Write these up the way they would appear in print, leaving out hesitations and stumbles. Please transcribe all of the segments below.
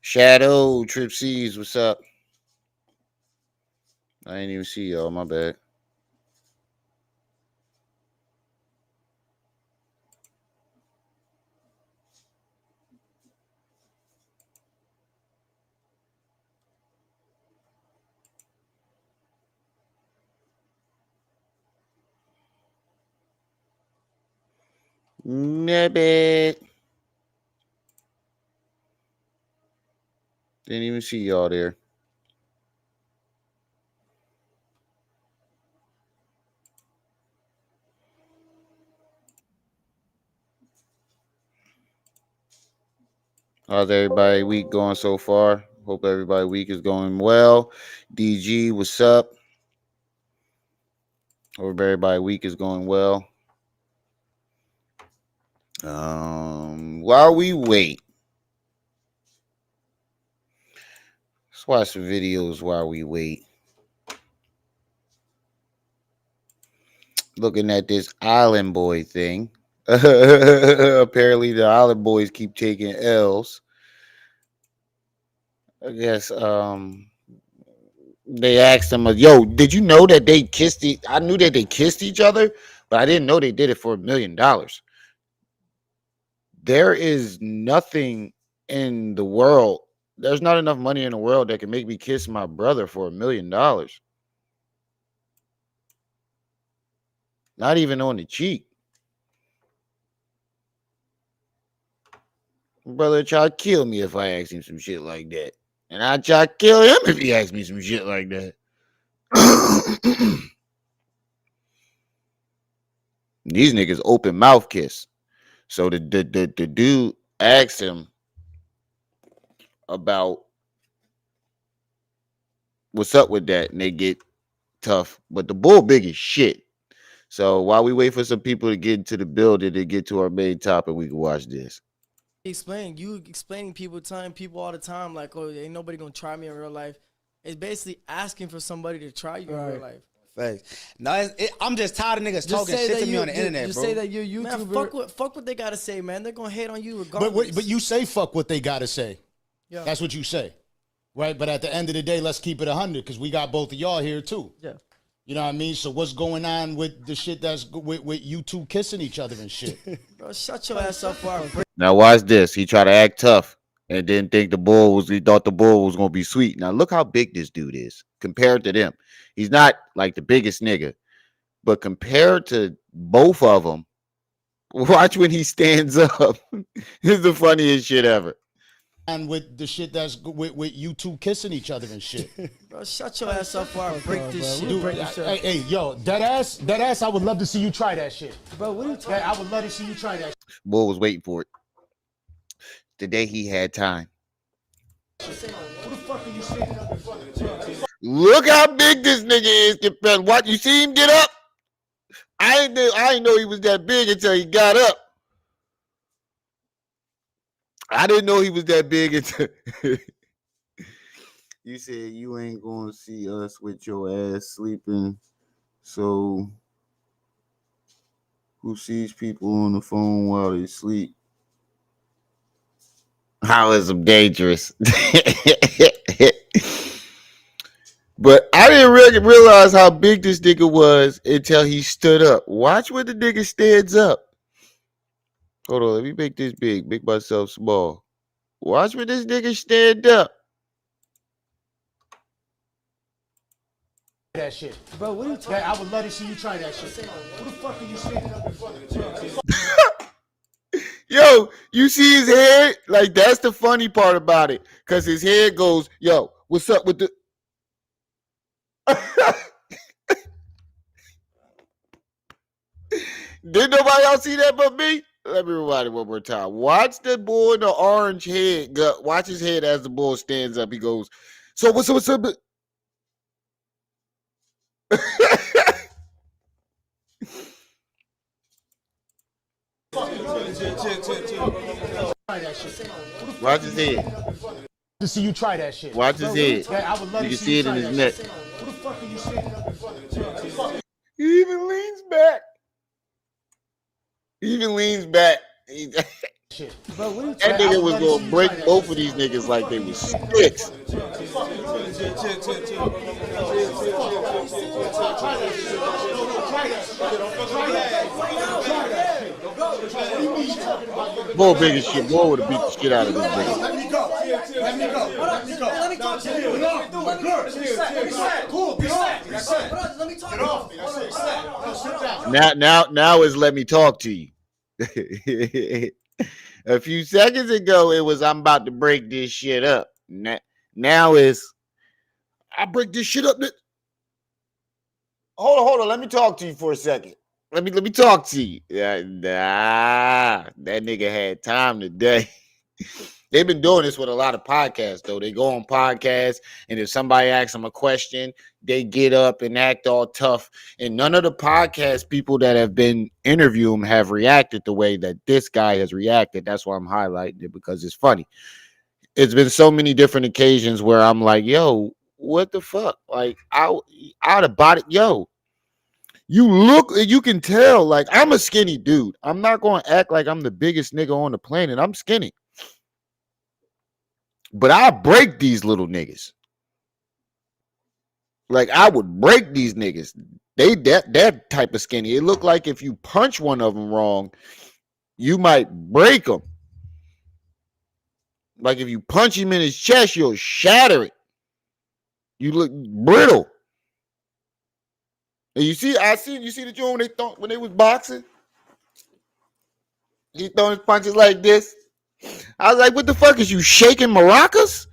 Shadow, Trip C's, what's up? I didn't even see y'all, my bad. Maybe. Didn't even see y'all there. How's everybody week going so far? Hope everybody week is going well. DG, what's up? Hope everybody week is going well. While we wait, let's watch some videos while we wait. Looking at this Island Boy thing. Apparently, the Island Boys keep taking L's. I guess they asked him, "Yo, did you know that they kissed? I knew that they kissed each other, but I didn't know they did it for $1 million." There is nothing in the world. There's not enough money in the world that can make me kiss my brother for $1 million. Not even on the cheek. My brother try to kill me if I ask him some shit like that. And I try to kill him if he asks me some shit like that. These niggas open mouth kiss. So the dude asked him about what's up with that, and they get tough. But the bull big as shit. So while we wait for some people to get into the building to get to our main topic, we can watch this. Explaining people, telling people all the time, like, oh, ain't nobody gonna try me in real life. It's basically asking for somebody to try you in real life. Facts. No, I'm just tired of niggas talking shit to me on the internet, bro. Just say that you're a YouTuber. Man, fuck what they gotta say, man. They're gonna hate on you regardless. But you say fuck what they gotta say. Yeah. That's what you say, right? But at the end of the day, let's keep it 100 because we got both of y'all here too. Yeah. You know what I mean? So what's going on with the shit that's with you two kissing each other and shit? Bro, shut your ass up. Now watch this. He tried to act tough and didn't think he thought the bull was gonna be sweet. Now look how big this dude is compared to them. He's not like the biggest nigga, but compared to both of them, watch when he stands up. It's the funniest shit ever. And with the shit that's with you two kissing each other and shit. Bro, shut your ass up before I break this shit. Dude, hey, yo, that ass, I would love to see you try that shit. Bro, what are you talking? I would love to see you try that shit. Bull was waiting for it. The day he had time. Who the fuck are you standing up in front of? Look how big this nigga is. What, you see him get up? I didn't know he was that big until he got up. I didn't know he was that big until you said you ain't gonna see us with your ass sleeping. So who sees people on the phone while they sleep? How is it dangerous? But I didn't really realize how big this nigga was until he stood up. Watch when the nigga stands up. Hold on, let me make this big. Make myself small. Watch when this nigga stand up. That shit. Bro, what are you talking? I would love to see you try that shit. Who the fuck are you standing up in front of? Yo, you see his head? Like, that's the funny part about it. Because his head goes, yo, what's up with the... Did nobody else see that but me? Let me rewind it one more time. Watch the bull in the orange head. Watch his head as the bull stands up. He goes, so what's up? Watch his head. To see you try that shit. Watch his head. I would love You to can see it in his neck. Who the fuck are you standing up in front of? He even leans back. shit. Bro, what are you That trying? nigga was gonna break both of these niggas like they was sticks. Bull big as shit. Bull would have beat the shit out of this nigga. Let me go. Let me go. Let me talk to you. Let me talk to you. Now is let me talk to you. A few seconds ago, it was I'm about to break this shit up. Now is I break this shit up. Hold on. Let me talk to you for a second. Let me talk to you. That nigga had time today. They've been doing this with a lot of podcasts, though. They go on podcasts, and if somebody asks them a question, they get up and act all tough. And none of the podcast people that have been interviewing have reacted the way that this guy has reacted. That's why I'm highlighting it, because it's funny. It's been so many different occasions where I'm like, yo, what the fuck? Like, out of body, yo. You can tell, like, I'm a skinny dude. I'm not going to act like I'm the biggest nigga on the planet. I'm skinny. But I break these little niggas. Like, I would break these niggas. They that type of skinny. It looked like if you punch one of them wrong, you might break them. Like, if you punch him in his chest, you'll shatter it. You look brittle. And you see the joint when they was boxing? He throwing his punches like this. I was like, what the fuck is you shaking maracas?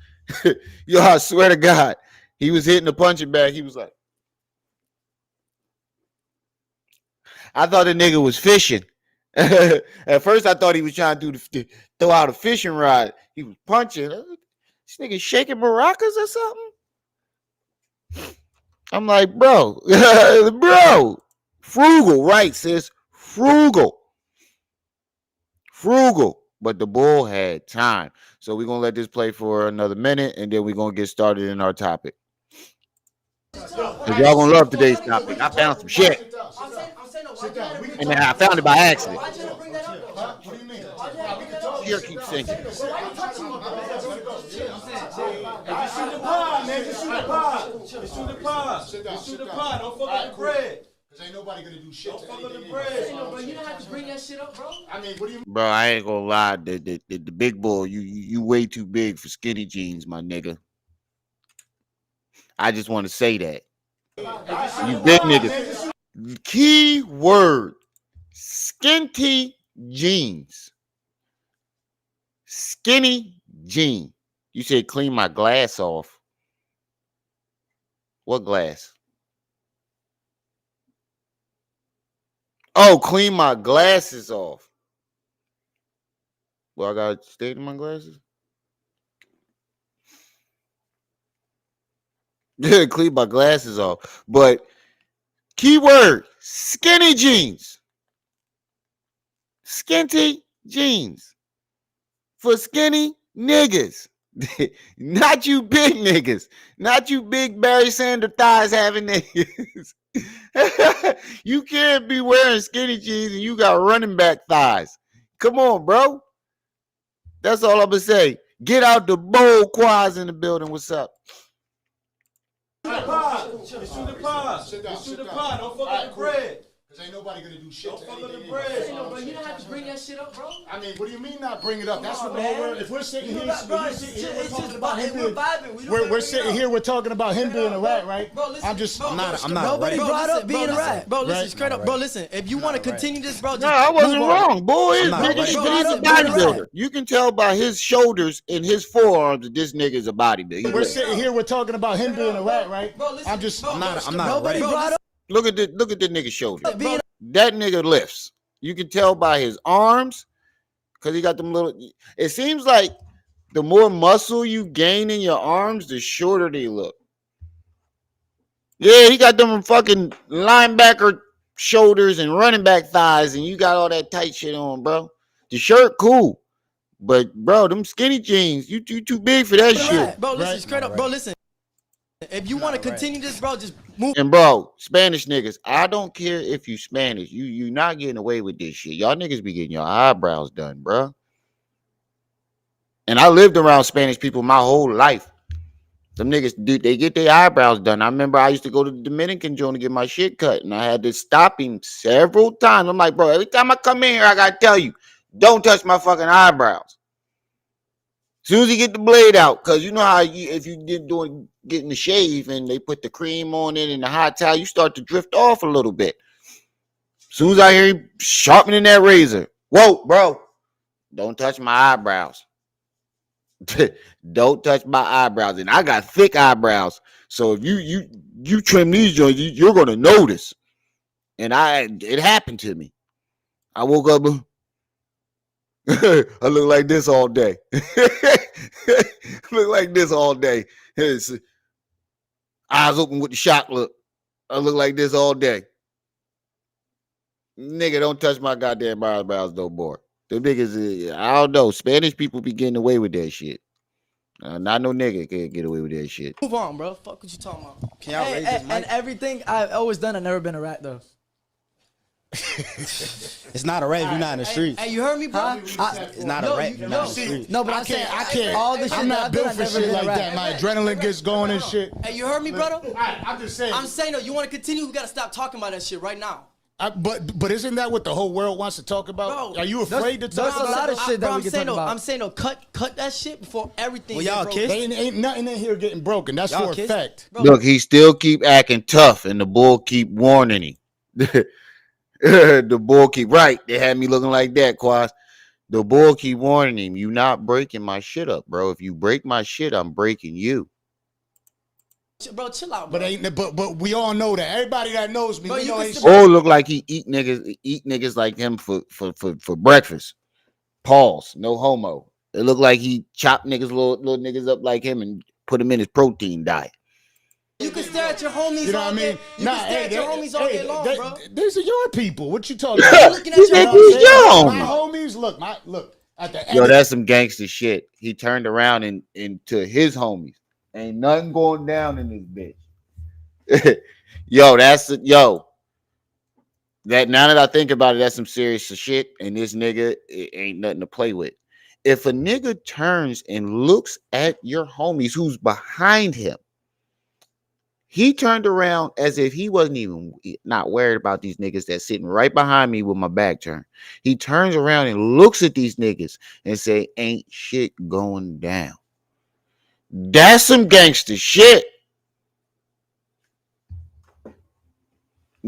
Yo, I swear to God. He was hitting the punching bag. He was like, I thought the nigga was fishing. At first, I thought he was trying to throw out a fishing rod. He was punching. This nigga shaking maracas or something? I'm like, bro, frugal, right, sis? Frugal. But the bull had time. So we're going to let this play for another minute, and then we're going to get started in our topic. Because y'all going to love today's topic. I found some shit. And then I found it by accident. What do you mean? Here keeps sinking. Just shoot the pod, man. Just shoot the pod. Just shoot the pod. Just shoot the pod. Don't fuck up the bread. Because ain't nobody going to do shit Don't to fuck up the anything. bread. You don't have to bring that shit up, bro. I mean, what do you mean? Bro, I ain't going to lie. The big bull, you way too big for skinny jeans, my nigga. I just want to say that. You big niggas. Key word. Skinty jeans. Skinny jean. You said clean my glass off. What glass? Oh, clean my glasses off. Well, I got to stay in my glasses? Yeah, clean my glasses off. But keyword, skinny jeans. Skinty jeans. For skinny niggas. Not you big niggas. Not you big Barry Sanders thighs having niggas. You can't be wearing skinny jeans and you got running back thighs. Come on, bro. That's all I'm going to say. Get out the bold quads in the building. What's up? Just shoot the pod. Just shoot the pod. Don't fuck up the bread. Because ain't nobody going to do shit Don't to fuck up the anything. bread. You don't have to bring that shit up, bro. I mean, what do you mean not bring it up? That's what man. if we're sitting here, Bro, we're talking about him we're being. vibing. We're sitting here, we're talking about him being a rat, right? Bro, listen, I'm not Nobody right. brought up being a rat. Bro, listen, Right? straight up. Bro, listen. If you want to continue this, bro, just No, I wasn't move on. wrong. Boy, I'm not nigga, right. he's Bro, a listen, bodybuilder. right. You can tell by his shoulders and his forearms that this nigga is a bodybuilder. We're sitting here, we're talking about him being a rat, right? Bro, listen, I'm not Nobody right. brought up Look at the nigga's shoulder. being That nigga lifts. You can tell by his arms because he got them little. It seems like the more muscle you gain in your arms, the shorter they look. Yeah, he got them fucking linebacker shoulders and running back thighs, and you got all that tight shit on, bro. The shirt, cool. But, bro, them skinny jeans, you too big for that shit. Bro, listen, Right. straight up. Bro, listen. If you want to continue this, bro, just move. And, bro, Spanish niggas, I don't care if you Spanish. You not getting away with this shit. Y'all niggas be getting your eyebrows done, bro. And I lived around Spanish people my whole life. Some niggas, they get their eyebrows done. I remember I used to go to the Dominican joint to get my shit cut, and I had to stop him several times. I'm like, bro, every time I come in here, I gotta tell you, don't touch my fucking eyebrows. As soon as you get the blade out, because you know how if you getting the shave and they put the cream on it and the hot towel, you start to drift off a little bit. As soon as I hear him sharpening that razor, whoa, bro, don't touch my eyebrows. Don't touch my eyebrows. And I got thick eyebrows. So if you trim these joints, you're gonna notice. And it happened to me. I woke up. I look like this all day. Look like this all day. Eyes open with the shock look. I look like this all day. Nigga, don't touch my goddamn eyebrows no more. The niggas, I don't know. Spanish people be getting away with that shit. Not no nigga can get away with that shit. Move on, bro. Fuck what you talking about. Can y'all raise this mic? And everything I've always done, I've never been a rat though. It's not a rap if you're not in the streets. Hey, you heard me, bro? It's not a rap if you're not in the streets. No, but I can't. All the shit I'm not I've done, built I've for never shit been a like rat. that. My adrenaline gets going and shit. Hey, you heard me, brother? I'm just saying. I'm saying though, you want to continue? We gotta stop talking about that shit right now. But isn't that what the whole world wants to talk about? Bro, Are you afraid to talk There's a about lot of shit that bro, we can talk about. I'm saying no, cut that shit before everything. Well, y'all get kiss? broken. Ain't nothing in here getting broken. That's Y'all for a kiss? fact. Bro. Look, he still keep acting tough, and the bull keep warning him. The bull keep right. They had me looking like that, Quas. The bull keep warning him. You not breaking my shit up, bro. If you break my shit, I'm breaking you. Bro, chill out, bro. But we all know that. Everybody that knows me, Bro, we you know can ain't still- shit. Oh, look like he eat niggas like him for breakfast. Pause. No homo. It look like he chopped niggas little niggas up like him and put them in his protein diet. You can stare at your homies You know all what I day. mean? You can stare at your homies all day long, bro. These are your people. What you talking about? You looking at You your think homies. he's young? My homies, look. At the end Yo, of that's some gangster shit. He turned around and into his homies. Ain't nothing going down in this bitch. Yo. That now that I think about it, that's some serious shit. And this nigga, it ain't nothing to play with. If a nigga turns and looks at your homies who's behind him, he turned around as if he wasn't even not worried about these niggas that's sitting right behind me with my back turned. He turns around and looks at these niggas and say, ain't shit going down. That's some gangster shit.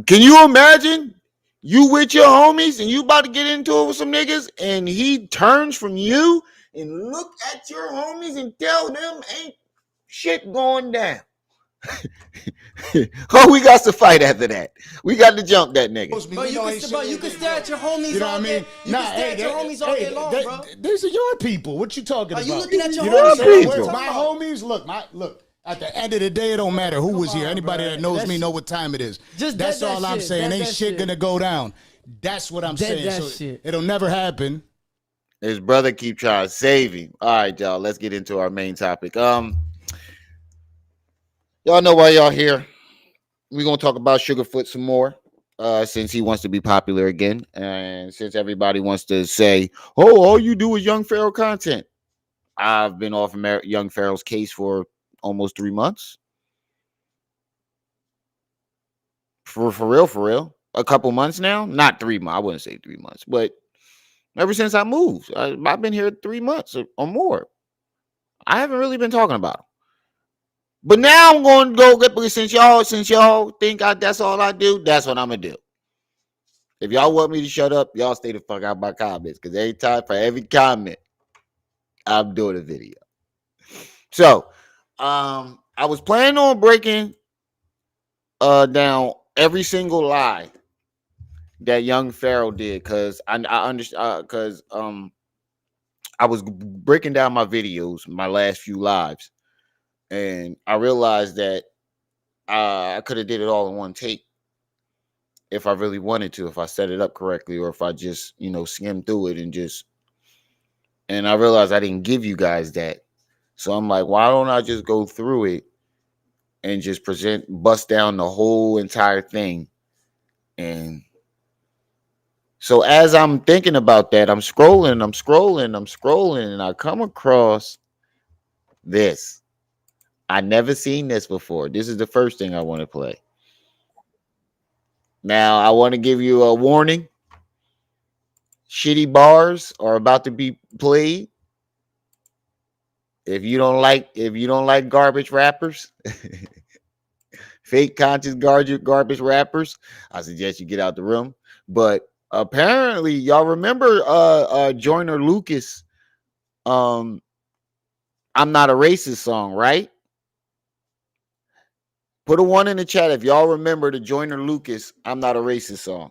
Can you imagine you with your homies and you about to get into it with some niggas and he turns from you and look at your homies and tell them ain't shit going down? Oh, we got to fight after that. We got to jump that nigga. Bro, you can stare at your homies You know all what I day. mean? You can stare at your homies all day long, bro. These are your people. What you talking Are about? you looking at your You know what I'm homies? saying? people? My homies, look. At the end of the day, it don't matter who was here. Anybody that knows me know what time it is. Just That's dead all that I'm shit. saying. Dead Ain't that shit shit. gonna go down. That's what I'm Dead saying. that So shit. it'll never happen. His brother keep trying to save him. All right, y'all. Let's get into our main topic. Y'all know why y'all here. We're gonna talk about Sugarfoot some more. Since he wants to be popular again, and since everybody wants to say, "Oh, all you do is Young Pharaoh content," I've been off Young Pharaoh's case for almost 3 months. For real, a couple months now. Not 3 months. I wouldn't say 3 months, but ever since I moved, I've been here 3 months or more. I haven't really been talking about him. But now I'm going to go get, because since y'all think that's all I do, that's what I'm gonna do. If y'all want me to shut up, y'all stay the fuck out my comments, because every time for every comment, I'm doing a video. So, I was planning on breaking down every single lie that Young Pharaoh did, because I understand, because I was breaking down my videos, my last few lives, and I realized that I could have did it all in one take if I really wanted to, if I set it up correctly, or if I just skimmed through it and I realized I didn't give you guys that. So I'm like, why don't I just go through it and just bust down the whole entire thing and So as I'm thinking about that, I'm scrolling, and I come across this. I never seen this before. This is the first thing I want to play. Now I want to give you a warning. Shitty bars are about to be played. If you don't like garbage rappers, fake conscious garbage rappers, I suggest you get out the room. But apparently, y'all remember Joyner Lucas, um, I'm not a racist song, right? Put a one in the chat if y'all remember the Joyner Lucas, I'm not a racist song.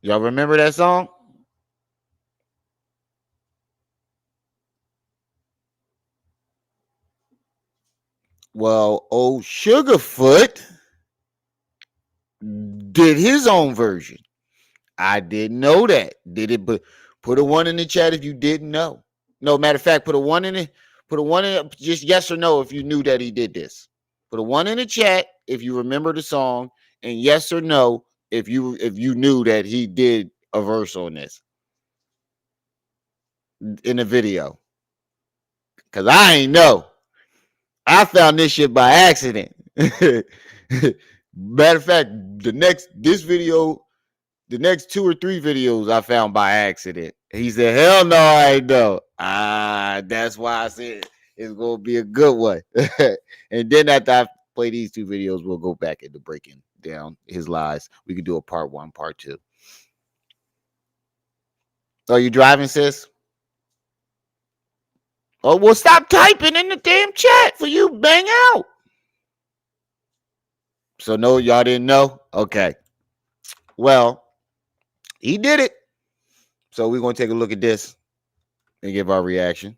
Y'all remember that song? Well, old Sugarfoot did his own version. I didn't know that. Did it? But put a one in the chat if you didn't know. No, matter of fact, put a one in it. Put a one in it, just yes or no if you knew that he did this. Put a one in the chat if you remember the song, and yes or no if you knew that he did a verse on this in the video. Cause I ain't know. I found this shit by accident. Matter of fact, the next 2 or 3 videos I found by accident. He said, "Hell no, I ain't know." That's why I said it's gonna be a good one. And then after I play these 2 videos, we'll go back into breaking down his lies. We can do a part 1, part 2. Are you driving, sis? Oh, well, stop typing in the damn chat for you bang out. So no, y'all didn't know? Okay. Well, he did it. So we're gonna take a look at this and give our reaction.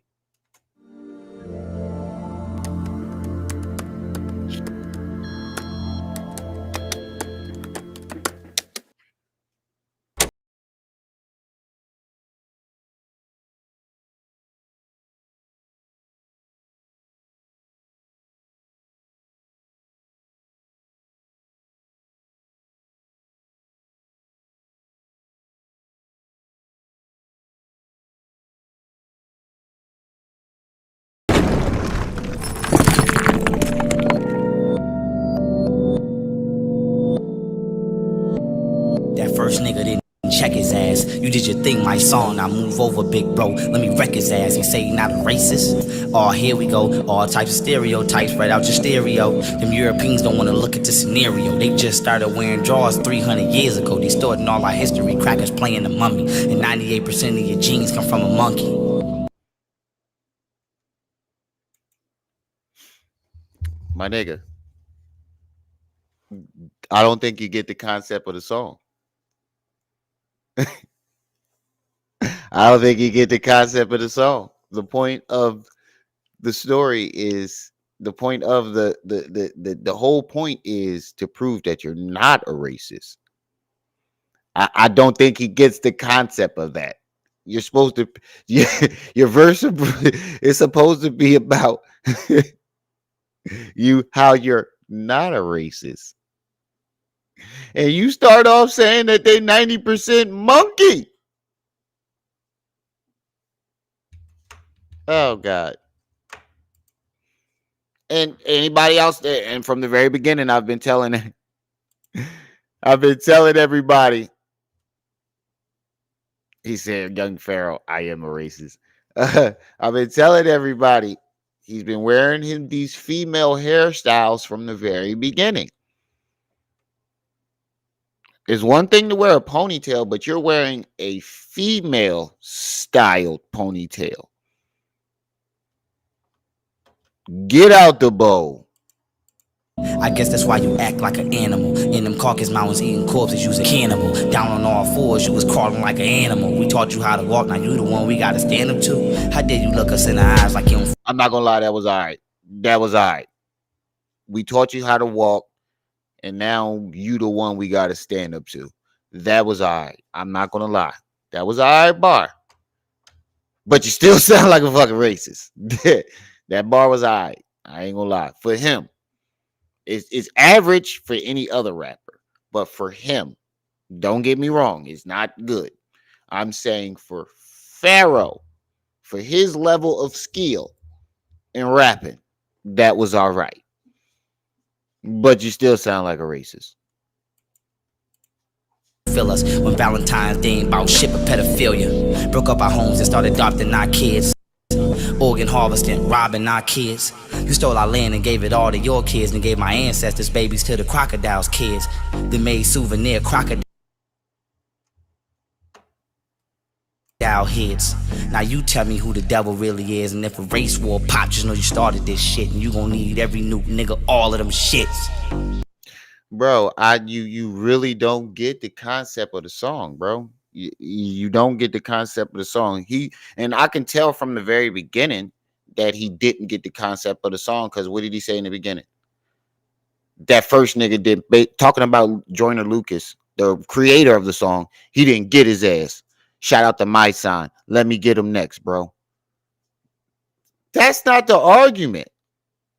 That first nigga didn't check his ass. You did your thing, my song. Now move over, big bro. Let me wreck his ass. He say he not a racist. Oh, here we go. All types of stereotypes right out your stereo. Them Europeans don't want to look at the scenario. They just started wearing drawers 300 years ago. Distorting all our history. Crackers playing the mummy. And 98% of your genes come from a monkey. My nigga, I don't think you get the concept of the song. I don't think you get the concept of the song. The point of the story is the point of the whole point is to prove that you're not a racist. I don't think he gets the concept of that. You're supposed to your verse is supposed to be about how you're not a racist. And you start off saying that they 90% monkey. Oh God. And anybody else there, and from the very beginning, I've been telling everybody. He said, "Young Pharaoh, I am a racist." I've been telling everybody he's been wearing these female hairstyles from the very beginning. It's one thing to wear a ponytail, but you're wearing a female styled ponytail. Get out the bowl. I guess that's why you act like an animal. In them Caucasus Mountains eating corpses, you was a cannibal. Down on all fours, you was crawling like an animal. We taught you how to walk, now you the one we gotta stand up to. How dare you look us in the eyes like you don't... I'm not gonna lie, that was all right. That was all right. We taught you how to walk, and now you the one we gotta stand up to. That was all right. I'm not gonna lie. That was all right bar. But you still sound like a fucking racist. That bar was all right. I ain't gonna lie. For him, it's average for any other rapper. But for him, don't get me wrong, it's not good. I'm saying for Pharaoh, for his level of skill in rapping, that was all right. But you still sound like a racist. Feel us when Valentine's Day ain't about shit but pedophilia. Broke up our homes and started adopting our kids. Organ harvesting, robbing our kids. You stole our land and gave it all to your kids, and gave my ancestors babies to the crocodiles' kids. They made souvenir crocodile heads. Now you tell me who the devil really is, and if a race war pop, just know you started this shit, and you gon' need every new nigga, all of them shits. Bro, you really don't get the concept of the song, bro. You don't get the concept of the song. And I can tell from the very beginning that he didn't get the concept of the song, because what did he say in the beginning? That first nigga did, talking about Joyner Lucas, the creator of the song. He didn't get his ass. Shout out to my son. Let me get him next, bro. That's not the argument.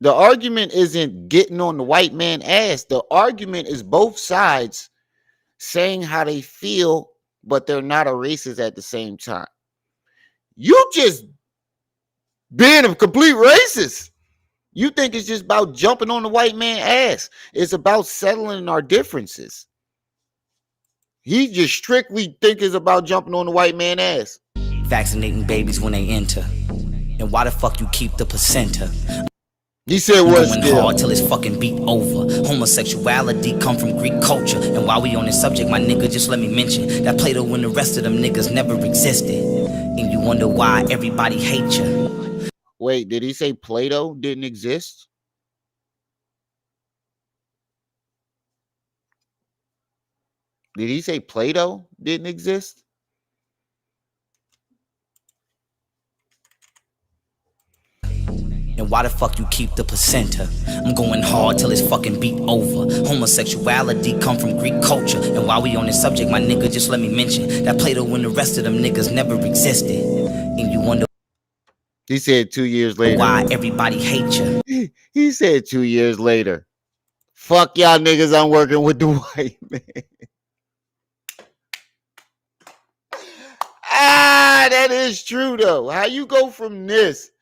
The argument isn't getting on the white man ass. The argument is both sides saying how they feel, but they're not a racist at the same time. You just being a complete racist. You think it's just about jumping on the white man ass. It's about settling our differences. He just strictly think it's about jumping on the white man ass. Vaccinating babies when they enter. And why the fuck you keep the placenta? He said what? Going hard till it's fucking beat over. Homosexuality come from Greek culture. And while we on this subject, my nigga, just let me mention that Plato and the rest of them niggas never existed. And you wonder why everybody hates you. Wait, did he say Plato didn't exist? Did he say Plato didn't exist? And why the fuck you keep the placenta? I'm going hard till it's fucking beat over. Homosexuality come from Greek culture. And while we on this subject, my nigga, just let me mention that Plato and the rest of them niggas never existed. And you wonder, he said 2 years later, why everybody hates you. He said 2 years later, fuck y'all niggas, I'm working with the white man. That is true though. How you go from this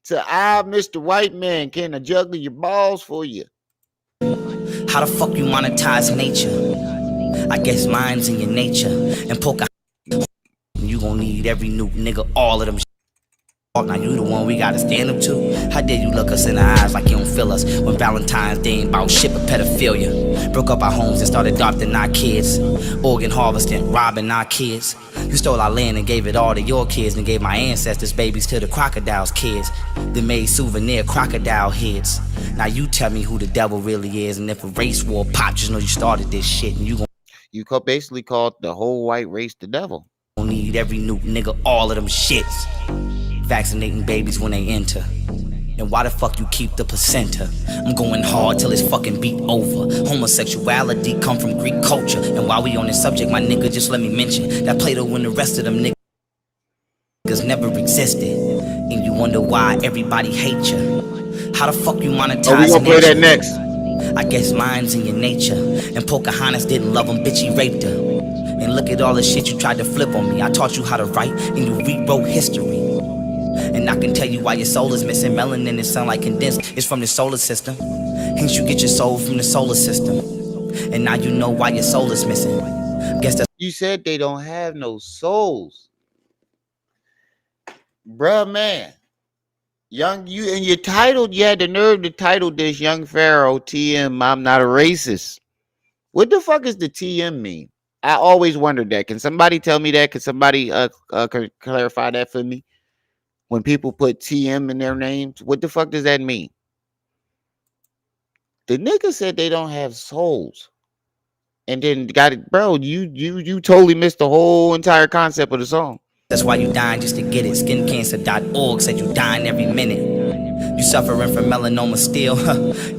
to Mr. White Man, can I juggle your balls for you? How the fuck you monetize nature? I guess mine's in your nature. And poker, you gon' need every new nigga, all of them. Now you the one we gotta stand up to. How dare you look us in the eyes like you don't feel us, when Valentine's Day ain't about shit but pedophilia. Broke up our homes and started adopting our kids. Organ harvesting, robbing our kids. You stole our land and gave it all to your kids, and gave my ancestors babies to the crocodiles' kids. They made souvenir crocodile heads. Now you tell me who the devil really is, and if a race war pop, just know you started this shit, and you basically called the whole white race the devil. Need every new nigga, all of them shits. Vaccinating babies when they enter. And why the fuck you keep the placenta? I'm going hard till it's fucking beat over. Homosexuality come from Greek culture. And while we on this subject, my nigga, just let me mention that Plato and the rest of them niggas never existed. And you wonder why everybody hates you. How the fuck you monetize? Oh, we gonna play that next. I guess mine's in your nature. And Pocahontas didn't love him, bitch, he raped her. And look at all the shit you tried to flip on me. I taught you how to write and you rewrote history. And I can tell you why your soul is missing. Melanin is sunlight condensed, it's from the solar system. Hence you get your soul from the solar system. And now you know why your soul is missing. Guess that's you said they don't have no souls. Bruh, man. Young, you and your title, you had the nerve to title this Young Pharaoh TM, I'm not a racist. What the fuck is the TM mean? I always wondered that. Can somebody tell me that? Can somebody clarify that for me? When people put TM in their names, what the fuck does that mean? The nigga said they don't have souls. And then got it, bro, you totally missed the whole entire concept of the song. why you dying just to get it. Skincancer.org said you dying every minute. You You suffering from melanoma still,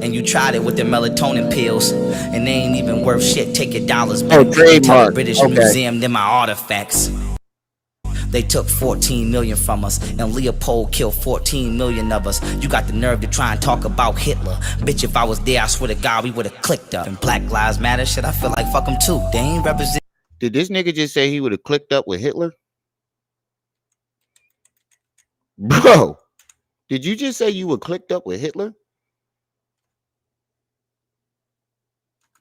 and you tried it with the melatonin pills, and they ain't even worth shit. Take your dollars Oh, back and tell the trademark. British Okay. Museum they're my artifacts. They took 14 million from us, and Leopold killed 14 million of us. You got the nerve to try and talk about Hitler. Bitch, if I was there, I swear to God, we would've clicked up. And Black Lives Matter shit, I feel like fuck them too. They ain't represent. Did this nigga just say he would have clicked up with Hitler? Bro, did you just say you were clicked up with Hitler?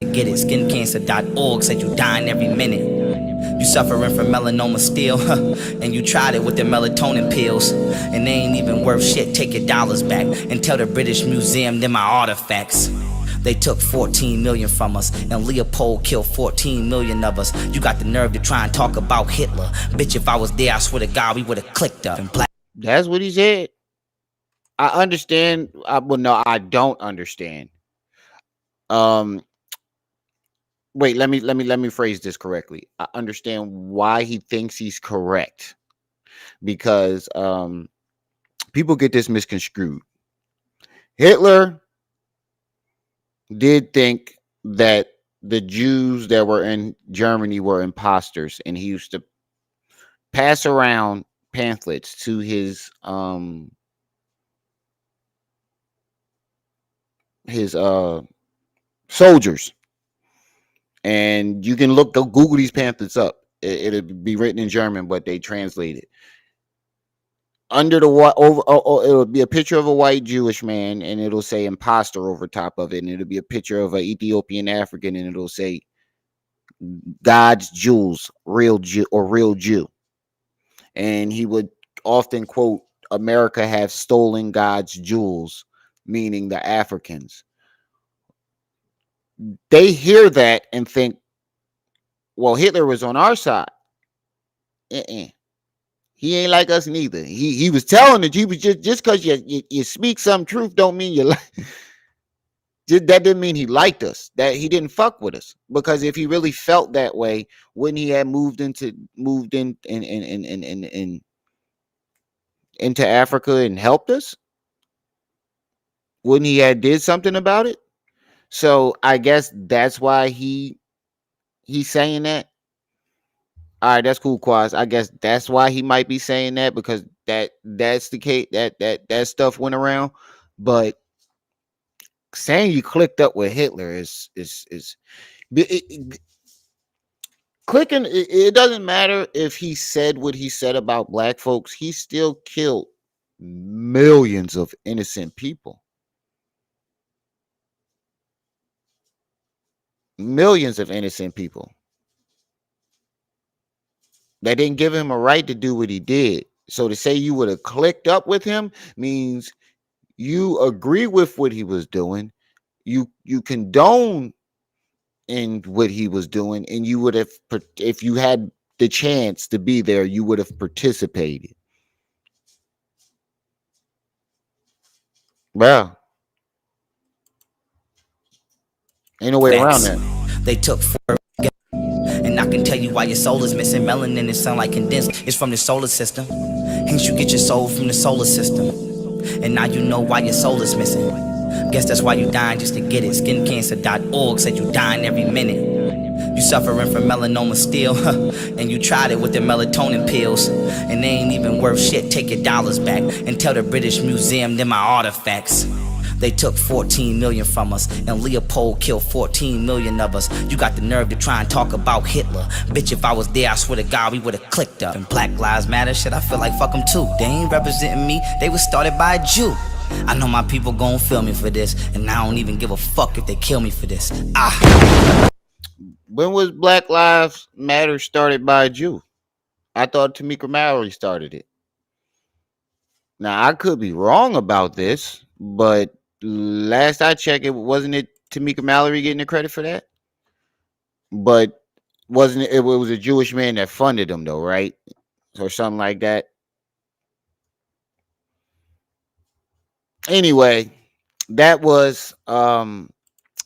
Get it, skincancer.org said you dying every minute. You suffering from melanoma still, and you tried it with the melatonin pills, and they ain't even worth shit. Take your dollars back and tell the British Museum they're my artifacts. They took 14 million from us, and Leopold killed 14 million of us. You got the nerve to try and talk about Hitler. Bitch, if I was there, I swear to God, we would've clicked up. And Black. That's what he said. I understand. Well, no, I don't understand. Um, wait, let me phrase this correctly. I understand why he thinks he's correct, because people get this misconstrued. Hitler did think that the Jews that were in Germany were imposters, and he used to pass around pamphlets to his soldiers. And you can go Google these pamphlets up. It'll be written in German, but they translate it. Under the it'll be a picture of a white Jewish man, and it'll say imposter over top of it, and it'll be a picture of an Ethiopian African, and it'll say God's jewels, real Jew or real Jew. And he would often quote, "America have stolen God's jewels," meaning the Africans. They hear that and think, well, Hitler was on our side. Uh-uh. He ain't like us neither. He was telling that he was just because you speak some truth don't mean you like. That didn't mean he liked us. That he didn't fuck with us. Because if he really felt that way, wouldn't he have moved into Africa and helped us? Wouldn't he have did something about it? So I guess that's why he's saying that. All right, that's cool, Quaz. I guess that's why he might be saying that, because that's the case, that stuff went around. But saying you clicked up with Hitler is clicking. It doesn't matter if he said what he said about black folks. He still killed millions of innocent people. Millions of innocent people. That didn't give him a right to do what he did. So to say you would have clicked up with him means you agree with what he was doing. You condone in what he was doing, and you would have, if you had the chance to be there, you would have participated. Well, ain't no way around that. They took four. And I can tell you why your soul is missing. Melanin is sound like condensed. It's from the solar system. Hence you get your soul from the solar system. And now you know why your soul is missing. Guess that's why you dying just to get it. Skincancer.org said you dying every minute. You suffering from melanoma still, and you tried it with the melatonin pills, and they ain't even worth shit. Take your dollars back and tell the British Museum they're my artifacts. They took 14 million from us, and Leopold killed 14 million of us. You got the nerve to try and talk about Hitler. Bitch, if I was there, I swear to God, we would've clicked up. And Black Lives Matter shit, I feel like fuck them too. They ain't representing me, they was started by a Jew. I know my people gon' feel me for this, and I don't even give a fuck if they kill me for this. When was Black Lives Matter started by a Jew? I thought Tamika Mallory started it. Now, I could be wrong about this, but last I checked, wasn't it Tamika Mallory getting the credit for that? But wasn't it? It was a Jewish man that funded them, though, right? Or something like that. Anyway, that was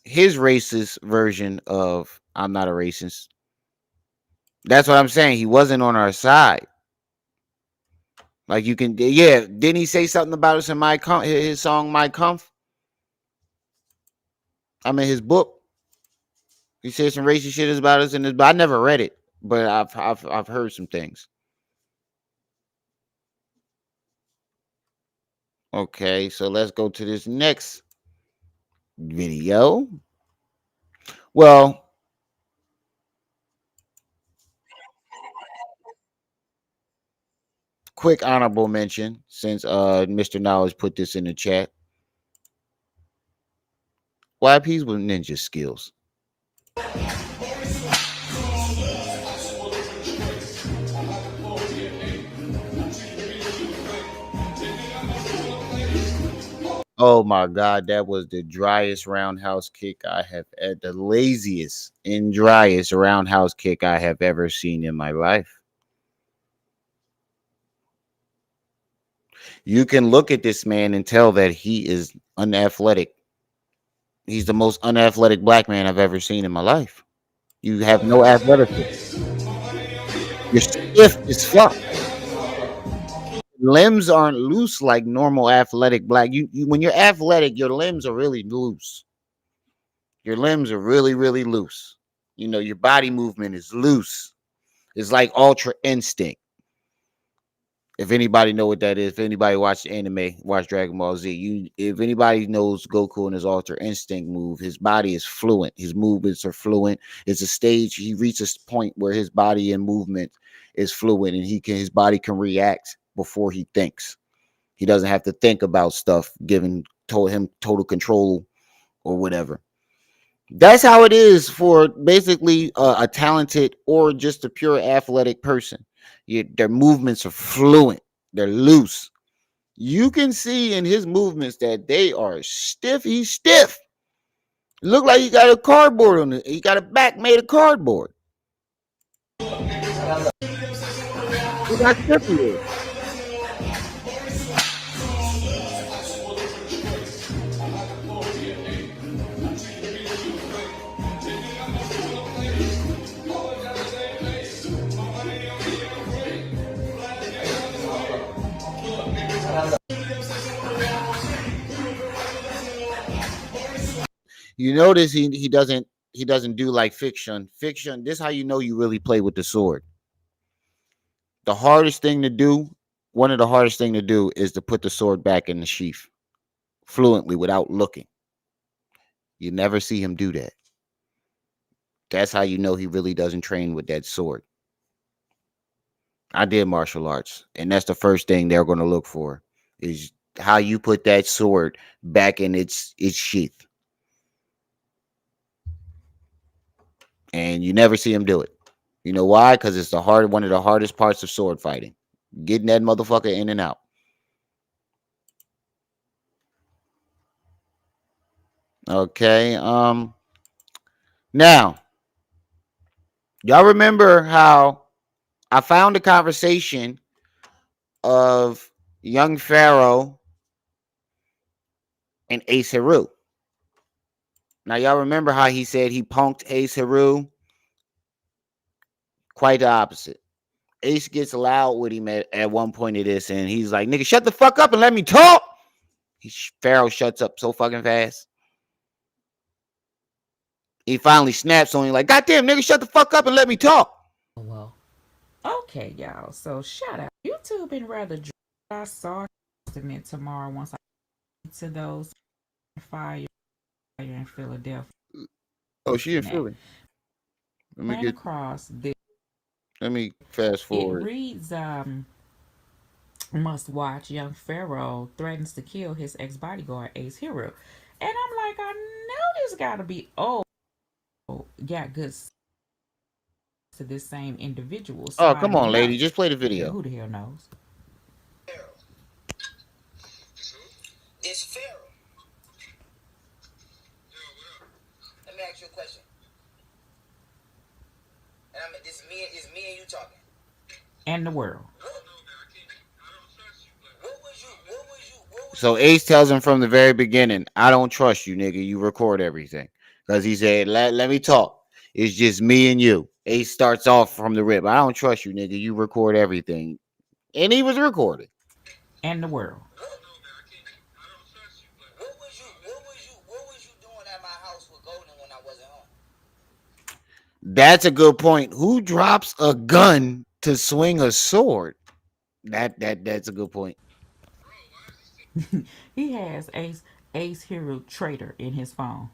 his racist version of "I'm not a racist." That's what I'm saying. He wasn't on our side. Like you can, yeah. Didn't he say something about us in his song "My Comf"? I mean, his book. He said some racist shit about us in his. But I never read it, but I've heard some things. Okay, so let's go to this next video. Well, quick honorable mention since Mr. Knowledge put this in the chat. YP's with ninja skills. Oh my god, that was the driest roundhouse kick I have the laziest and driest roundhouse kick I have ever seen in my life. You can look at this man and tell that he is unathletic. He's the most unathletic black man I've ever seen in my life. You have no athleticism. You're stiff as fuck. Limbs aren't loose like normal athletic black. You when you're athletic, your limbs are really loose. Your limbs are really, really loose. You know, your body movement is loose. It's like ultra instinct. If anybody know what that is, if anybody watch anime, watch Dragon Ball Z, if anybody knows Goku and his ultra instinct move, his body is fluent. His movements are fluent. It's a stage he reaches a point where his body and movement is fluent, and his body can react before he thinks. He doesn't have to think about stuff, giving him total control or whatever. That's how it is for basically a talented or just a pure athletic person. Their movements are fluent. They're loose. You can see in his movements that they are stiff. He's stiff. Look like he got a cardboard on it. He got a back made of cardboard. Look how stiff he is. You notice he doesn't do like fiction. Fiction, this is how you know you really play with the sword. The hardest thing to do, one of the hardest thing to do is to put the sword back in the sheath fluently without looking. You never see him do that. That's how you know he really doesn't train with that sword. I did martial arts, and that's the first thing they're going to look for is how you put that sword back in its sheath. And you never see him do it. You know why? Because it's one of the hardest parts of sword fighting. Getting that motherfucker in and out. Okay. Now, y'all remember how I found a conversation of young Pharaoh and Ace Haru. Now, y'all remember how he said he punked Ace Haru? Quite the opposite. Ace gets loud with him at one point of this, and he's like, nigga, shut the fuck up and let me talk. Pharaoh shuts up so fucking fast. He finally snaps on him like, goddamn, nigga, shut the fuck up and let me talk. Well, okay, y'all. So shout out. YouTube been rather dry. I saw it tomorrow once I get to those fire in Philadelphia. Oh, she in Philly. Ran across this. Let me fast forward. It reads, must watch young Pharaoh threatens to kill his ex-bodyguard Ace Hero. And I'm like, I know this gotta be got good to this same individual. So come on, lady. Just play the video. Who the hell knows? This Pharaoh. Let me ask you a question. And this is me and you talking. And the world. So Ace tells him from the very beginning, I don't trust you, nigga. You record everything. Because he said, let me talk. It's just me and you. Ace starts off from the rip. I don't trust you, nigga. You record everything. And he was recording. and the world. What was you doing at my house with Golden when I wasn't home? That's a good point. Who drops a gun to swing a sword? That's a good point. He has Ace Hero Trader in his phone.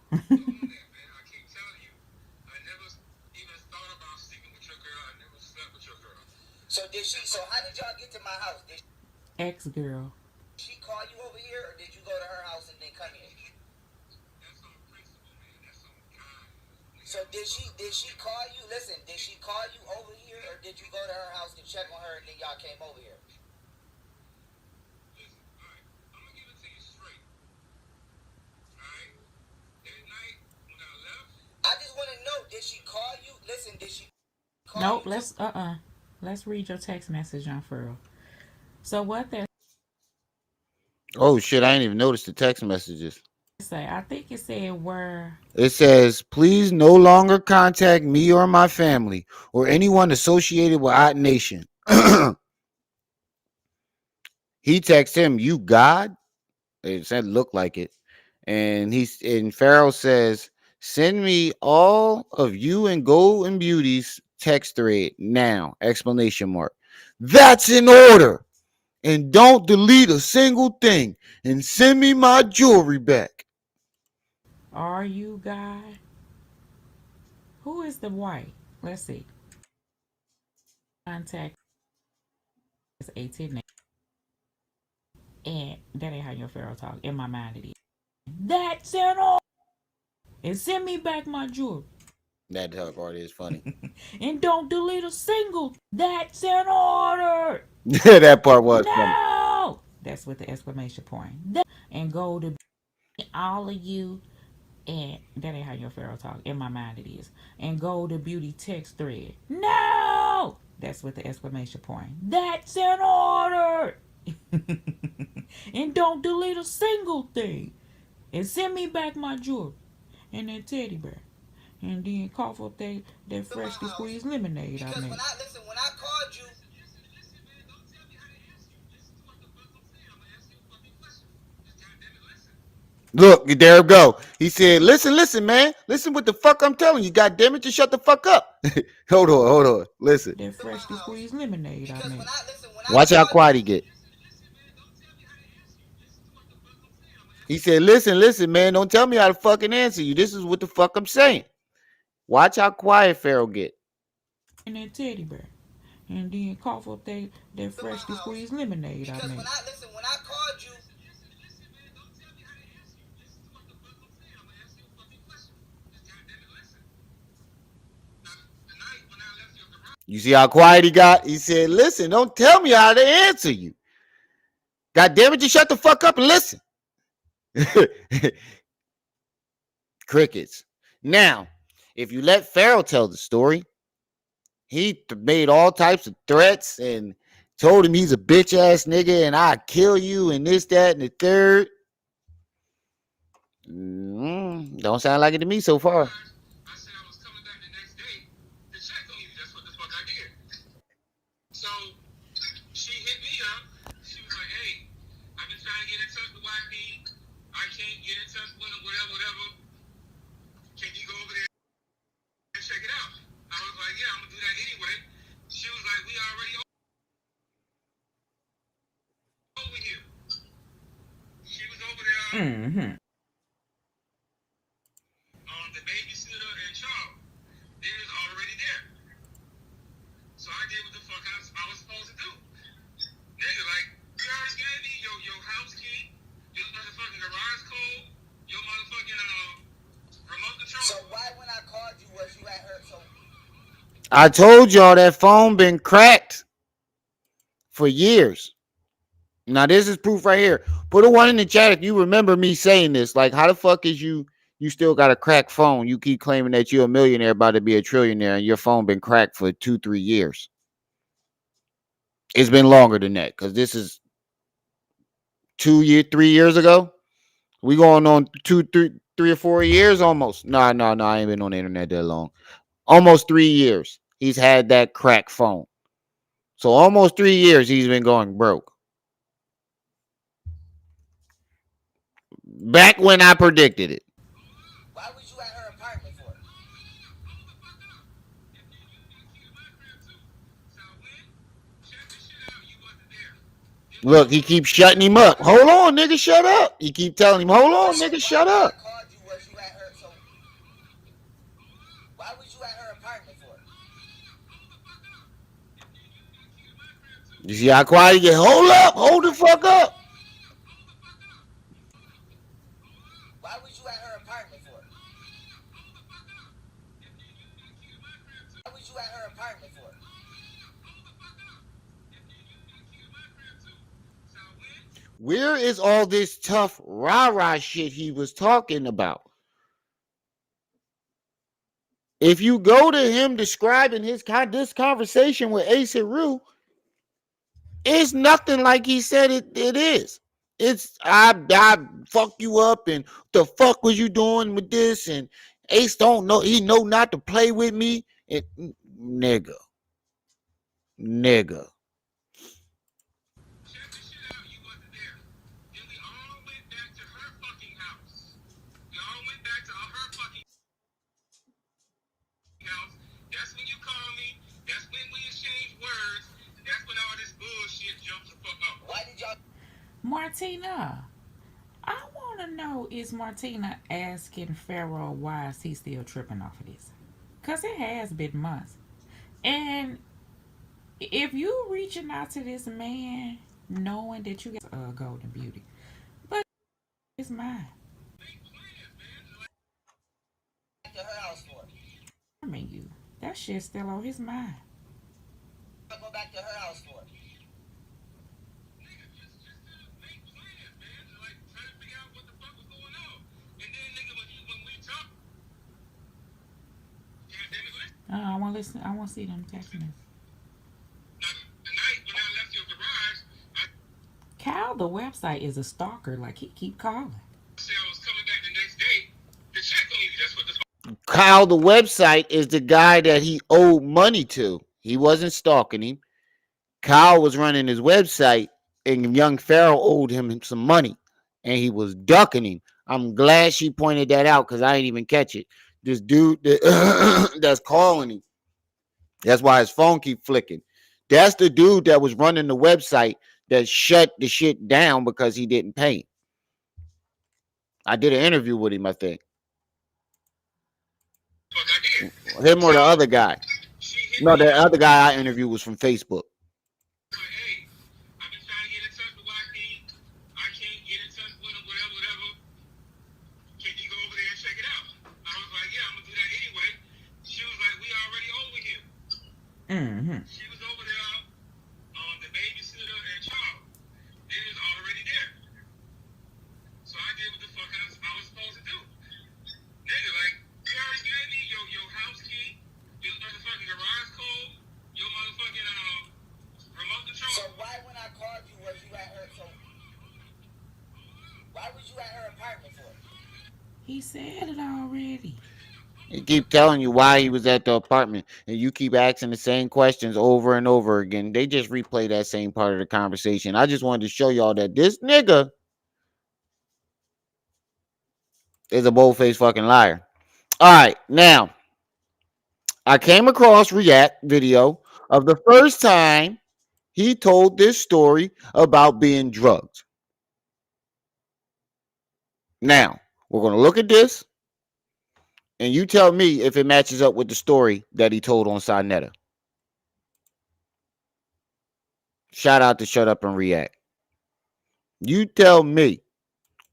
So how did y'all get to my house? Did Ex girl. she call you over here, or did you go to her house and then come here? So did she call you? Listen, did she call you over here, or did you go to her house to check on her and then y'all came over here? I just want to know, did she call you? Listen, did she call Nope. you? Let's read your text message on Furl. So what they Oh shit, I didn't even notice the text messages. say? I think it said where. It says, please no longer contact me or my family or anyone associated with Odd Nation. He texts him, you God? It said look like it. And Pharaoh says, send me all of you and Gold and Beauty's text thread now! Explanation mark. That's in order. And don't delete a single thing. And send me my jewelry back. Are you God? Who is the white? Let's see. Contact is 18. And that ain't how your Pharaoh talk. In my mind, it is. That's an order. And send me back my jewelry. That part is funny. And don't delete a single. That's an order. That part was funny. No. That's with the exclamation point. And go to all of you. And that ain't how your Pharaoh talk. In my mind, it is. And go to beauty text thread. No. That's with the exclamation point. That's an order. And don't delete a single thing. And send me back my jewelry and that teddy bear. And then cough up that freshly squeezed lemonade I Because made. when I called you, Look, there it go. He said, listen, man. Listen what the fuck I'm telling you. God damn it, just shut the fuck up. Hold on. Listen. That freshly squeezed lemonade I because made. when I Watch how called quiet he get. He said, listen, man. Don't tell me how to fucking answer you. This is what the fuck I'm saying. Watch how quiet Pharaoh get. And that teddy bear. And then cough up that freshly squeezed lemonade I because made. when I called you, You see how quiet he got? He said, listen, don't tell me how to answer you. God damn it, just shut the fuck up and listen. Crickets. Now, if you let Pharaoh tell the story, he made all types of threats and told him he's a bitch ass nigga and I kill you and this, that, and the third. Don't sound like it to me so far. Mm-hmm. so why when I called you was you at her? So I told y'all that phone been cracked for years. Now this is proof right here. Put a one in the chat if you remember me saying this. Like, how the fuck is you still got a cracked phone? You keep claiming that you're a millionaire about to be a trillionaire and your phone been cracked for 2-3 years. It's been longer than that because this is 3 years ago. We going on 3 or 4 years almost. No, I ain't been on the internet that long. Almost 3 years. He's had that cracked phone. So almost 3 years he's been going broke. Back when I predicted it. Why was you at her apartment for? Look, he keeps shutting him up. Hold on, nigga, shut up. You keep telling him, hold on, nigga, shut up. I called you, was you at her, so why was you at her apartment for? You see how quiet he get? Hold up, hold the fuck up. Why was you at her apartment for? Why was you at her apartment for? Where is all this tough rah-rah shit he was talking about? If you go to him describing this conversation with Ace and Rue, it's nothing like he said it is. It's I fuck you up and the fuck was you doing with this and Ace don't know he know not to play with me and nigga. That's when you call me. That's when we exchange words. That's when all this bullshit jumps the fuck up. Why did y'all? Martina, I want to know, is Martina asking Pharaoh why is he still tripping off of this? Because it has been months. And if you reaching out to this man knowing that you got a golden beauty, but it's mine. To her house for? I mean, you. That shit's still on his mind. I'll go back to her house for? I want to listen. I want to see them texting us. Cal, the website, is a stalker. Like, he keep calling. Kyle, the website, is the guy that he owed money to. He wasn't stalking him. Kyle was running his website, and young Pharaoh owed him some money, and he was ducking him. I'm glad she pointed that out because I didn't even catch it. This dude that's calling him. That's why his phone keep flicking. That's the dude that was running the website that shut the shit down because he didn't pay him. I did an interview with him, I think. Him or the other guy. No, the other guy I interviewed was from Facebook. Mm-hmm. She was over there, the babysitter and child. They was already there. So I did what the fuck I was supposed to do. Nigga, like, you already gave me your house key, your motherfucking garage code, your motherfucking remote control. So why when I called you was you at her? So why was you at her apartment for? He said it already. He keep telling you why he was at the apartment, and you keep asking the same questions over and over again. They just replay that same part of the conversation. I just wanted to show y'all that this nigga is a bold-faced fucking liar. All right, now I came across React video of the first time he told this story about being drugged. Now we're gonna look at this, and you tell me if it matches up with the story that he told on Sinetta. Shout out to Shut Up and React. You tell me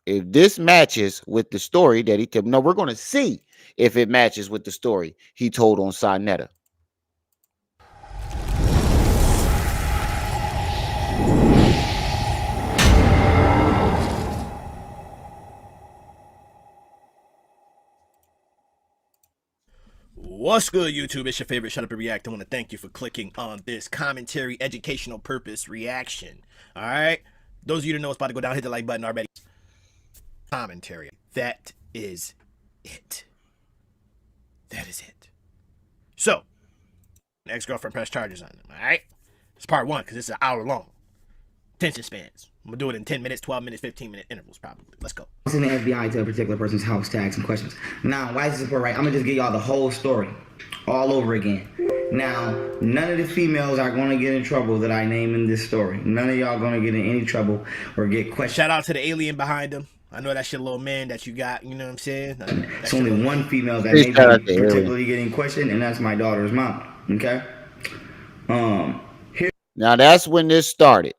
if this matches with the story that he told. No, we're going to see if it matches with the story he told on Sinetta. What's good, YouTube? It's your favorite Shut Up and React. I want to thank you for clicking on this commentary, educational purpose reaction. All right? Those of you that know it's about to go down, hit the like button already. Commentary. That is it. That is it. So, ex-girlfriend pressed charges on him. All right? It's part one because it's an hour long. attention spans. I'm gonna do it in 10 minutes, 12 minutes, 15-minute intervals probably. Let's go. Send the FBI to a particular person's house to ask some questions. Now, why is this important, right? I'm gonna just give y'all the whole story all over again. Now, none of the females are gonna get in trouble that I name in this story. None of y'all gonna get in any trouble or get questioned. Shout out to the alien behind him. I know that's your little man that you got, you know what I'm saying? It's only one female that may be particularly getting questioned, and that's my daughter's mom. Okay? Now that's when this started.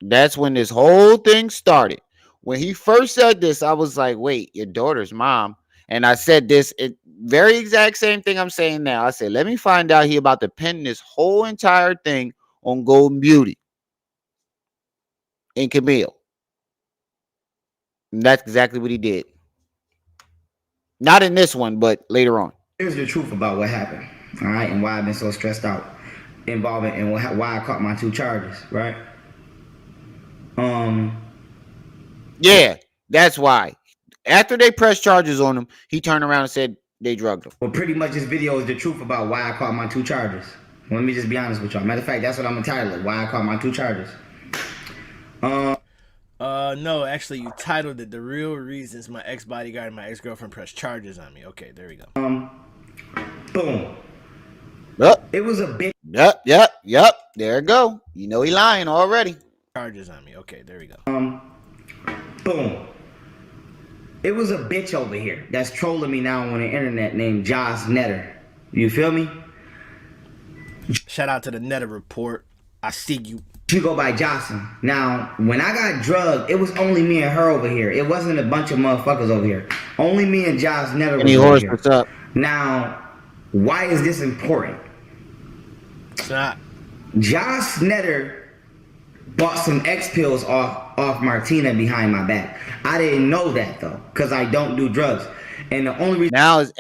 That's when this whole thing started. When he first said this, I was like, wait, your daughter's mom. And I said this very exact same thing I'm saying now. I said, let me find out he about to pin this whole entire thing on Golden Beauty and Camille. And that's exactly what he did. Not in this one, but later on. Here's the truth about what happened, all right, and why I've been so stressed out involving and why I caught my 2 charges, right? Yeah, that's why. After they pressed charges on him, he turned around and said they drugged him. Well, pretty much this video is the truth about why I caught my 2 charges. Well, let me just be honest with y'all. Matter of fact, that's what I'm entitled, why I caught my 2 charges. No, actually, you titled it "The Real Reasons My Ex-Bodyguard and My Ex-Girlfriend Pressed Charges on Me." Okay, there we go. Boom. Yep. It was a bitch. Yep. There it go. You know he lying already. Charges on me. Okay, there we go. Boom. It was a bitch over here that's trolling me now on the internet named Josh Netter. You feel me? Shout out to the Netter Report. I see you. She go by Jocelyn. Now, when I got drugged, it was only me and her over here. It wasn't a bunch of motherfuckers over here. Only me and Josh Netter was over here. What's up? Now, why is this important? It's not. Josh Netter bought some X pills off Martina behind my back. I didn't know that though, because I don't do drugs. And the only reason now is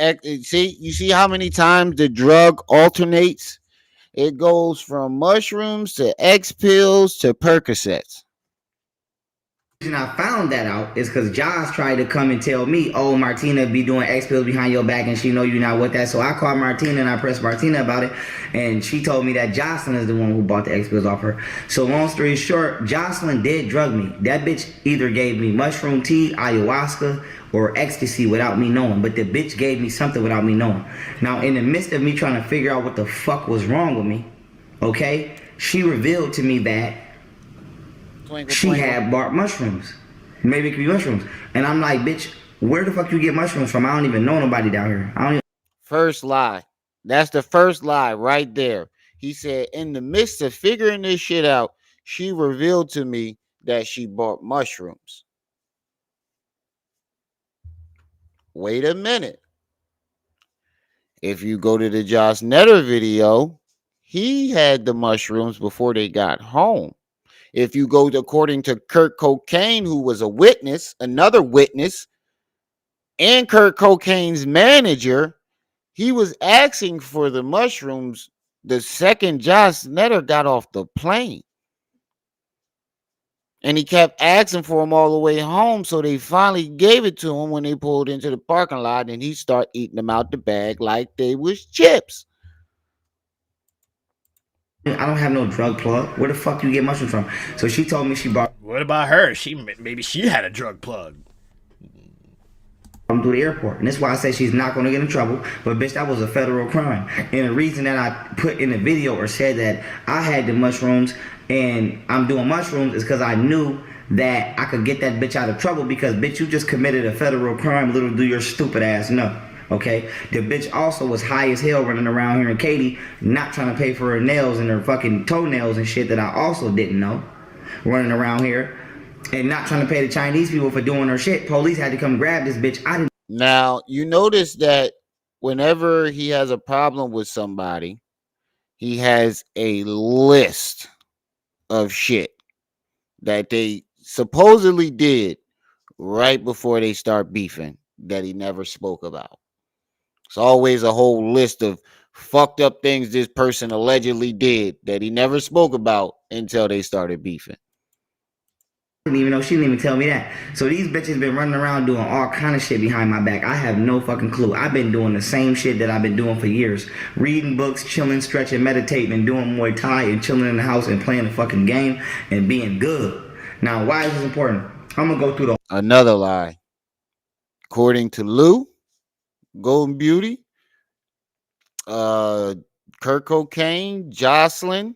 you see how many times the drug alternates? It goes from mushrooms to X pills to Percocets. reason I found that out is because Josh tried to come and tell me, oh, Martina be doing X pills behind your back and she know you not with that. So I called Martina and I pressed Martina about it. And she told me that Jocelyn is the one who bought the X pills off her. So long story short, Jocelyn did drug me. That bitch either gave me mushroom tea, ayahuasca, or ecstasy without me knowing. But the bitch gave me something without me knowing. Now, in the midst of me trying to figure out what the fuck was wrong with me, okay, she revealed to me that she had bought mushrooms. Maybe it could be mushrooms. And I'm like, bitch, where the fuck you get mushrooms from? I don't even know nobody down here. I don't even... First lie. That's the first lie right there. He said, in the midst of figuring this shit out, she revealed to me that she bought mushrooms. Wait a minute. If you go to the Josh Netter video, he had the mushrooms before they got home. If you go to, according to Kurt Cocaine, who was a witness, another witness, and Kurt Cocaine's manager, he was asking for the mushrooms the second Josh Netter got off the plane. And he kept asking for them all the way home, so they finally gave it to him when they pulled into the parking lot, and he started eating them out the bag like they was chips. I don't have no drug plug. Where the fuck you get mushrooms from? So she told me she bought... What about her? Maybe she had a drug plug. through the airport. And that's why I say she's not going to get in trouble. But bitch, that was a federal crime. And the reason that I put in the video or said that I had the mushrooms and I'm doing mushrooms is because I knew that I could get that bitch out of trouble, because bitch, you just committed a federal crime. Little do your stupid ass know. Okay, the bitch also was high as hell running around here in Katy, not trying to pay for her nails and her fucking toenails and shit that I also didn't know, running around here and not trying to pay the Chinese people for doing her shit. Police had to come grab this bitch. I didn't. Now, you notice that whenever he has a problem with somebody, he has a list of shit that they supposedly did right before they start beefing that he never spoke about. It's always a whole list of fucked up things this person allegedly did that he never spoke about until they started beefing. Didn't even know. She didn't even tell me that. So these bitches been running around doing all kind of shit behind my back. I have no fucking clue. I've been doing the same shit that I've been doing for years. Reading books, chilling, stretching, meditating, and doing Muay Thai and chilling in the house and playing the fucking game and being good. Now, why is this important? I'm gonna go through the Another lie. According to Lou, Golden Beauty, uh, Kurt Cocaine, Jocelyn,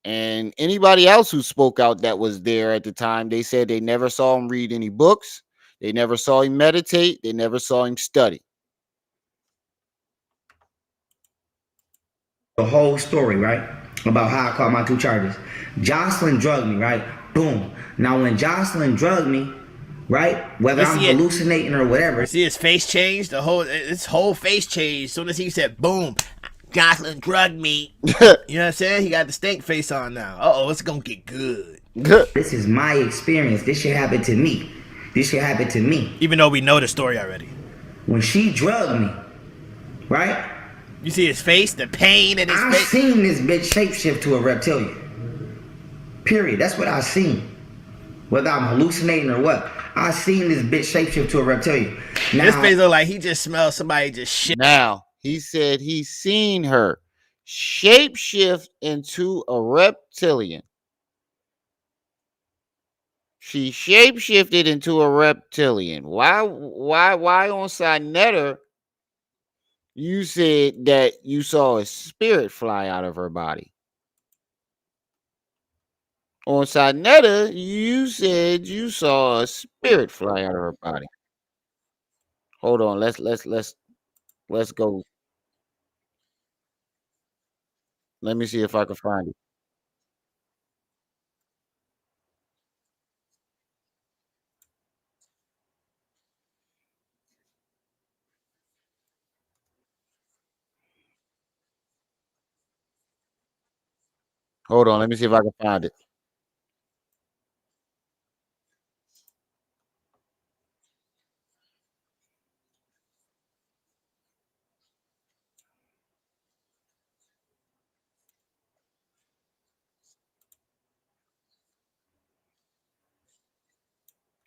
and anybody else who spoke out that was there at the time, they said they never saw him read any books. They never saw him meditate. They never saw him study. whole story, right? About how I caught my 2 charges. Jocelyn drugged me, right? Boom. Now, when Jocelyn drugged me, right? Whether I'm hallucinating or whatever. See his face changed. His whole face changed. As soon as he said, "Boom, Jocelyn drugged me." You know what I'm saying? He got the stank face on now. Oh, it's gonna get good. This is my experience. This shit happened to me. This shit happened to me. Even though we know the story already. When she drugged me, right? You see his face, the pain in his I face. seen this bitch shapeshift to a reptilian. Period. That's what I seen. Whether I'm hallucinating or what, I seen this bitch shapeshift to a reptilian. Now, His face look like he just smelled somebody just shit. Now, he said he's seen her shapeshift into a reptilian. She shapeshifted into a reptilian. Why on Sinetta you said that you saw a spirit fly out of her body? On Sinetta, you said you saw a spirit fly out of her body. Hold on, let's go. Let me see if I can find it. Hold on, let me see if I can find it.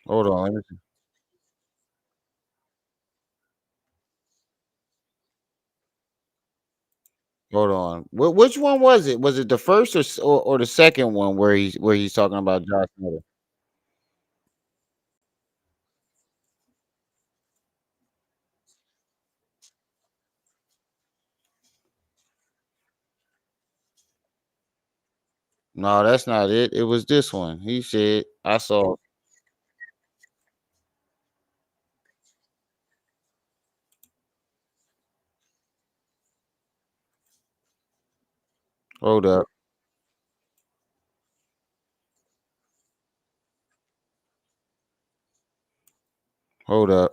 Hold on, let me see. Hold on. Which one was it? Was it the first or the second one where he's talking about Josh Miller? No, that's not it. It was this one. He said, I saw. Hold up. Hold up.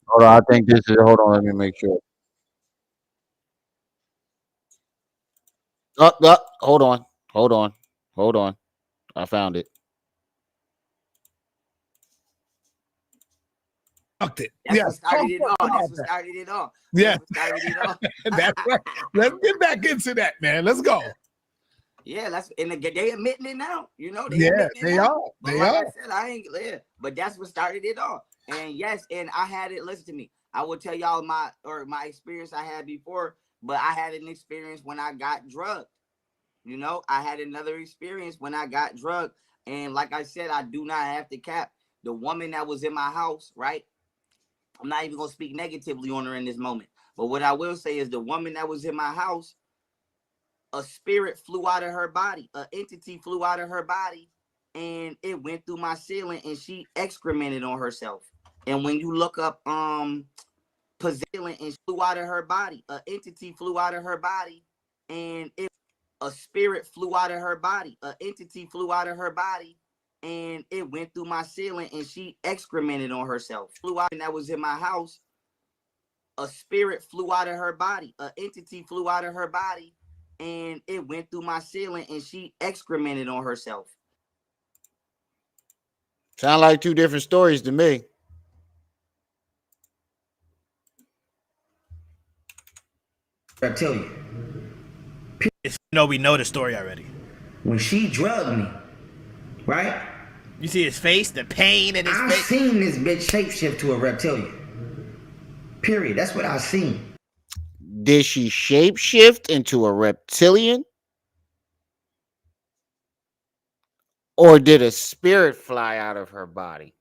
Hold on. I think this is. Hold on. Let me make sure. Up, up. Hold on. Hold on. Hold on. I found it. Fucked it. That's Yeah. what started it all. Talk That's about what that. started it all. Yeah. That's what started it all. That's right. Let's get back into that, man. Let's go. Yeah, that's and they admitting it now. You know, they Yeah, admitting it they now. are. But They like are. I said, I ain't but that's what started it all. And yes, and I had it. Listen to me. I will tell y'all my experience I had before, but I had an experience when I got drugged. You know, I had another experience when I got drugged. And like I said, I do not have to cap the woman that was in my house, right? I'm not even gonna speak negatively on her in this moment. But what I will say is the woman that was in my house, a spirit flew out of her body, an entity flew out of her body, and it went through my ceiling and she excremented on herself. And when you look up possailing and flew out of her body, an entity flew out of her body, and a spirit flew out of her body, an entity flew out of her body, and it went through my ceiling and she excremented on herself. Flew out and that was in my house. A spirit flew out of her body, an entity flew out of her body, and it went through my ceiling and she excremented on herself. Sound like two different stories to me. reptilian. It's, we know the story already. When she drugged me, right? You see his face, the pain in his I face. seen this bitch shapeshift to a reptilian. Period. That's what I seen. Did she shapeshift into a reptilian? Or did a spirit fly out of her body?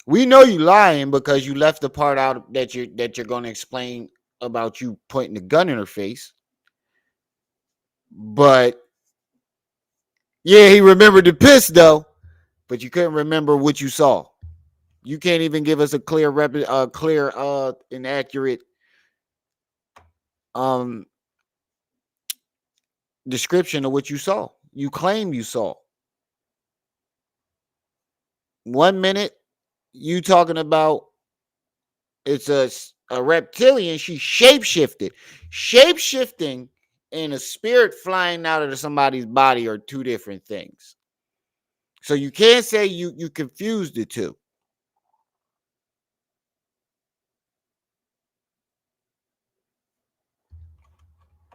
We know you lying because you left the part out that you're going to explain about you pointing the gun in her face. But yeah, he remembered the piss though, but you couldn't remember what you saw. You can't even give us a clear inaccurate um description of what you saw. You claim you saw. 1 minute you talking about it's a reptilian. She shapeshifted. Shapeshifting and a spirit flying out of somebody's body are two different things. So you can't say you confused the two.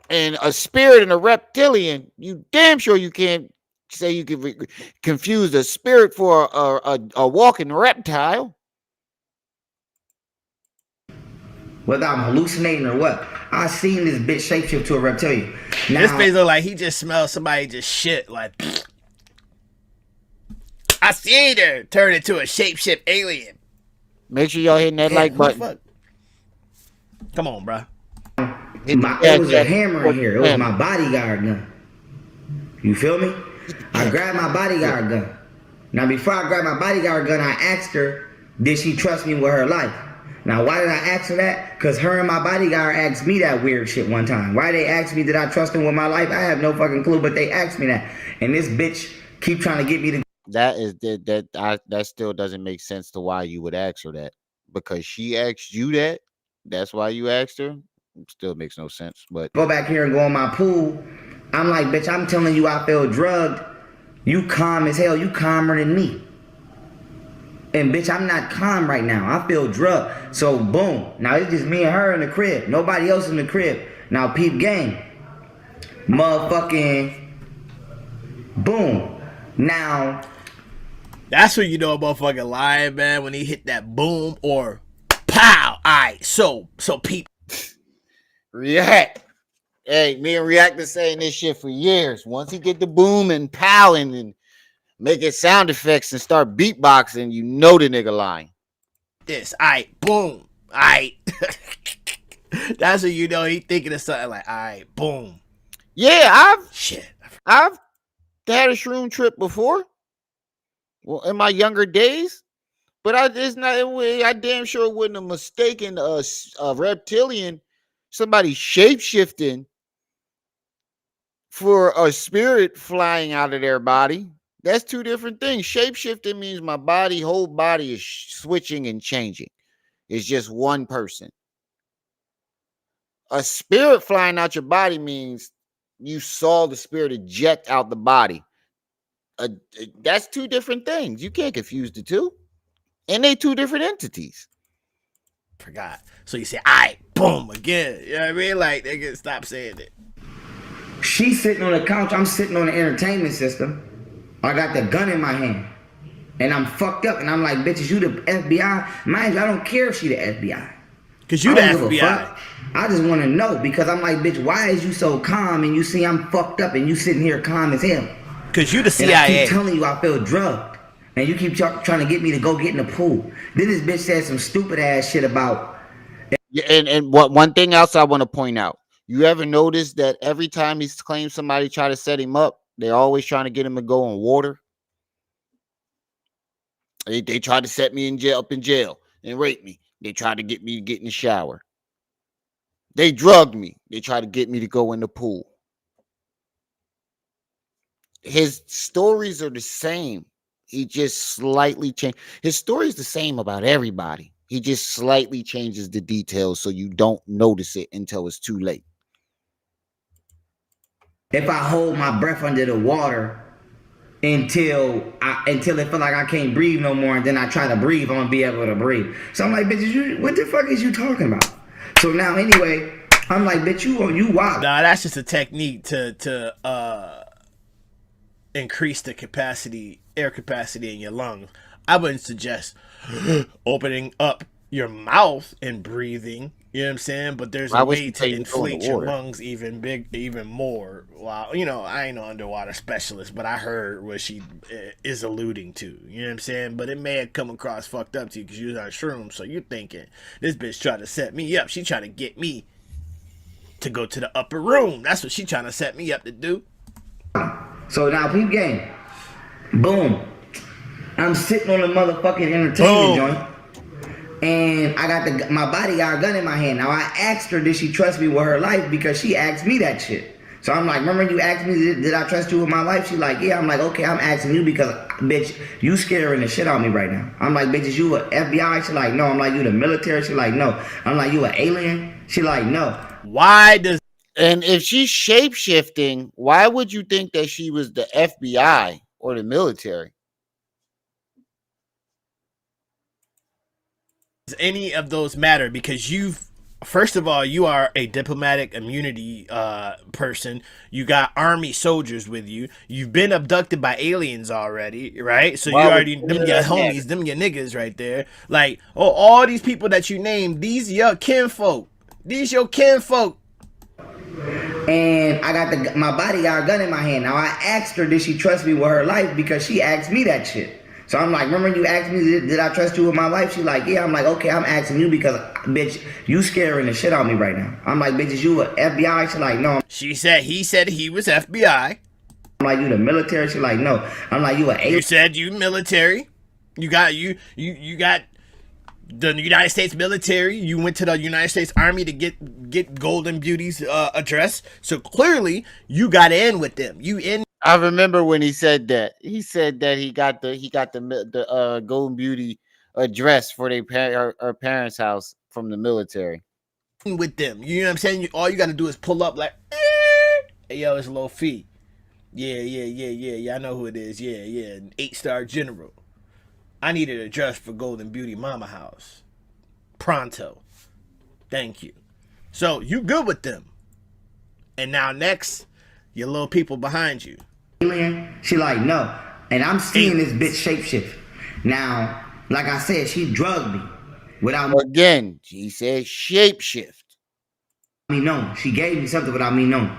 And a spirit and a reptilian, you damn sure you can't say you can confuse a spirit for a walking reptile. Whether I'm hallucinating or what, I seen this bitch shapeshift to a reptilian. Now, This face look like he just smelled somebody just shit. Like, I seen her turn into a shapeshift alien. Make sure y'all hitting that like button. Come on, bro. It was a hammer in here. It was my bodyguard gun. You feel me? I grabbed my bodyguard gun. Now, before I grabbed my bodyguard gun, I asked her, did she trust me with her life? Now, why did I ask her that? Because her and my bodyguard asked me that weird shit one time. Why they asked me, did I trust him with my life? I have no fucking clue, but they asked me that. And this bitch keep trying to get me to... That still doesn't make sense to why you would ask her that. Because she asked you that? That's why you asked her? Still makes no sense, but... Go back here and go in my pool. I'm like, bitch, I'm telling you I feel drugged. You calm as hell. You calmer than me. And bitch, I'm not calm right now. I feel drugged. So boom. Now it's just me and her in the crib. Nobody else in the crib. Now peep game. Motherfucking boom. Now that's when you know a motherfucking lying, man, when he hit that boom or pow. Alright, so peep. React. Hey, me and React been saying this shit for years. Once he get the boom and powing and making sound effects and start beatboxing, you know the nigga lying. This, alright, boom, alright. That's when you know he thinking of something like, alright, boom. Yeah, I've had a shroom trip before. Well, in my younger days, but I damn sure wouldn't have mistaken a reptilian, somebody shapeshifting, for a spirit flying out of their body. That's two different things. Shapeshifting means my whole body is switching and changing. It's just one person. A spirit flying out your body means you saw the spirit eject out the body. That's two different things. You can't confuse the two. And they two different entities. Forgot. So you say, alright, boom, again. You know what I mean? Like, nigga, stop saying it. she's sitting on the couch. I'm sitting on the entertainment system. I got the gun in my hand. And I'm fucked up. And I'm like, bitch, is you the FBI? Mind you, I don't care if she the FBI. Because you the FBI. I just want to know, because I'm like, bitch, why is you so calm and you see I'm fucked up and you sitting here calm as hell? Because you the CIA. And I keep telling you I feel drugged. And you keep trying to get me to go get in the pool. Then this bitch said some stupid ass shit about... Yeah, and what one thing else I want to point out. You ever notice that every time he claims somebody try to set him up, they're always trying to get him to go in water? They tried to set me up in jail and rape me. They tried to get me to get in the shower. They drugged me. They tried to get me to go in the pool. His stories are the same. He just slightly changed. His story is the same about everybody. He just slightly changes the details so you don't notice it until it's too late. If I hold my breath under the water until it feel like I can't breathe no more, and then I try to breathe, I'm gonna be able to breathe. So I'm like, bitch, what the fuck is you talking about? So now anyway, I'm like, bitch, you wild. Nah, that's just a technique to increase the air capacity in your lungs. I wouldn't suggest opening up your mouth and breathing. You know what I'm saying? But there's Why a would way she tell to you to go in the inflate your water? lungs even more. Wow, I ain't no underwater specialist, but I heard what she is alluding to. You know what I'm saying? But it may have come across fucked up to you because you was on shrooms, so you're thinking this bitch trying to set me up. She trying to get me to go to the upper room. That's what she trying to set me up to do. So now peep game. Boom. I'm sitting on the motherfucking entertainment joint. And I got my bodyguard gun in my hand. Now I asked her, did she trust me with her life? Because she asked me that shit. So I'm like, remember you asked me, did I trust you with my life? She like, yeah. I'm like, okay, I'm asking you because, bitch, you scaring the shit out of me right now. I'm like, bitch, is you a FBI? She like, no. I'm like, you the military? She like, no. I'm like, you an alien? She like, no. Why does... And if she's shape-shifting, why would you think that she was the FBI or the military? any of those matter? Because first of all, you are a diplomatic immunity person. You got army soldiers with you. You've been abducted by aliens already, right? So Why you would already, any them of your that homies, matter? them your niggas right there. Like, oh, all these people that you named, these your kinfolk. These your kinfolk. And I got my bodyguard gun in my hand. Now I asked her, did she trust me with her life? Because she asked me that shit. So I'm like, remember you asked me, did I trust you with my life? She like, yeah. I'm like, okay, I'm asking you because, bitch, you scaring the shit out of me right now. I'm like, bitch, is you a FBI? She like, no. He said he was FBI. I'm like, you the military? She like, no. I'm like, you a alien? You said you military. You got the United States military. You went to the United States Army to get Golden Beauty's address. So clearly you got in with them. You in. I remember when he said that. He said that he got the Golden Beauty address for her parents' house from the military. With them. You know what I'm saying? All you got to do is pull up like, hey, yo, it's a little fee. Yeah. I know who it is. Yeah. An 8-star general. I need an address for Golden Beauty Mama House. Pronto. Thank you. So you good with them. And now next, your little people behind you. She like, no. And I'm seeing this bitch shapeshift. Now, like I said, she drugged me without Again, she said shapeshift. me knowing. She gave me something without me knowing.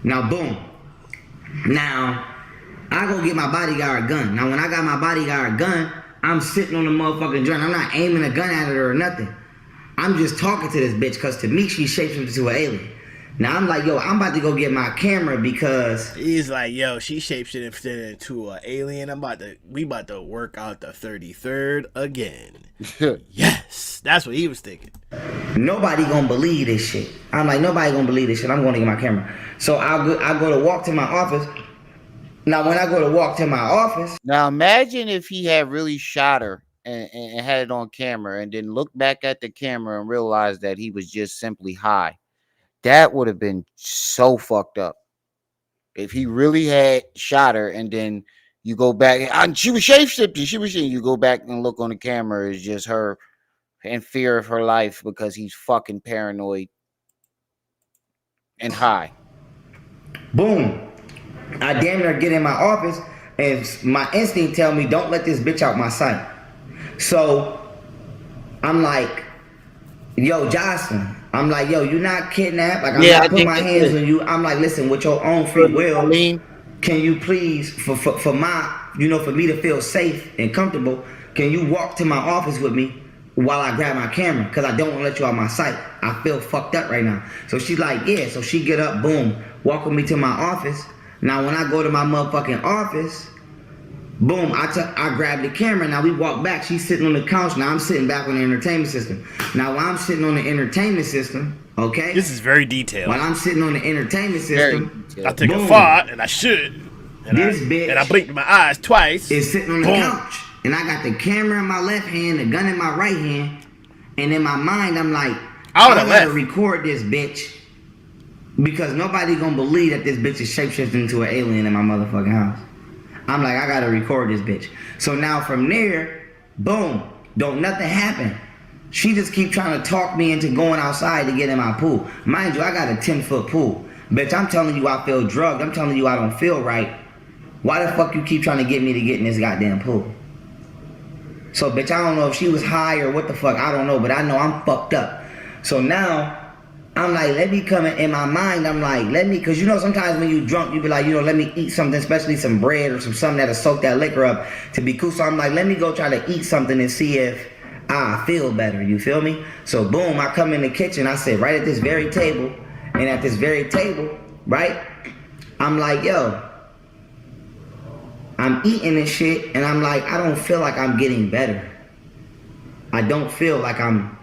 Now, boom. Now, I go get my bodyguard gun. Now, when I got my bodyguard gun, I'm sitting on the motherfucking joint. I'm not aiming a gun at her or nothing. I'm just talking to this bitch because to me, she shapeshifted to an alien. Now, I'm like, yo, I'm about to go get my camera because... He's like, yo, she shapeshifted into an alien. We about to work out the 33rd again. Yes. That's what he was thinking. Nobody gonna believe this shit. I'm like, nobody gonna believe this shit. I'm going to get my camera. So I go to walk to my office. Now, when I go to walk to my office... Now, imagine if he had really shot her and had it on camera and then looked back at the camera and realized that he was just simply high. That would have been so fucked up. If he really had shot her and then you go back and she was shapeshifting, you go back and look on the camera, it's just her in fear of her life because he's fucking paranoid and high. Boom. I damn near get in my office and my instinct tell me don't let this bitch out my sight. So I'm like, yo, Jocelyn. I'm like, yo, you not kidnapped. Like, I'm not putting my hands on you. I'm like, listen, with your own free will, can you please, for my, for me to feel safe and comfortable, can you walk to my office with me while I grab my camera? Because I don't want to let you out my sight. I feel fucked up right now. So she's like, yeah. So she get up, boom, walk with me to my office. Now, when I go to my motherfucking office, boom, I grab the camera. Now we walk back. She's sitting on the couch. Now I'm sitting back on the entertainment system. Now while I'm sitting on the entertainment system, okay? This is very detailed. While I'm sitting on the entertainment system, I take a fart, and I should. And I blinked my eyes twice. Is sitting on the couch. And I got the camera in my left hand, the gun in my right hand. And in my mind, I'm like, I gotta record this bitch. Because nobody gonna believe that this bitch is shapeshifting into an alien in my motherfucking house. I'm like, I gotta record this bitch. So now from there, boom, don't nothing happen. She just keep trying to talk me into going outside to get in my pool. Mind you, I got a 10-foot pool. Bitch, I'm telling you I feel drugged. I'm telling you I don't feel right. Why the fuck you keep trying to get me to get in this goddamn pool? So, bitch, I don't know if she was high or what the fuck. I don't know, but I know I'm fucked up. So now, I'm like, let me come in my mind. I'm like, let me, because you know, sometimes when you drunk, you be like, you know, let me eat something, especially some bread or something that'll soak that liquor up to be cool. So I'm like, let me go try to eat something and see if I feel better. You feel me? So boom, I come in the kitchen. I sit right at this very table. And at this very table, right, I'm like, yo, I'm eating this shit. And I'm like, I don't feel like I'm getting better. I don't feel like I'm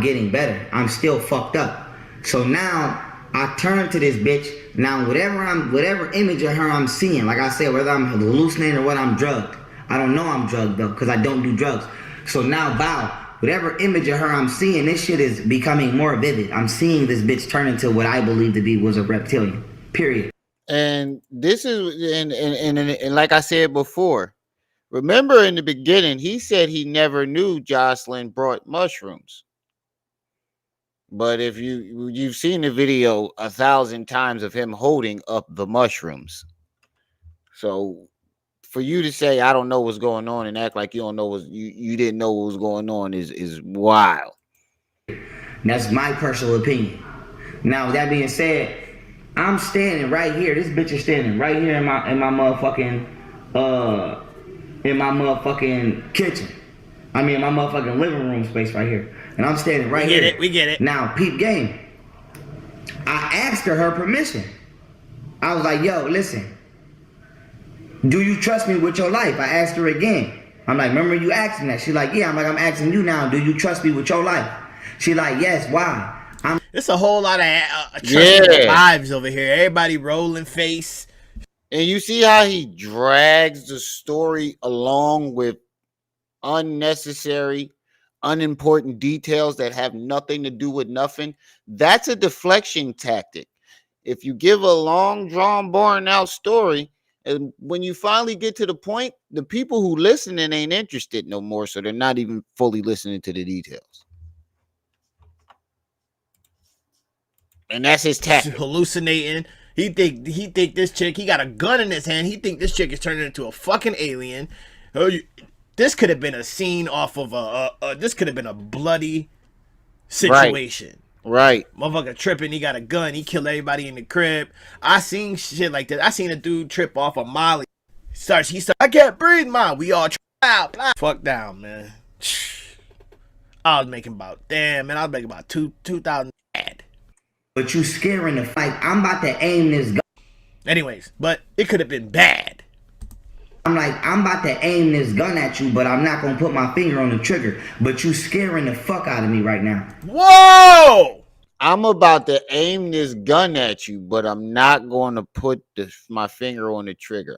getting better. I'm still fucked up. So now I turn to this bitch. Now whatever image of her I'm seeing, like I said, whether I'm hallucinating or what, I'm drugged. I don't know I'm drugged though, because I don't do drugs. So now whatever image of her I'm seeing, this shit is becoming more vivid. I'm seeing this bitch turn into what I believe to be was a reptilian. Period. And this is and like I said before, remember in the beginning, he said he never knew Jocelyn brought mushrooms. But if you've seen the video 1,000 times of him holding up the mushrooms. So for you to say I don't know what's going on and act like you don't know you didn't know what was going on is wild. That's my personal opinion. Now with that being said, I'm standing right here. This bitch is standing right here in my motherfucking kitchen. I mean, my motherfucking living room space right here. And I'm standing right here. We get it. Now, peep game. I asked her permission. I was like, yo, listen. Do you trust me with your life? I asked her again. I'm like, remember you asking that? She's like, yeah. I'm like, I'm asking you now. Do you trust me with your life? She like, yes. Why? It's a whole lot of trusting vibes over here. Everybody rolling face. And you see how he drags the story along with unnecessary, unimportant details that have nothing to do with nothing. That's a deflection tactic. If you give a long, drawn, boring out story, and when you finally get to the point, the people who listening ain't interested no more, so they're not even fully listening to the details. And that's his tactic. Hallucinating. He think this chick, he got a gun in his hand. He think this chick is turning into a fucking alien. This could have been a scene off of this could have been a bloody situation. Right. Motherfucker tripping, he got a gun, he killed everybody in the crib. I seen shit like that. I seen a dude trip off of Molly. He starts, I can't breathe, man. We all out. Fuck down, man. I was making about 2,000 ad. But you scaring the fight. I'm about to aim this gun. Anyways, but it could have been bad. I'm like, I'm about to aim this gun at you, but I'm not going to put my finger on the trigger. But you scaring the fuck out of me right now. Whoa! I'm about to aim this gun at you, but I'm not going to put my finger on the trigger.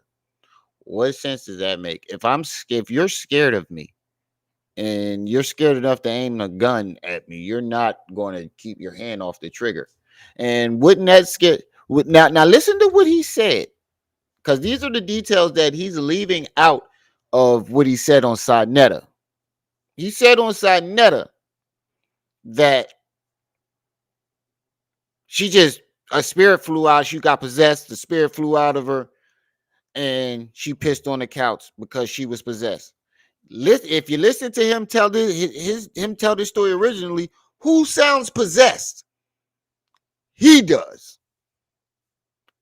What sense does that make? If you're scared of me and you're scared enough to aim a gun at me, you're not going to keep your hand off the trigger. And wouldn't that scare? Now listen to what he said. Because these are the details that he's leaving out of what he said on Sidnetta. He said on Sidnetta that a spirit flew out. She got possessed. The spirit flew out of her. And she pissed on the couch because she was possessed. If you listen to him tell this story originally, who sounds possessed? He does.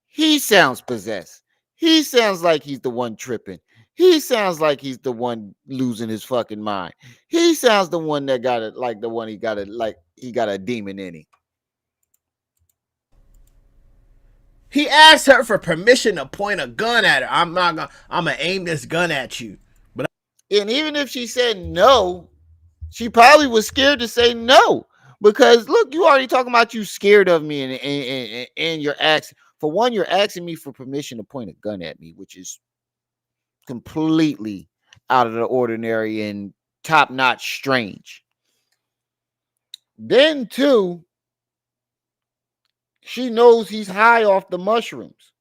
He sounds possessed. He sounds like he's the one tripping. He sounds like he's the one losing his fucking mind. He sounds the one that got it, like the one he got a demon in him. He asked her for permission to point a gun at her. I'm gonna aim this gun at you. And even if she said no, she probably was scared to say no. Because look, you already talking about you scared of me, and you're asking. For one, you're asking me for permission to point a gun at me, which is completely out of the ordinary and top-notch strange. Then, two, she knows he's high off the mushrooms.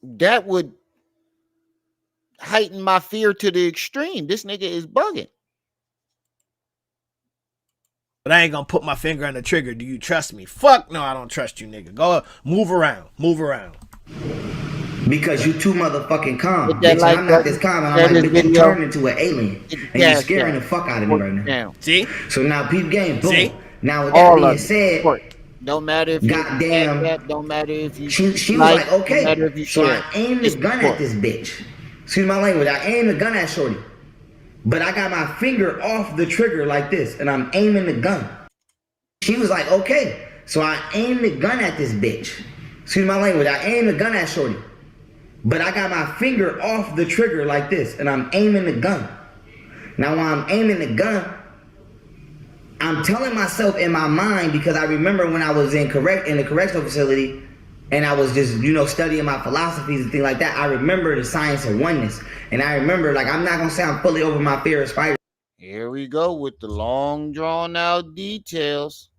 That would heighten my fear to the extreme. This nigga is bugging. But I ain't gonna put my finger on the trigger. Do you trust me? Fuck no, I don't trust you, nigga. Go move around. Because you too motherfucking Hit calm. that Bitch, and like I'm not this button. calm. And I'm Share like, this bitch, you video. turned into an alien. Hit the And you cash scaring app. the fuck out of me Support right the now. channel. See? So now peep game, boom. See? Now with that All being of it. Support. said, Don't matter if you hit the cash goddamn, app. Don't matter if you she was like. like, Don't matter okay. if you So share. I aimed the It's gun support. at this bitch. Excuse my language. I aimed the gun at Shorty. But I got my finger off the trigger like this, and I'm aiming the gun. She was like, okay. So I aimed the gun at this bitch. Excuse my language. I aimed the gun at Shorty. But I got my finger off the trigger like this, and I'm aiming the gun. Now while I'm aiming the gun, I'm telling myself in my mind, because I remember when I was in the correctional facility, and I was just, studying my philosophies and things like that. I remember the science of oneness. And I remember, like, I'm not going to say I'm fully over my fear of spiders. Here we go with the long drawn out details.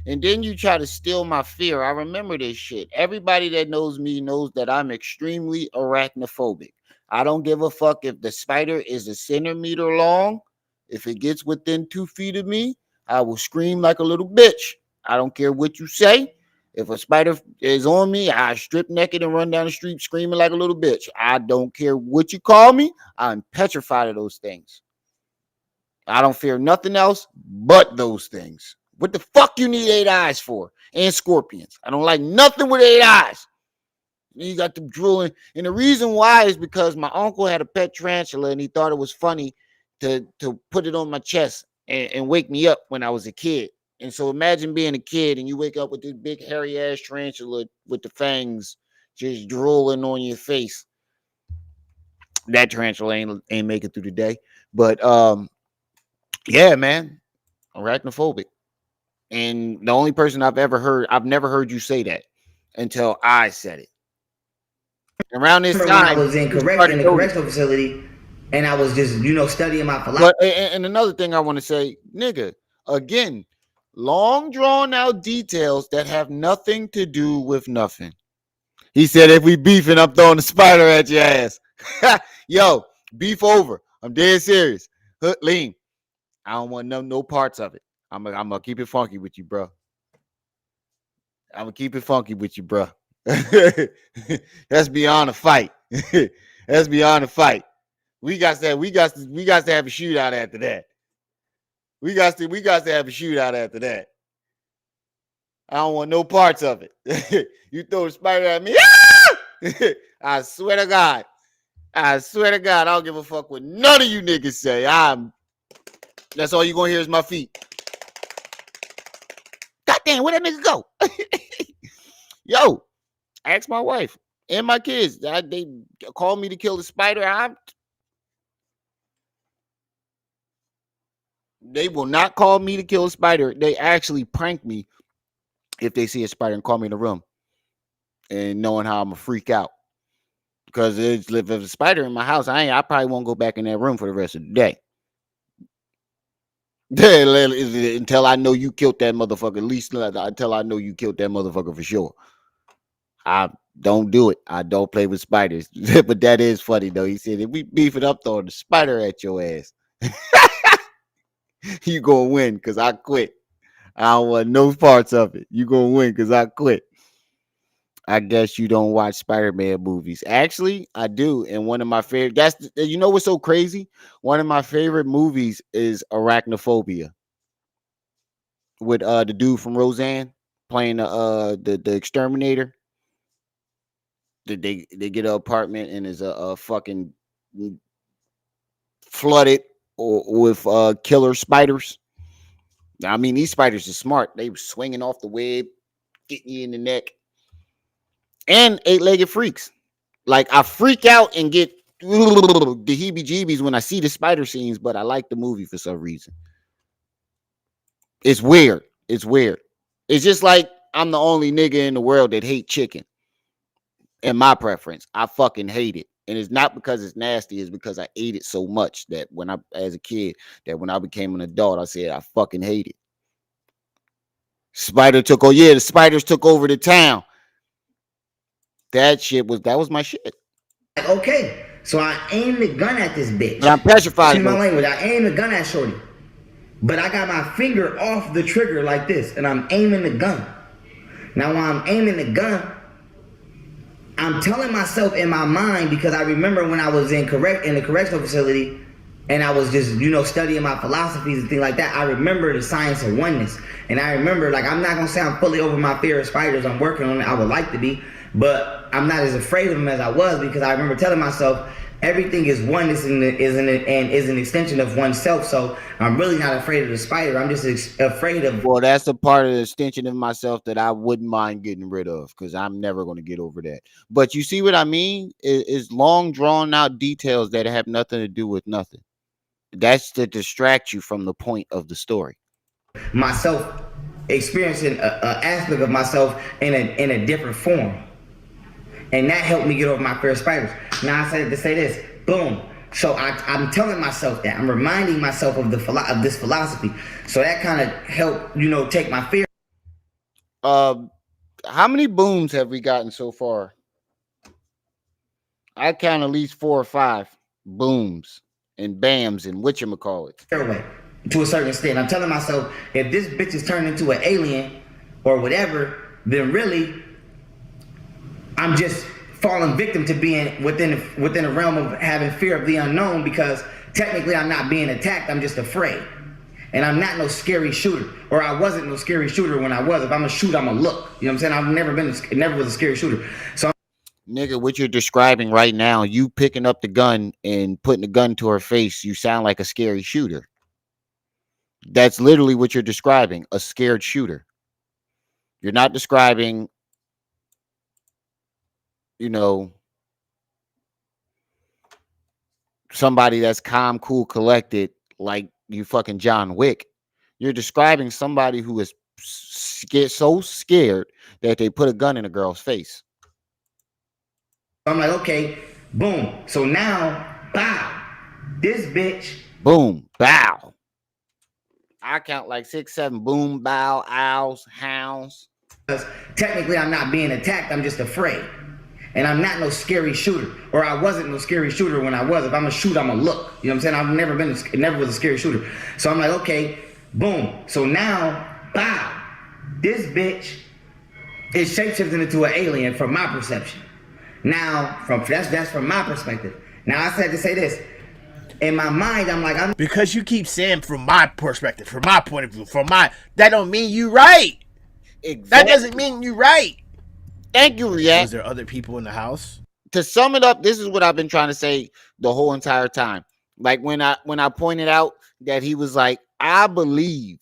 And then you try to steal my fear. I remember this shit. Everybody that knows me knows that I'm extremely arachnophobic. I don't give a fuck if the spider is a centimeter long. If it gets within 2 feet of me, I will scream like a little bitch. I don't care what you say. If a spider is on me, I strip naked and run down the street screaming like a little bitch. I don't care what you call me. I'm petrified of those things. I don't fear nothing else but those things. What the fuck you need 8 eyes for? And scorpions. I don't like nothing with 8 eyes. You got them drooling. And the reason why is because my uncle had a pet tarantula and he thought it was funny to put it on my chest and wake me up when I was a kid. And so imagine being a kid and you wake up with this big hairy ass tarantula with the fangs just drooling on your face. That tarantula ain't make it through the day. But yeah, man. Arachnophobic. And the only person I've never heard you say that until I said it. Around this time, when I was in the correctional facility, and I was just, studying my philosophy. But and another thing I want to say, nigga, again, long drawn out details that have nothing to do with nothing. He said, if we beefing, I'm throwing a spider at your ass. Yo, beef over. I'm dead serious. Lean. I don't want no parts of it. I'm gonna keep it funky with you, bro. I'm gonna keep it funky with you, bro. That's beyond a fight. That's beyond a fight. We got to have a shootout after that. We got to have a shootout after that. I don't want no parts of it. You throw a spider at me, I swear to God. I don't give a fuck what none of you niggas say. That's all you gonna hear is my feet. Goddamn, where that nigga go? Yo, ask my wife and my kids. They called me to kill the spider. They will not call me to kill a spider. They actually prank me if they see a spider and call me in the room. And knowing how I'm a freak out. Because if there's a spider in my house, I probably won't go back in that room for the rest of the day. Until I know you killed that motherfucker. At least until I know you killed that motherfucker for sure. I don't do it. I don't play with spiders. But that is funny though. He said, if we beef it up, throwing the spider at your ass. You gonna win because I quit. I don't want no parts of it. You gonna win because I quit. I guess you don't watch Spider-Man movies. Actually, I do. And one of my favorite, you know what's so crazy? One of my favorite movies is Arachnophobia. With the dude from Roseanne playing the exterminator. They get an apartment and is a fucking flooded with killer spiders. I mean, these spiders are smart. They were swinging off the web, getting you in the neck. And 8-legged freaks. Like, I freak out and get the heebie-jeebies when I see the spider scenes, but I like the movie for some reason. It's weird. It's weird. It's just like I'm the only nigga in the world that hate chicken. In my preference, I fucking hate it. And it's not because it's nasty, it's because I ate it so much that as a kid, that when I became an adult, I said I fucking hate it. The spiders took over the town. That was my shit. Okay, so I aimed the gun at this bitch. But I'm petrified. Excuse my language. I aimed the gun at Shorty. But I got my finger off the trigger like this, and I'm aiming the gun. Now while I'm aiming the gun, I'm telling myself in my mind, because I remember when I was in the correctional facility and I was just, studying my philosophies and things like that. I remember the science of oneness. And I remember, like, I'm not going to say I'm fully over my fear of spiders. I'm working on it. I would like to be, but I'm not as afraid of them as I was, because I remember telling myself everything is oneness and is an extension of oneself. So I'm really not afraid of the spider. I'm just afraid of. Well, that's a part of the extension of myself that I wouldn't mind getting rid of, because I'm never going to get over that. But you see what I mean? Is long drawn out details that have nothing to do with nothing. That's to distract you from the point of the story. Myself experiencing an aspect of myself in a different form, and that helped me get over my fear of spiders. Now I said to say this, boom. So I'm telling myself that I'm reminding myself of this philosophy. So that kind of helped, take my fear. How many booms have we gotten so far? I count at least 4 or 5 booms and bams and whatchamacallit. Away to a certain extent. I'm telling myself, if this bitch is turned into an alien or whatever, then really I'm just falling victim to being within the realm of having fear of the unknown, because technically I'm not being attacked, I'm just afraid. And I'm not no scary shooter, or I wasn't no scary shooter when I was. If I'm a shoot, I'm a look. You know what I'm saying? I've never was a scary shooter. So nigga, what you're describing right now, you picking up the gun and putting the gun to her face, you sound like a scary shooter. That's literally what you're describing, a scared shooter. You're not describing, somebody that's calm, cool, collected, like you fucking John Wick. You're describing somebody who is so scared that they put a gun in a girl's face. I'm like, okay, boom. So now, bow, this bitch. Boom, bow. I count like 6, 7, boom, bow, owls, hounds. Because technically I'm not being attacked, I'm just afraid. And I'm not no scary shooter, or I wasn't no scary shooter when I was. If I'm a shoot, I'm a look. You know what I'm saying? I've never was a scary shooter. So I'm like, okay, boom. So now, bow, this bitch is shapeshifting into an alien from my perception. Now, that's from my perspective. Now I said to say this. In my mind, I'm like, because you keep saying from my perspective, from my point of view, that don't mean you right. Exactly. That doesn't mean you right. Thank you, React. Was there other people in the house? To sum it up, this is what I've been trying to say the whole entire time. Like when I pointed out that he was like, I believe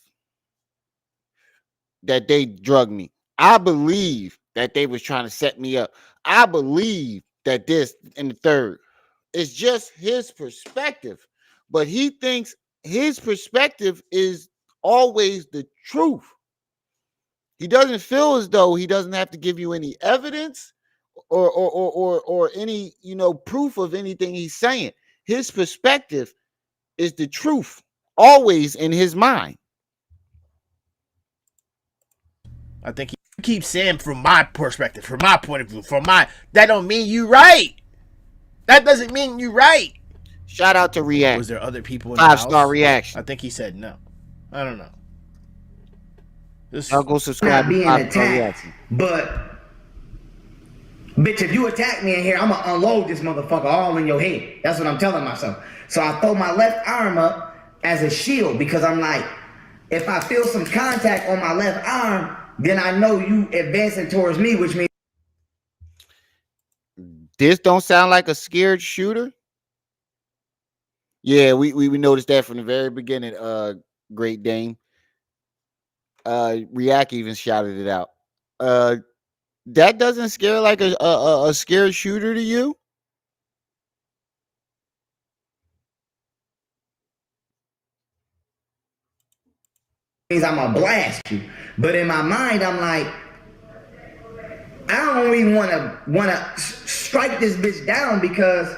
that they drugged me. I believe that they was trying to set me up. I believe that this and the third. It's just his perspective. But he thinks his perspective is always the truth. He doesn't feel as though he doesn't have to give you any evidence or any, proof of anything he's saying. His perspective is the truth, always in his mind. I think he keeps saying from my perspective, from my point of view, that don't mean you right. That doesn't mean you right. Shout out to React. Was there other people in the house? 5-star reaction. I think he said no. I don't know. I'll go subscribe. Not being attacked, but bitch, if you attack me in here, I'm gonna unload this motherfucker all in your head. That's what I'm telling myself. So I throw my left arm up as a shield, because I'm like, if I feel some contact on my left arm, then I know you advancing towards me, which means this don't sound like a scared shooter. Yeah, we noticed that from the very beginning. Great Dane. React even shouted it out. That doesn't scare like a scared shooter to you? means I'm gonna blast you. But in my mind, I'm like, I don't even wanna strike this bitch down, because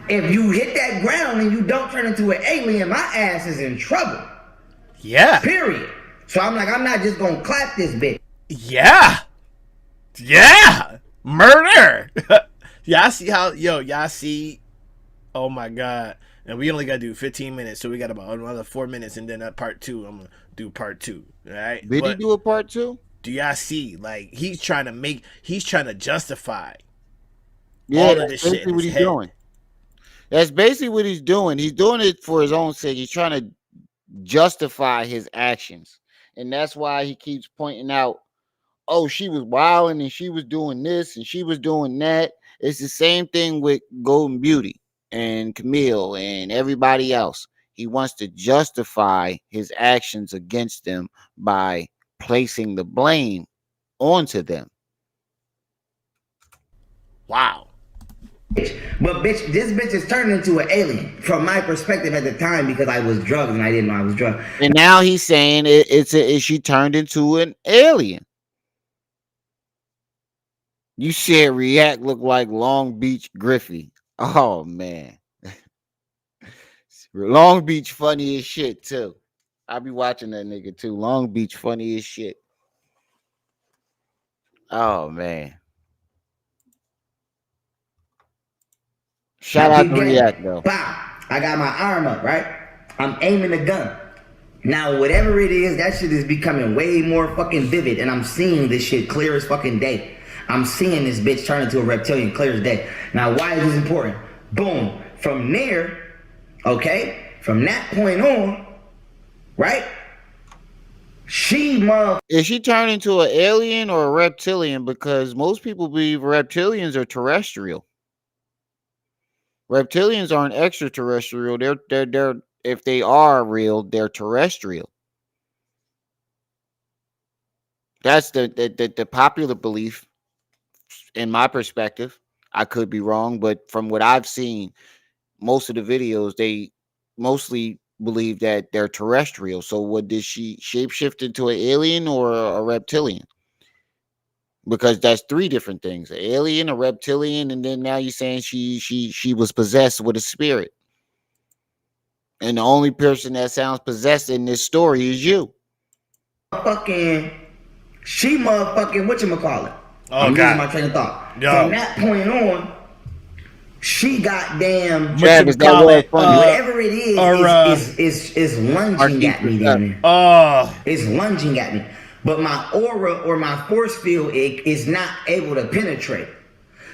if you hit that ground and you don't turn into an alien, my ass is in trouble. Yeah. Period. So I'm like, I'm not just gonna clap this bitch. Yeah. Yeah. Murder. Y'all see how, y'all see, oh my God. And we only got to do 15 minutes, so we got about another 4 minutes, and then part 2, I'm going to do part 2. All right? Did he do a part 2? Do y'all see? Like he's trying to justify Yeah, all of that's this shit in basically what his he's head. doing. That's basically what he's doing. He's doing it for his own sake. He's trying to justify his actions. And that's why he keeps pointing out, oh, she was wilding and she was doing this and she was doing that. It's the same thing with Golden Beauty and Camille and everybody else. He wants to justify his actions against them by placing the blame onto them. Wow. But bitch, this bitch is turning into an alien from my perspective at the time because I was drugged and I didn't know I was drugged. And now he's saying she turned into an alien. You said React looked like Long Beach Griffey. Oh man. Long Beach funny as shit too. I be watching that nigga too. Long Beach funny as shit. Oh man. Shout Now out peep to game. React though. Pow. I got my arm up, right? I'm aiming the gun. Now, whatever it is, that shit is becoming way more fucking vivid, and I'm seeing this shit clear as fucking day. I'm seeing this bitch turn into a reptilian clear as day. Now, why is this important? Boom. From there, okay, from that point on, right? Is she turned into an alien or a reptilian? Because most people believe reptilians are terrestrial. Reptilians aren't extraterrestrial. They're if they are real, they're terrestrial. That's the popular belief in my perspective. I could be wrong, but from what I've seen, most of the videos they mostly believe that they're terrestrial. So what did she shapeshift into an alien or a reptilian? Because that's three different things: an alien, a reptilian, and then now you're saying she was possessed with a spirit. And the only person that sounds possessed in this story is you. Fucking, she motherfucking, whatchamacallit? Oh I'm losing God. my train of thought. Yo. From that point on, she goddamn Travis, that was funny. whatever it is lunging at me then. It's lunging at me. But my aura or my force field is not able to penetrate.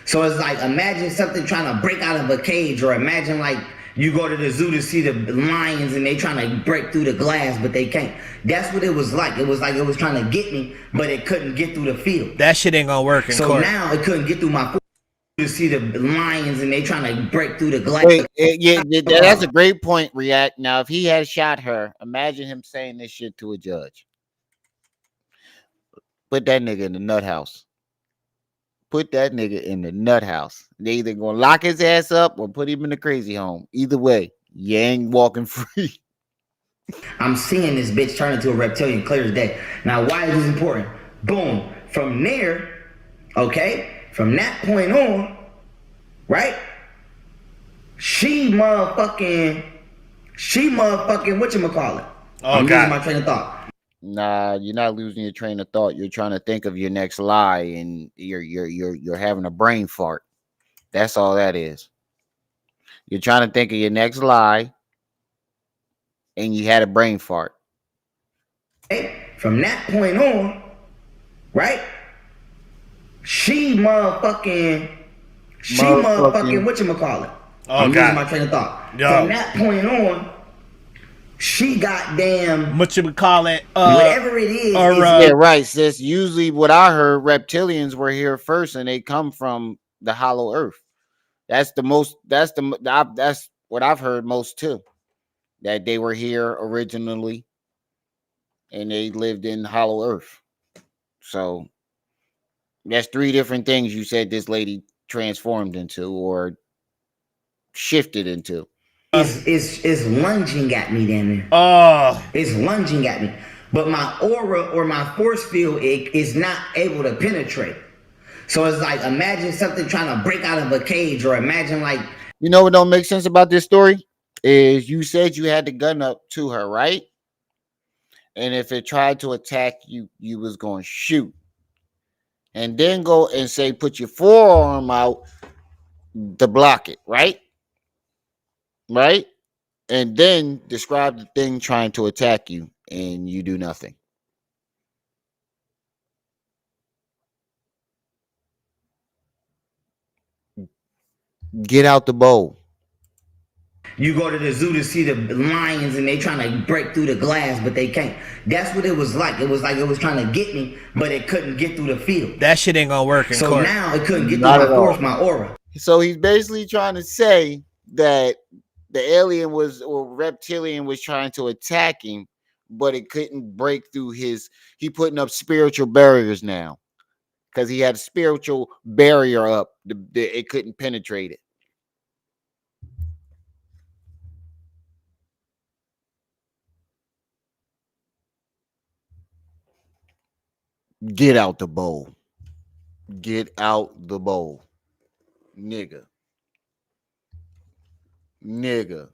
So it's like imagine something trying to break out of a cage, or imagine like you go to the zoo to see the lions and they trying to break through the glass, but they can't. That's what it was like. It was like it was trying to get me, but it couldn't get through the field. That shit ain't gonna work in So court. now it couldn't get through my to see the lions and they trying to break through the glass. Wait, yeah, that's a great point, React. Now, if he had shot her, imagine him saying this shit to a judge. Put that nigga in the nut house. Put that nigga in the nut house. They either gonna lock his ass up or put him in the crazy home. Either way, you ain't walking free. I'm seeing this bitch turn into a reptilian clear as day. Now, why is this important? Boom. From there, okay, from that point on, right? She motherfucking, whatchamacallit? I'm losing my train of thought. Nah, you're not losing your train of thought. You're trying to think of your next lie, and you're having a brain fart. That's all that is. You're trying to think of your next lie, and you had a brain fart. Hey, from that point on, right? She motherfucking, whatchamacallit? I'm losing my train of thought. From that point on, she goddamn whatchamacallit, whatever it is. Yeah, right, sis. Usually, what I heard, reptilians were here first, and they come from the hollow earth. That's the most. That's what I've heard most too. That they were here originally, and they lived in hollow earth. So that's three different things you said this lady transformed into or shifted into. Is lunging at me then. It's lunging at me. But my aura or my force field is not able to penetrate. So it's like imagine something trying to break out of a cage, or imagine like, you know what don't make sense about this story is you said you had the gun up to her, right? And if it tried to attack you, you was going to shoot. And then go and say put your forearm out to block it, right? Right? And then describe the thing trying to attack you, and you do nothing. Get out the bowl. You go to the zoo to see the lions and they trying to break through the glass, but they can't. That's what it was like. It was like it was trying to get me, but it couldn't get through the field. That shit ain't gonna work in So court. now it couldn't get Not through at my force, all. my aura. So he's basically trying to say that the alien was or reptilian was trying to attack him, but it couldn't break through his. He putting up spiritual barriers now because he had a spiritual barrier up. It couldn't penetrate it. Get out the bowl. Get out the bowl. Nigga. Nigga.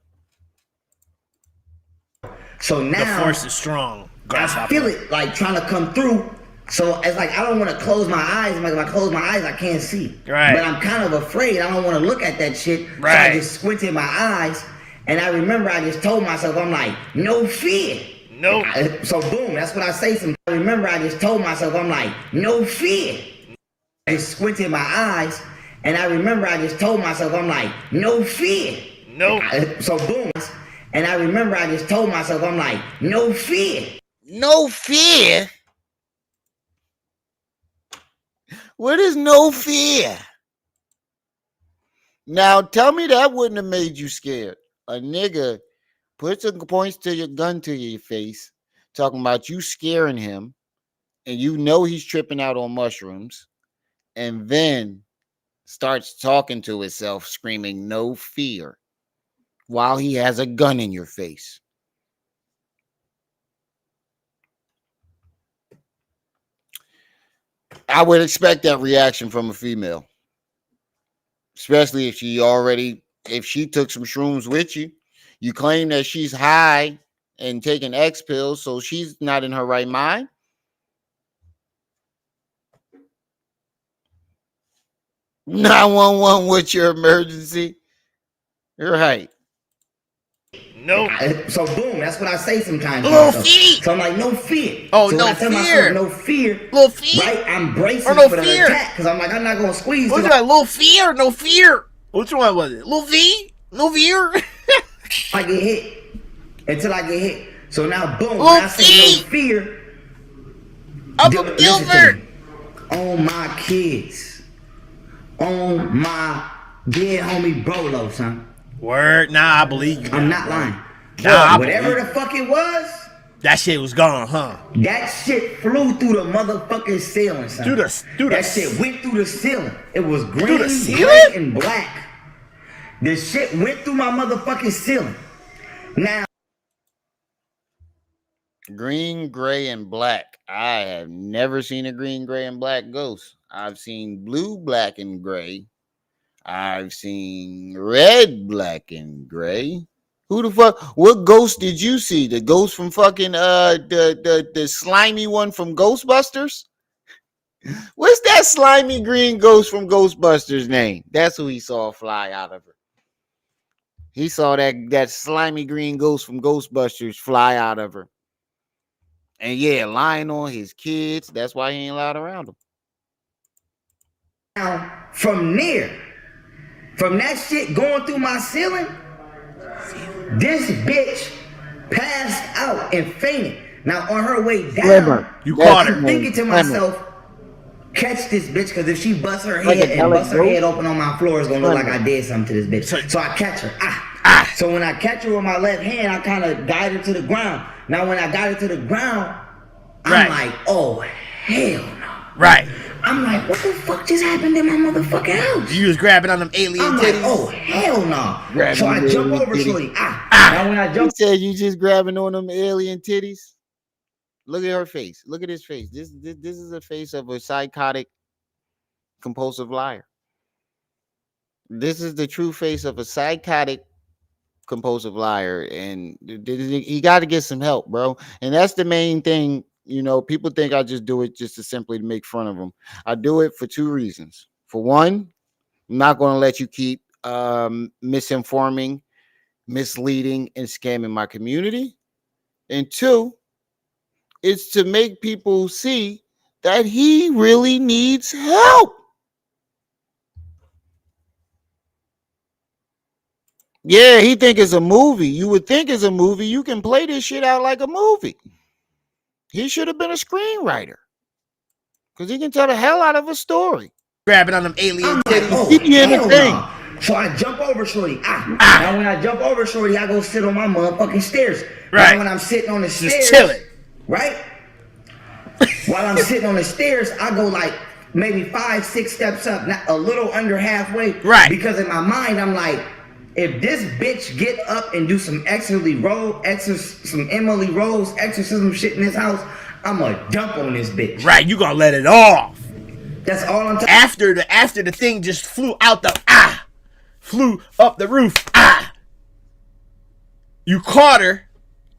So now The force is strong. I feel it like trying to come through. So it's like I don't want to close my eyes. Like if I close my eyes, I can't see. Right. But I'm kind of afraid. I don't want to look at that shit. Right. So I just squinted my eyes, and I remember I just told myself, I'm like, no fear. Nope. So boom, that's what I say. I remember I just told myself, I'm like, no fear. I just squinted my eyes, and I remember I just told myself, I'm like, no fear. Nope. So boom, and I remember I just told myself, I'm like, no fear. No fear? What is no fear? Now tell me that wouldn't have made you scared. A nigga points to your gun to your face, talking about you scaring him, and you know he's tripping out on mushrooms, and then starts talking to himself, screaming no fear, while he has a gun in your face. I would expect that reaction from a female, especially if she took some shrooms with you. You claim that she's high and taking X pills, so she's not in her right mind. 911, what's your emergency? You're right. Nope. So boom, that's what I say sometimes. Little feet. So I'm like, no fear. Oh, so no when I tell fear. myself no fear. Little feet. Right? I'm bracing Or no for the fear. attack because I'm like, I'm not gonna squeeze. Which one? Little fear or no fear? Which one was it? Little V? No fear? I get hit. Until I get hit. So now boom, Little when I say feet. no fear. Uncle listen to Gilbert. me. On my kids. On my dead homie Brolo, son. Word? Nah, I believe you. I'm not lying. Nah, I Whatever believe the fuck it was, that shit was gone, huh? that shit flew through the motherfucking ceiling, son. That shit went through the ceiling. It was green, the ceiling? gray, and black. The shit went through my motherfucking ceiling. Now, Green, gray, and black. I have never seen a green, gray, and black ghost. I've seen blue, black, and gray. I've seen red, black, and gray. Who the fuck? What ghost did you see? The ghost from fucking the slimy one from Ghostbusters? What's that slimy green ghost from Ghostbusters name? That's who he saw fly out of her. He saw that slimy green ghost from Ghostbusters fly out of her. And yeah, lying on his kids. That's why he ain't allowed around them. now from that shit going through my ceiling, this bitch passed out and fainted. Now on her way down, You caught her. I'm thinking to myself, catch this bitch, because if she busts her head and busts her head open on my floor, it's gonna look like I did something to this bitch. So I catch her. So when I catch her with my left hand, I kind of guide her to the ground. Now when I got her to the ground, I'm like, oh hell no. Right. I'm like, what the fuck just happened in my motherfucking house? You was grabbing on them alien I'm titties. like, oh hell no. Grabbing So I the jump alien over titty. slowly. Now when I You jump, said you just grabbing on them alien titties. Look at her face. Look at his face. This is a face of a psychotic, compulsive liar. This is the true face of a psychotic, compulsive liar, and he got to get some help, bro. And that's the main thing. You know, people think I just do it just to simply make fun of them. I do it for two reasons. For one, I'm not going to let you keep misinforming, misleading, and scamming my community. And two, it's to make people see that he really needs help. Yeah, he think it's a movie. You would think it's a movie. You can play this shit out like a movie. He should have been a screenwriter because he can tell the hell out of a story. Grabbing on them alien I'm like, titties. oh, Keep you in the hell thing. no. So I jump over Shorty. Now when I jump over Shorty, I go sit on my motherfucking stairs. Right. Now when I'm sitting on the Just stairs, chilling. right? While I'm sitting on the stairs, I go like maybe 5-6 steps up, not a little under halfway. Right. Because in my mind, I'm like, if this bitch get up and do some Emily Rose exorcism shit in this house, I'ma dump on this bitch. Right, you gonna let it off. That's all I'm talking. After the thing just flew out the flew up the roof, you caught her,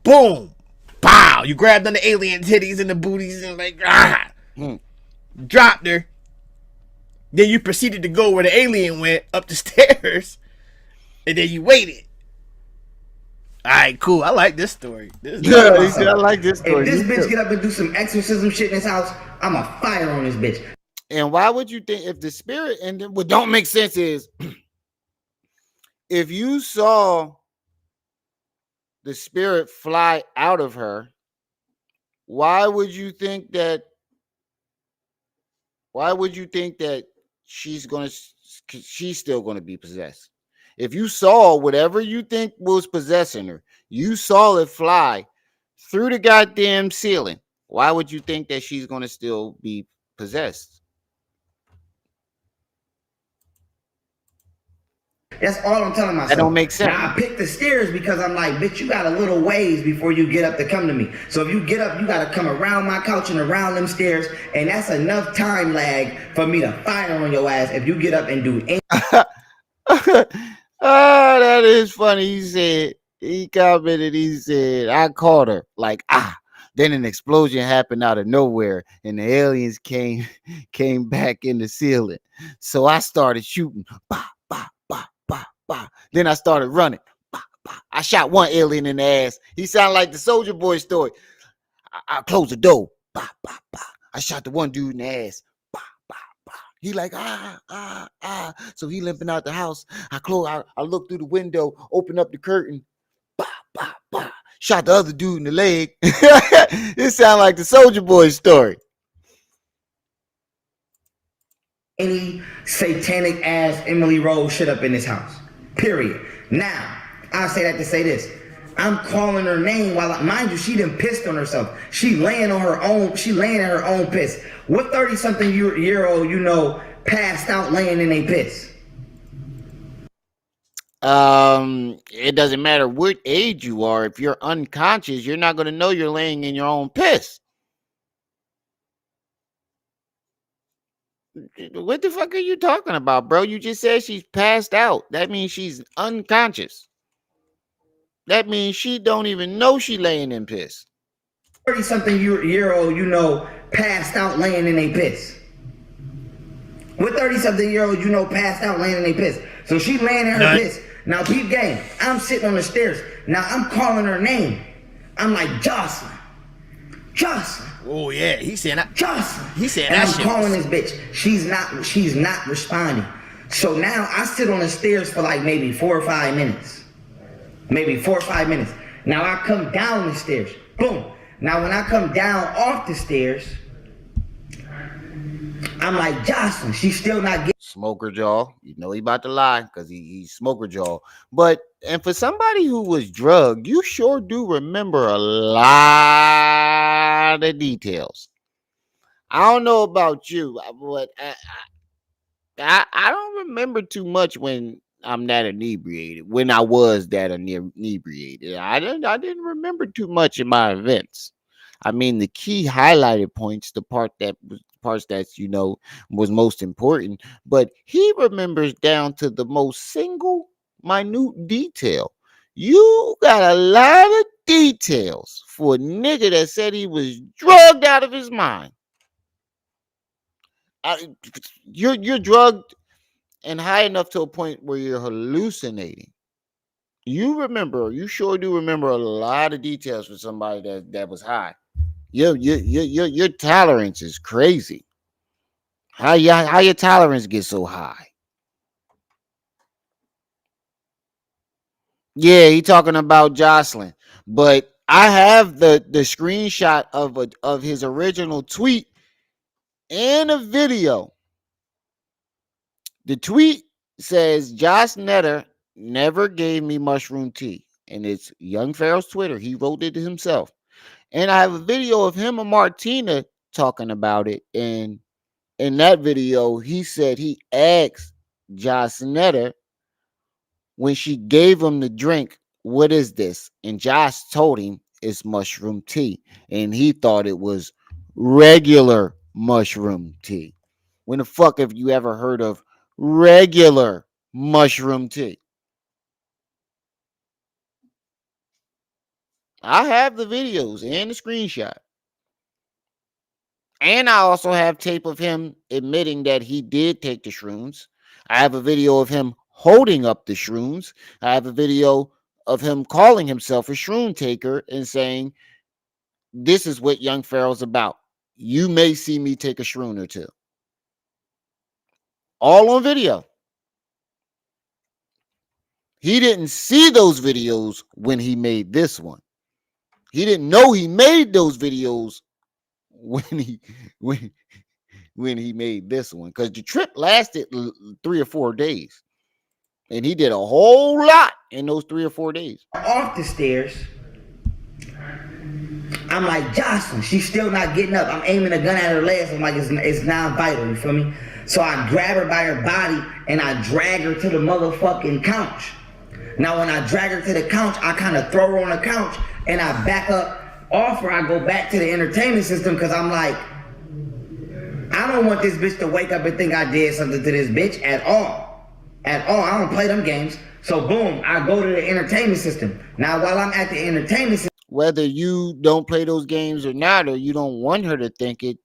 boom, pow, you grabbed on the alien titties and the booties and like dropped her. Then you proceeded to go where the alien went, up the stairs, and then you waited. All right, cool. I like this story. I like this story. If this bitch get up and do some exorcism shit in this house, I'ma fire on this bitch. And why would you think if the spirit and then what don't make sense is if you saw the spirit fly out of her, why would you think that she's still gonna be possessed? If you saw whatever you think was possessing her, you saw it fly through the goddamn ceiling, why would you think that she's gonna still be possessed? That's all I'm telling myself. That don't make sense. Now I picked the stairs because I'm like, bitch, you got a little ways before you get up to come to me. So if you get up, you gotta come around my couch and around them stairs, and that's enough time lag for me to fire on your ass if you get up and do anything. Oh, that is funny. He commented, he said, I caught her. Like, then an explosion happened out of nowhere, and the aliens came back in the ceiling. So I started shooting. Bah, bah, bah, bah, bah. Then I started running. Bah, bah. I shot one alien in the ass. He sounded like the Soldier Boy story. I closed the door. Bah, bah, bah. I shot the one dude in the ass. He like, So he limping out the house. I look through the window, open up the curtain. Bah, bah, bah. Shot the other dude in the leg. It sound like the Soldier Boy story. Any satanic ass Emily Rose shit up in this house. Period. Now, I say that to say this. I'm calling her name while, mind you, she done pissed on herself. She laying on her own. She laying in her own piss. What 30-something year old passed out laying in a piss? It doesn't matter what age you are. If you're unconscious, you're not going to know you're laying in your own piss. What the fuck are you talking about, bro? You just said she's passed out. That means she's unconscious. That means she don't even know she laying in piss. 30-something year old, passed out laying in a piss. What 30-something year old passed out laying in a piss? So she laying in her piss. Now keep game. I'm sitting on the stairs. Now I'm calling her name. I'm like, Jocelyn. Oh yeah, he said that. Jocelyn. He said and that I'm shit. calling this bitch. She's not responding. So now I sit on the stairs for like maybe 4 or 5 minutes. Now I come down the stairs. Boom. Now when I come down off the stairs, I'm like, Jocelyn, she's still not getting. Smoker jaw. You know he about to lie because he's smoker jaw. And for somebody who was drugged, you sure do remember a lot of details. I don't know about you, but I don't remember too much when I'm that inebriated. When I was that inebriated, I didn't remember too much in my events. I mean, the key highlighted points, the parts that was most important, but he remembers down to the most single minute detail. You got a lot of details for a nigga that said he was drugged out of his mind. You're drugged and high enough to a point where you're hallucinating. You sure do remember a lot of details for somebody that was high. Your tolerance is crazy. How your tolerance get so high? Yeah, he talking about Jocelyn. But I have the screenshot of his original tweet and a video. The tweet says Josh Netter never gave me mushroom tea. And it's Young Pharaoh's Twitter. He wrote it himself. And I have a video of him and Martina talking about it. And in that video, he said he asked Josh Netter when she gave him the drink, "What is this?" And Josh told him it's mushroom tea. And he thought it was regular mushroom tea. When the fuck have you ever heard of regular mushroom tea? I have the videos and the screenshot. And I also have tape of him admitting that he did take the shrooms. I have a video of him holding up the shrooms. I have a video of him calling himself a shroom taker and saying, "This is what Young Pharaoh's about. You may see me take a shroom or two." All on video. He didn't see those videos when he made this one. He didn't know he made those videos when he when when he made this one, because the trip lasted 3 or 4 days, and he did a whole lot in those 3 or 4 days. Off the stairs, I'm like, Jocelyn, she's still not getting up. I'm aiming a gun at her legs. I'm like, it's non-vital, you feel me? So I grab her by her body and I drag her to the motherfucking couch. Now when I drag her to the couch, I kind of throw her on the couch and I back up off her. I go back to the entertainment system because I'm like, I don't want this bitch to wake up and think I did something to this bitch at all. At all. I don't play them games. So boom, I go to the entertainment system. Now while I'm at the entertainment system, whether you don't play those games or not, or you don't want her to think it,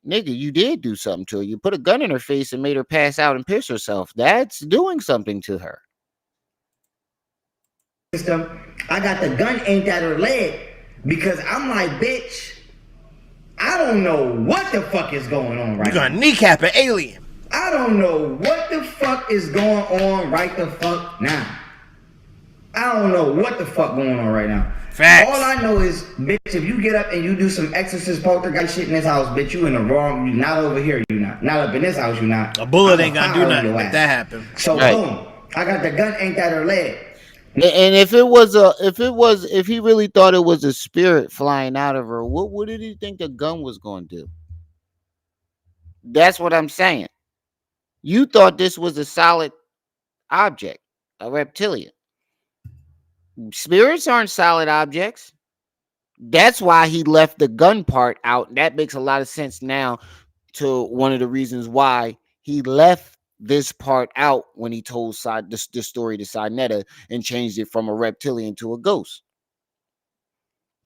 nigga, you did do something to her. You put a gun in her face and made her pass out and piss herself. That's doing something to her. I got the gun aimed at her leg because I'm like, bitch, I don't know what the fuck is going on right now. You're gonna kneecap an alien. I don't know what the fuck is going on right the fuck now. I don't know what the fuck going on right now. Facts. All I know is, bitch, if you get up and you do some exorcist poltergeist shit in this house, bitch, you in the wrong. You not over here. You not up in this house. You not. A bullet ain't gonna do nothing if that happen. So right. Boom, I got the gun aimed at her leg. And if he really thought it was a spirit flying out of her, what did he think the gun was going to do? That's what I'm saying. You thought this was a solid object, a reptilian. Spirits aren't solid objects. That's why he left the gun part out. That makes a lot of sense now to one of the reasons why he left this part out when he told the story to Sinetta and changed it from a reptilian to a ghost.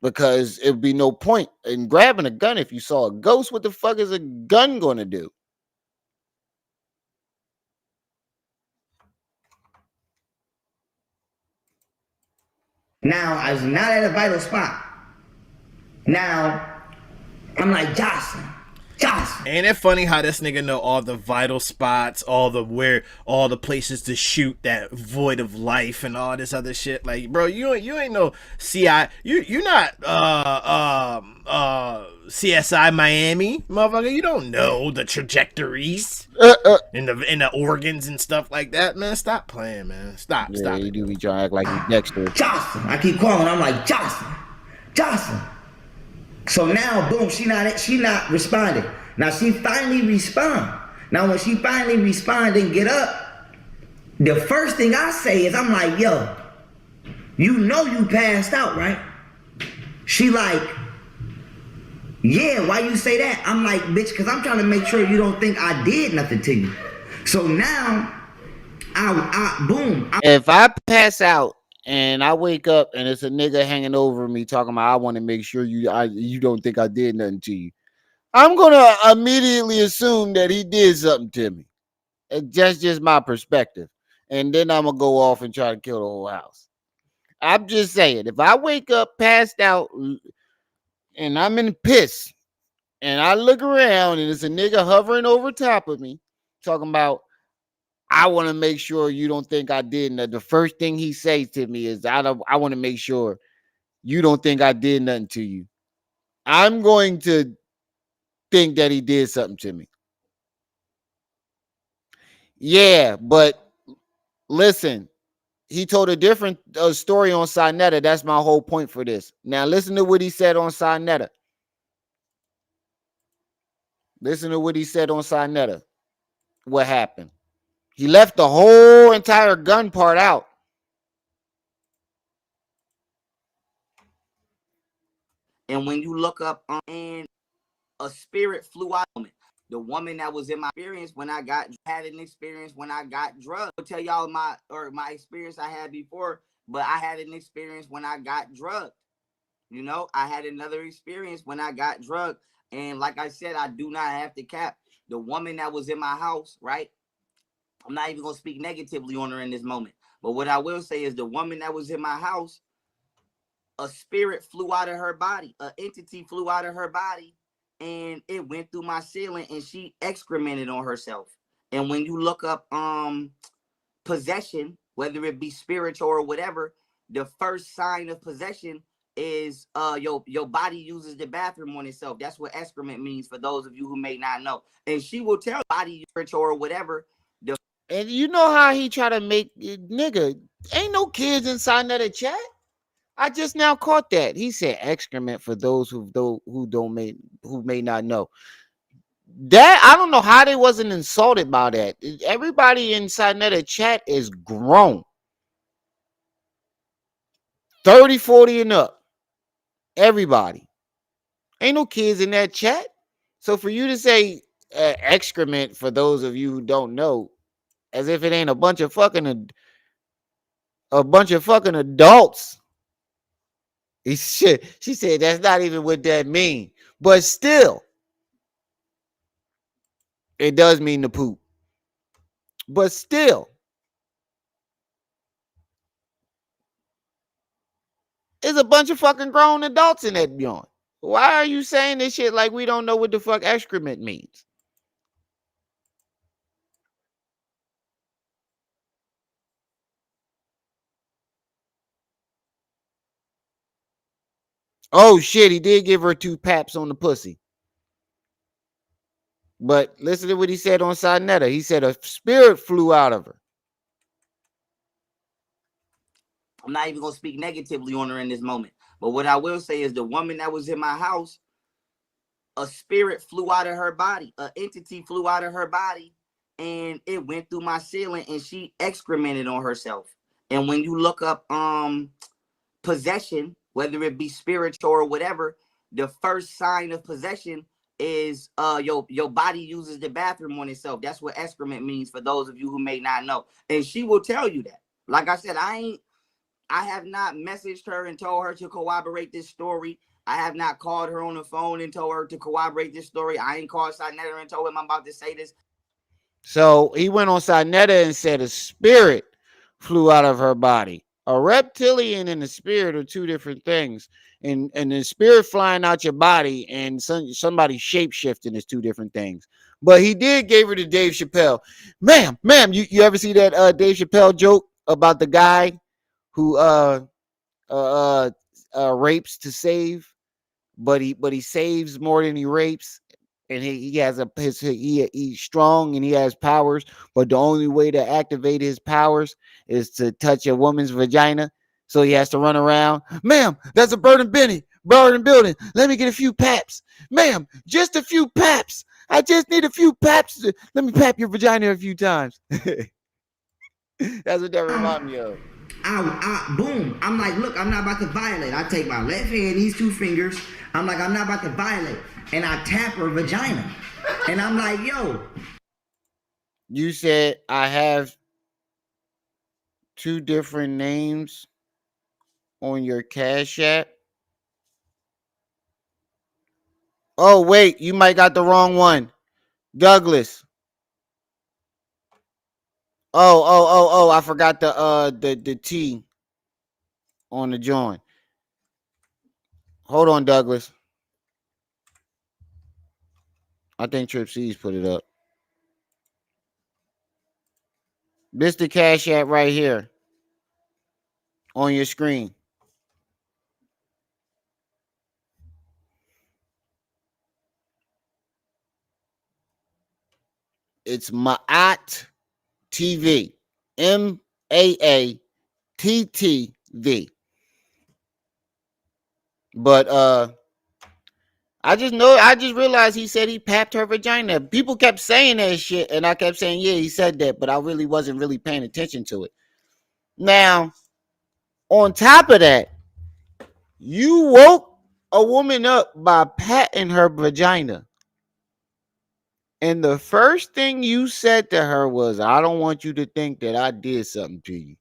Because it would be no point in grabbing a gun if you saw a ghost. What the fuck is a gun going to do? Now, I was not at a vital spot. Now, I'm like, Jocelyn. Ain't it funny how this nigga know all the vital spots, all the places to shoot that void of life and all this other shit? Like, bro, you ain't no CI. You're not CSI Miami, motherfucker. You don't know the trajectories in the organs and stuff like that, man. Stop playing, man. Stop. You do be trying to act like you Dexter. Jocelyn. I keep calling. I'm like, Jocelyn. So now, boom, she not responding. Now she finally respond. Now when she finally respond and get up, the first thing I say is, I'm like, yo, you know you passed out, right? She like, yeah, why you say that? I'm like, bitch, because I'm trying to make sure you don't think I did nothing to you. So now, if I pass out and I wake up and it's a nigga hanging over me talking about, I want to make sure you don't think I did nothing to you, I'm gonna immediately assume that he did something to me. That's just my perspective, and then I'm gonna go off and try to kill the whole house. I'm just saying, if I wake up passed out and I'm in piss and I look around and it's a nigga hovering over top of me talking about, I want to make sure you don't think I did nothing. The first thing he says to me is, I want to make sure you don't think I did nothing to you. I'm going to think that he did something to me. Yeah, but listen, he told a different story on Sinetta. That's my whole point for this. Now, listen to what he said on Sinetta. Listen to what he said on Sinetta. What happened? He left the whole entire gun part out. And when you look up and a spirit flew out of me. The woman that was in my experience when I had an experience when I got drugged. I'll tell y'all my experience I had before, but I had an experience when I got drugged. You know, I had another experience when I got drugged. And like I said, I do not have to cap. The woman that was in my house, right? I'm not even gonna speak negatively on her in this moment. But what I will say is the woman that was in my house, a spirit flew out of her body, an entity flew out of her body, and it went through my ceiling and she excremented on herself. And when you look up possession, whether it be spiritual or whatever, the first sign of possession is your body uses the bathroom on itself. That's what excrement means for those of you who may not know. And she will tell body spiritual or whatever. And you know how he try to make nigga, ain't no kids inside that chat. I just now caught that. He said excrement for those who may not know. That I don't know how they wasn't insulted by that. Everybody inside that chat is grown. 30, 40 and up. Everybody. Ain't no kids in that chat. So for you to say excrement for those of you who don't know, as if it ain't a bunch of fucking adults. She said that's not even what that mean. But still, it does mean the poop. But still, there's a bunch of fucking grown adults in that joint. Why are you saying this shit like we don't know what the fuck excrement means? Oh shit, he did give her 2 paps on the pussy. But listen to what he said on Sinetta. He said a spirit flew out of her. I'm not even gonna speak negatively on her in this moment. But what I will say is the woman that was in my house, a spirit flew out of her body, an entity flew out of her body, and it went through my ceiling and she excremented on herself. And when you look up possession, whether it be spiritual or whatever, the first sign of possession is your body uses the bathroom on itself. That's what excrement means for those of you who may not know. And she will tell you that. Like I said, I have not messaged her and told her to corroborate this story. I have not called her on the phone and told her to corroborate this story. I ain't called Sinetta and told him I'm about to say this. So he went on Sinetta and said a spirit flew out of her body. A reptilian and a spirit are 2 different things. And the spirit flying out your body and somebody shape shifting is 2 different things. But he did give her to Dave Chappelle. Ma'am, you ever see that Dave Chappelle joke about the guy who rapes to save, but he saves more than he rapes, and he has he's strong and he has powers, but the only way to activate his powers is to touch a woman's vagina. So he has to run around. Ma'am, that's a burning building. Let me get a few paps. Ma'am, just a few paps. I just need a few paps. Let me pap your vagina a few times. That's what that reminds me of. Boom. I'm like, look, I'm not about to violate. I take my left hand, these 2 fingers. I'm like, I'm not about to violate. And I tap her vagina. And I'm like, yo. You said I have 2 different names on your Cash App. Oh, wait, you might got the wrong one. Douglas. Oh, I forgot the T on the joint. Hold on, Douglas. I think Trip C's put it up. This the Cash App right here on your screen. It's Maat TV. MAATTV. But I just realized he said he papped her vagina. People kept saying that shit, and I kept saying, yeah, he said that, but I really wasn't really paying attention to it. Now, on top of that, you woke a woman up by patting her vagina. And the first thing you said to her was, I don't want you to think that I did something to you.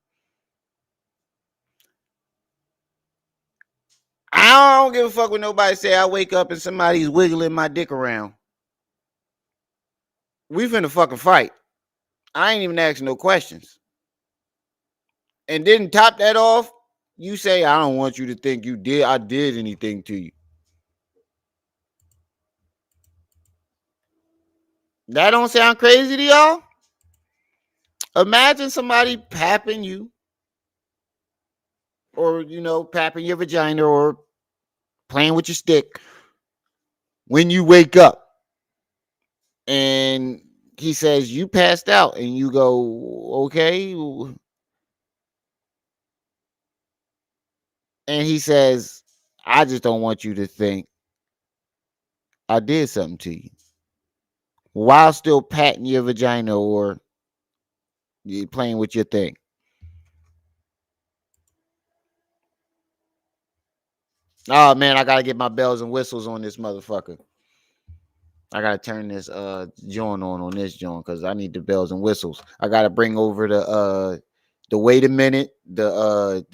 I don't give a fuck when nobody say I wake up and somebody's wiggling my dick around. We finna fucking fight. I ain't even asking no questions. And then top that off, you say, I don't want you to think I did anything to you. That don't sound crazy to y'all? Imagine somebody papping you, or, papping your vagina, or playing with your stick when you wake up. And he says, you passed out. And you go, okay. And he says, I just don't want you to think I did something to you, while still patting your vagina or you playing with your thing. Oh man, I gotta get my bells and whistles on this motherfucker. I gotta turn this joint on this joint because I need the bells and whistles. I gotta bring over the wait a minute, the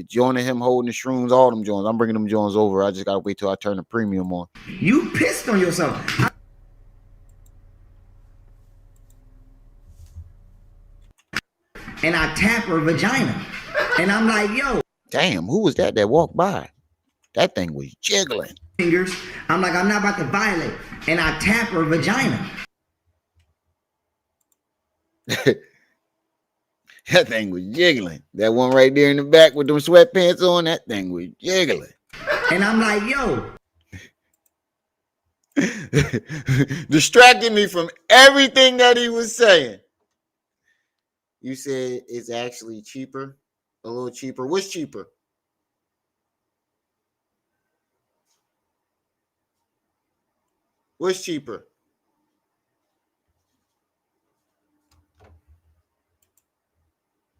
joint of him holding the shrooms, all them joints. I'm bringing them joints over. I just gotta wait till I turn the premium on. You pissed on yourself. And I tap her vagina. And I'm like, yo. Damn, who was that walked by? That thing was jiggling. Fingers. I'm like, I'm not about to violate. And I tap her vagina. That thing was jiggling. That one right there in the back with them sweatpants on, that thing was jiggling. And I'm like, yo. Distracted me from everything that he was saying. You said it's actually cheaper, a little cheaper. What's cheaper? What's cheaper?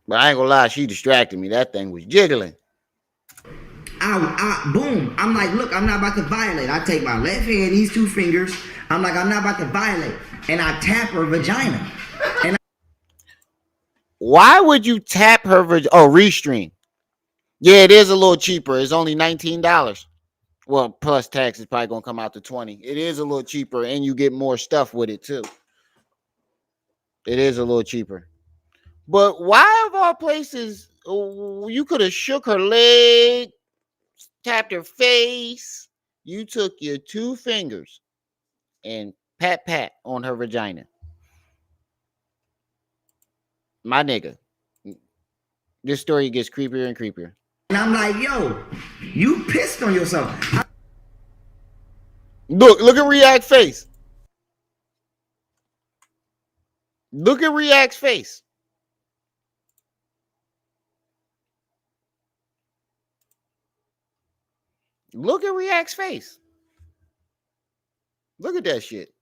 But I ain't gonna lie, she distracted me. That thing was jiggling. Boom. I'm like, look, I'm not about to violate. I take my left hand, these two fingers. I'm like, I'm not about to violate. And I tap her vagina. And why would you tap her vagina? Oh, Restream. Yeah, it is a little cheaper. It's only $19. Well, plus tax is probably gonna come out to $20. It is a little cheaper, and you get more stuff with it too. It is a little cheaper. But why of all places, you could have shook her leg, tapped her face. You took your two fingers and pat on her vagina. My nigga, this story gets creepier and creepier. And I'm like, yo, you pissed on yourself. Look at React's face. Look at React's face. Look at React's face. Look at that shit.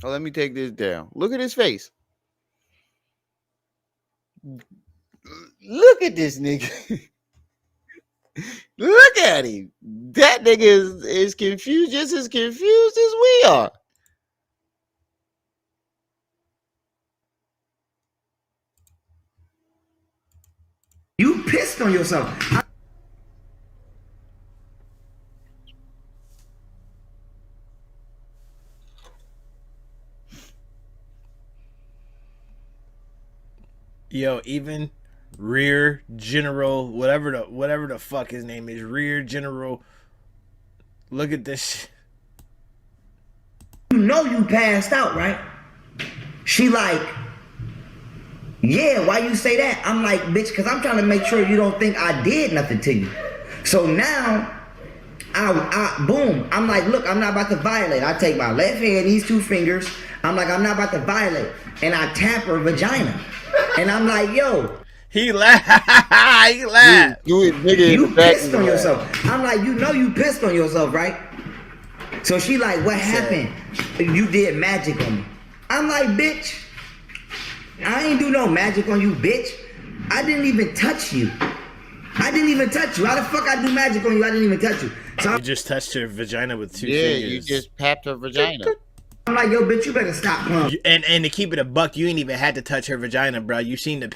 Oh, let me take this down. Look at his face. Look at this nigga. Look at him. That nigga is confused, just as confused as we are. You pissed on yourself. Yo, even Rear General, whatever the fuck his name is, Rear General. Look at this. You know you passed out, right? She like, Yeah, why you say that? I'm like, bitch, because I'm trying to make sure you don't think I did nothing to you. So now, boom, I'm like, look, I'm not about to violate. I take my left hand, these two fingers. I'm like, I'm not about to violate. And I tap her vagina. And I'm like, yo. He laughed. He laughed. You pissed on yourself. I'm like, you know you pissed on yourself, right? So she like, what happened? You did magic on me. I'm like, bitch, I ain't do no magic on you, bitch. I didn't even touch you. I didn't even touch you. How the fuck I do magic on you? I didn't even touch you. So you just touched her vagina with two fingers. Yeah, you just papped her vagina. I'm like, yo, bitch, you better stop playing. And to keep it a buck, you ain't even had to touch her vagina, bro. You seen the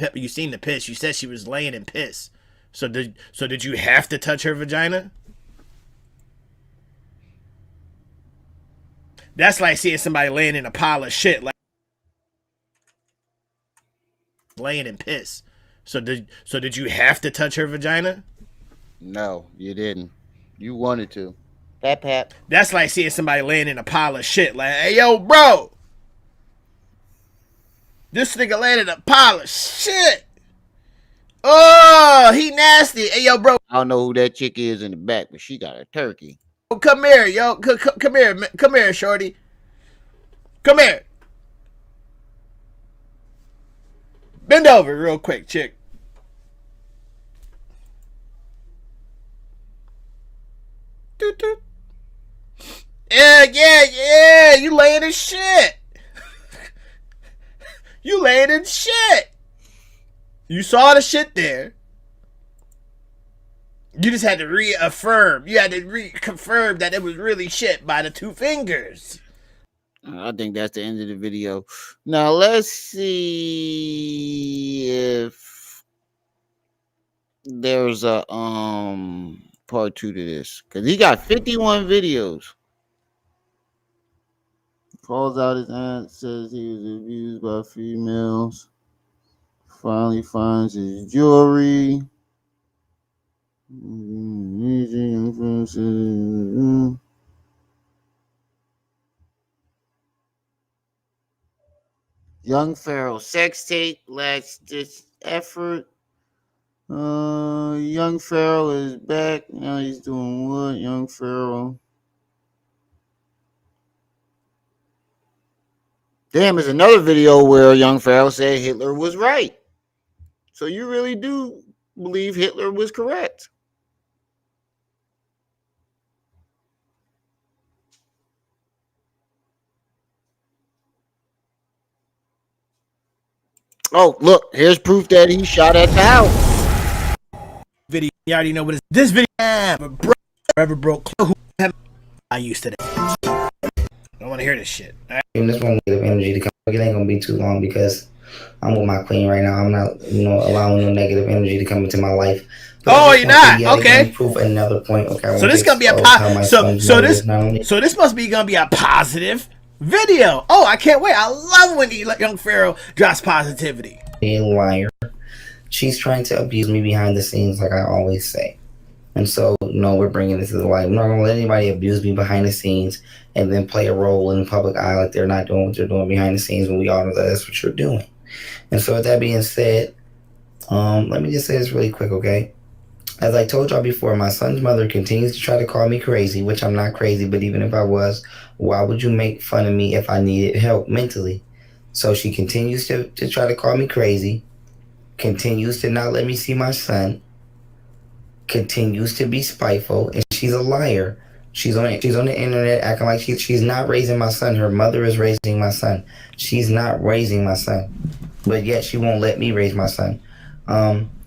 piss. You said she was laying in piss. So did you have to touch her vagina? That's like seeing somebody laying in a pile of shit, like laying in piss. So did you have to touch her vagina? No, you didn't. You wanted to. Pap. That's like seeing somebody laying in a pile of shit. Like, hey, yo, bro. This nigga laying in a pile of shit. Oh, he nasty. Hey, yo, bro. I don't know who that chick is in the back, but she got a turkey. Oh, come here, yo. Come here. Come here, shorty. Come here. Bend over real quick, chick. Doot, doot. Yeah. You laying in shit. You laying in shit. You saw the shit there. You just had to reaffirm. You had to reconfirm that it was really shit by the two fingers. I think that's the end of the video. Now let's see if there's a part 2 to this, because he got 51 videos. Calls out his aunt, says he was abused by females. Finally finds his jewelry. Young Pharaoh sex tape lacks this effort. Young Pharaoh is back. Now he's doing what? Young Pharaoh. Damn, there's another video where Young Pharaoh said Hitler was right. So you really do believe Hitler was correct. Oh, look, here's proof that he shot at the house. Video, you already know what it is. This video, forever broke. I used to that. I don't want to hear this shit. Right? And this one negative energy to come. It ain't gonna be too long because I'm with my queen right now. I'm not, allowing no negative energy to come into my life. Oh, you're not? Okay. Proof another point. Okay. So this gonna be a so this must be gonna be a positive video. Oh, I can't wait. I love when Young Pharaoh drops positivity. A liar. She's trying to abuse me behind the scenes, like I always say. And so, we're bringing this to the light. I'm not going to let anybody abuse me behind the scenes and then play a role in the public eye like they're not doing what they're doing behind the scenes when we all know that that's what you're doing. And so with that being said, let me just say this really quick, okay? As I told y'all before, my son's mother continues to try to call me crazy, which I'm not crazy, but even if I was, why would you make fun of me if I needed help mentally? So she continues to try to call me crazy, continues to not let me see my son, continues to be spiteful, and she's a liar. She's on the internet acting like she's not raising my son. Her mother is raising my son. She's not raising my son, but yet she won't let me raise my son.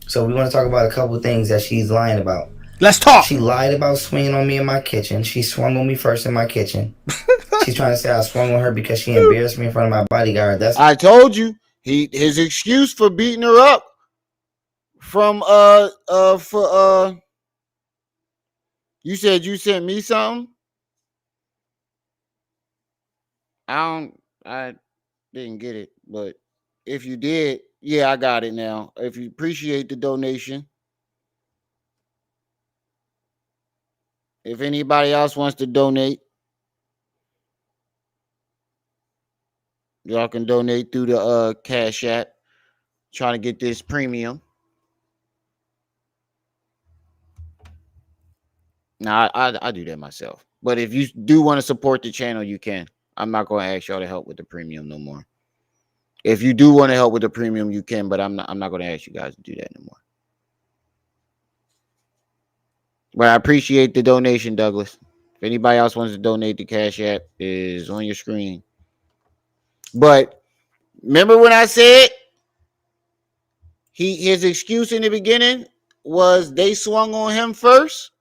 So we want to talk about a couple of things that she's lying about. Let's talk. She lied about swinging on me in my kitchen. She swung on me first in my kitchen. She's trying to say I swung on her because she embarrassed me in front of my bodyguard. I told you his excuse for beating her up from you said you sent me something. I didn't get it, but if you did, yeah, I got it now. If you appreciate the donation, if anybody else wants to donate, y'all can donate through the Cash App. trying to get this premium. Now I do that myself. But if you do want to support the channel, you can. I'm not going to ask y'all to help with the premium no more. If you do want to help with the premium, you can, but I'm not going to ask you guys to do that no more. But I appreciate the donation, Douglas. If anybody else wants to donate, the Cash App is on your screen. But remember when I said his excuse in the beginning was they swung on him first?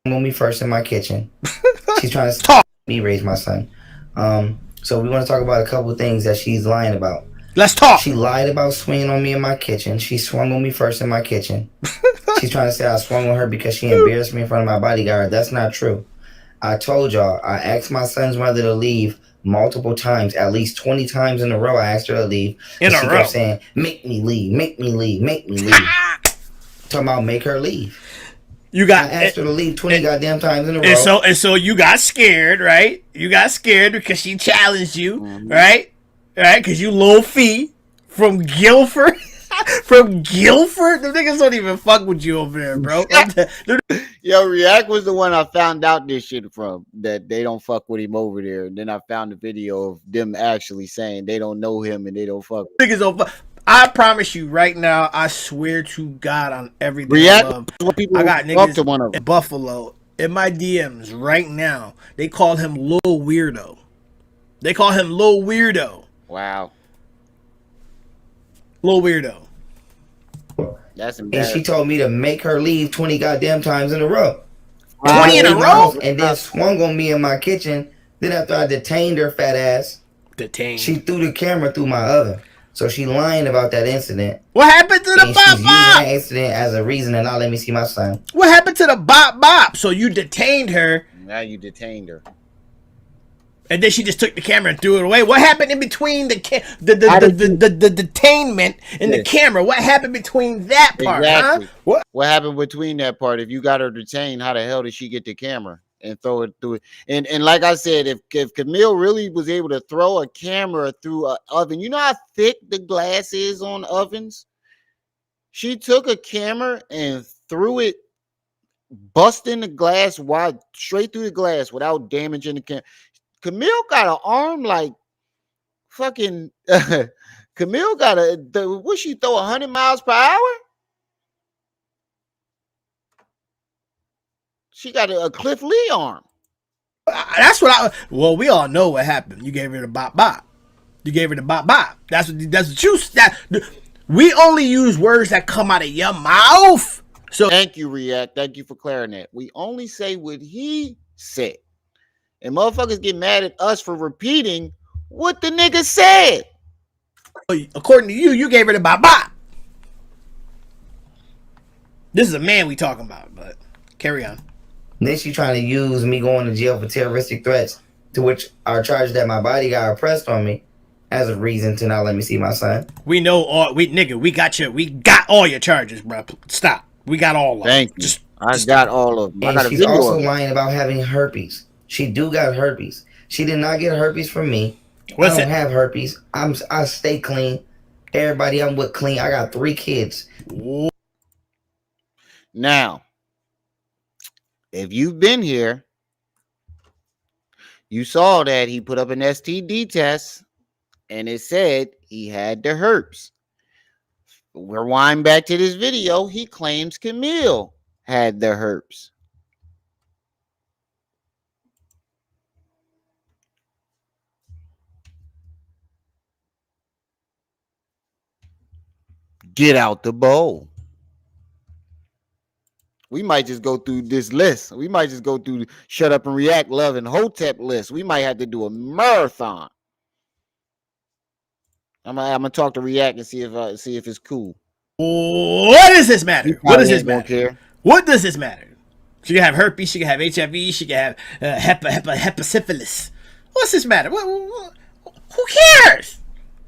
On me first in my kitchen. She's trying to talk me raise my son. So we want to talk about a couple of things that she's lying about. Let's talk. She lied about swinging on me in my kitchen. She swung on me first in my kitchen. She's trying to say I swung on her because she embarrassed me in front of my bodyguard. That's not true. I told y'all, I asked my son's mother to leave multiple times, at least 20 times in a row. I asked her to leave. In a she row. kept saying, make me leave, make me leave, make me leave. Talking about make her leave. You got I asked her to leave 20 goddamn times in a row. And so you got scared, right? You got scared because she challenged you, right? Right? Because you low fee from Guilford. From Guilford? The niggas don't even fuck with you over there, bro. Yo, React was the one I found out this shit from, that they don't fuck with him over there. And then I found the video of them actually saying they don't know him and they don't fuck with him. Niggas don't fuck. I promise you right now, I swear to God on everything React I love, what people I got talk niggas to one of them. in Buffalo in my DMs right now. They call him Lil Weirdo. They call him Lil Weirdo. Wow. Lil Weirdo. That's And embarrassing. she told me to make her leave 20 goddamn times in a row. 20 in a row? And then swung on me in my kitchen. Then after I detained her fat ass, Detained. she threw the camera through my oven. So she lying about that incident. What happened to the And bop she's using bop? that incident as a reason to not let me see my son. What happened to the bop bop? So you detained her, Now you detained her. and then she just took the camera and threw it away. What happened in between the detainment and the camera? What happened between that part? Exactly. Huh? What happened between that part? If you got her detained, how the hell did she get the camera and throw it through it? And like I said, if Camille really was able to throw a camera through an oven, you know how thick the glass is on ovens? She took a camera and threw it, busting the glass wide straight through the glass without damaging the camera. Camille got an arm like fucking Camille got what she throw 100 miles per hour? She got a Cliff Lee arm. That's what I. Well, we all know what happened. You gave her the bop bop. You gave her the bop bop. That's what you. We only use words that come out of your mouth. So thank you, React. Thank you for clearing that. We only say what he said. And motherfuckers get mad at us for repeating what the nigga said. According to you, you gave her the bop bop. This is a man we talking about, but carry on. And then she trying to use me going to jail for terroristic threats, to which are charges that my bodyguard pressed on me as a reason to not let me see my son. We know all we got all your charges, bro. Stop. We got all of them. Thank you. I got all of them. I got And a she's video also of them. lying about having herpes. She do got herpes. She did not get herpes from me. What's I don't it? have herpes. I stay clean. Everybody I'm with clean. I got 3 kids. Now, if you've been here, you saw that he put up an STD test and it said he had the herpes. Rewind back to this video. He claims Camille had the herpes. Get out the bowl. We might just go through this list. We might just go through Shut Up and React, Love, and Hotep list. We might have to do a marathon. I'm gonna talk to React and see if it's cool. What does this matter? What does this matter? What does this matter? She can have herpes. She can have HIV. She can have hepatosyphilis. What's this matter? Who cares?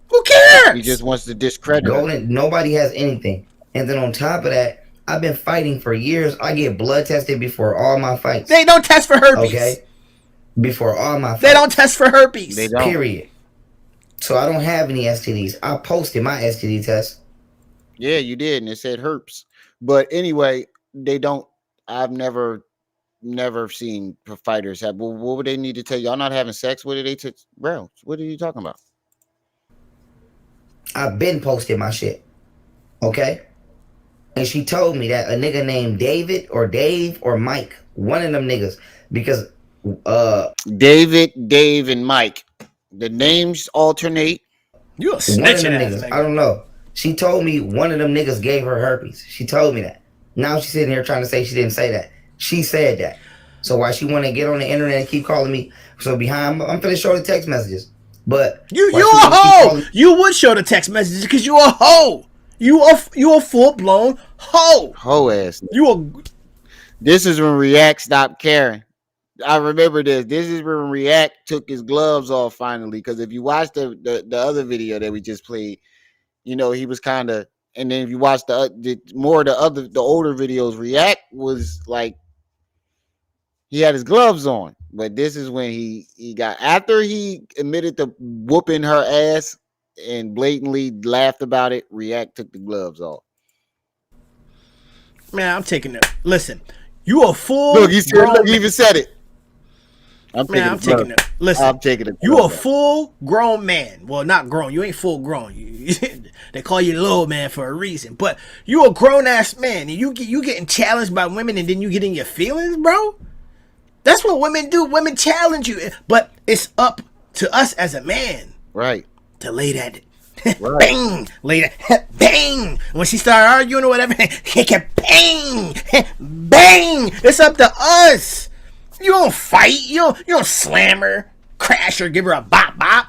Who cares? He just wants to discredit her. Golden, nobody has anything. And then on top of that, I've been fighting for years. I get blood tested before all my fights. They don't test for herpes. Okay? Before all my fights. They don't test for herpes. They don't. Period. So I don't have any STDs. I posted my STD test. Yeah, you did, and it said herpes. But anyway, they don't. I've never seen fighters have. Well, what would they need to tell y'all not having sex? What did they take, bro? What are you talking about? I've been posted my shit. Okay? And she told me that a nigga named David or Dave or Mike, one of them niggas, because David, Dave, and Mike. The names alternate. You a one of snitching them ass niggas, nigga. I don't know. She told me one of them niggas gave her herpes. She told me that. Now she's sitting here trying to say she didn't say that. She said that. So why she want to get on the internet and keep calling me? So behind, I'm finna show the text messages. But You why a she wanna keep hoe. calling- You would show the text messages because you a hoe. You a full blown hoe. Hoe ass. You a This is when React stopped caring. I remember this. This is when React took his gloves off finally. Because if you watch the other video that we just played, you know, he was kind of. And then if you watch the more of the older videos, React was like he had his gloves on. But this is when he got, after he admitted to whooping her ass and blatantly laughed about it, React took the gloves off. man. I'm taking it. Listen, you a full. Look, he even said it. I'm taking it. Listen, I'm taking it. You a full grown man. Well, not grown. You ain't full grown. They call you little man for a reason. But you a grown ass man, and you getting challenged by women, and then you get in your feelings, bro. That's what women do. Women challenge you, but it's up to us as a man, right, to lay that. Right. Bang, lay that. Bang. When she start arguing or whatever, he can bang, bang. It's up to us. You don't fight. You don't slam her, crash her, give her a bop bop.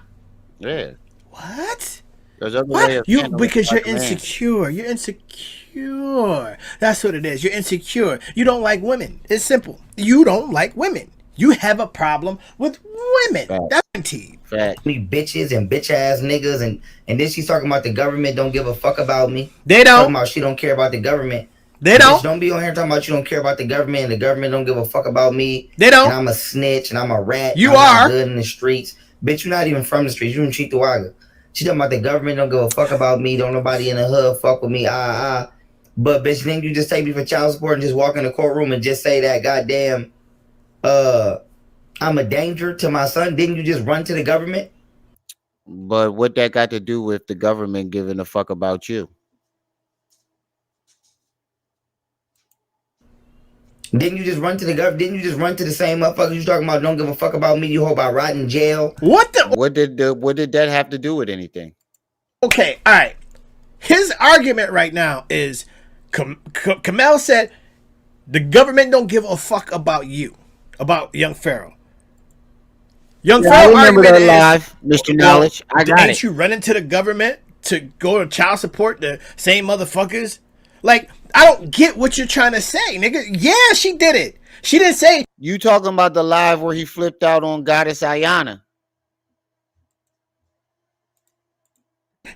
Yeah. What? There's other way What? of You handling because it you're like a man. insecure. You're insecure. That's what it is. You're insecure. You don't like women. It's simple. You don't like women. You have a problem with women. Fact. That's guaranteed. Fact. Me bitches and bitch ass niggas, and then she's talking about the government don't give a fuck about me. They don't. Talking about she don't care about the government. They don't. Bitch, don't be on here talking about you don't care about the government and the government don't give a fuck about me. They don't. And I'm a snitch and I'm a rat. You I'm are not good in the streets. Bitch, you're not even from the streets. You from Cheektowaga. She talking about the government don't give a fuck about me. Don't nobody in the hood fuck with me. But bitch, then you just take me for child support and just walk in the courtroom and just say that goddamn I'm a danger to my son. Didn't you just run to the government? But what that got to do with the government giving a fuck about you? Didn't you just run to the government? Didn't you just run to the same motherfuckers you talking about don't give a fuck about me? You hope I rot in jail? What the? What did that have to do with anything? Okay, all right. His argument right now is Kamel said the government don't give a fuck about you, about young Pharaoh. Young Pharaoh I remember argument that is, live, Mr. Knowledge. I got ain't it. you running to the government to go to child support the same motherfuckers? Like, I don't get what you're trying to say, nigga. Yeah, she did it. She didn't say. You talking about the live where he flipped out on Goddess Ayana?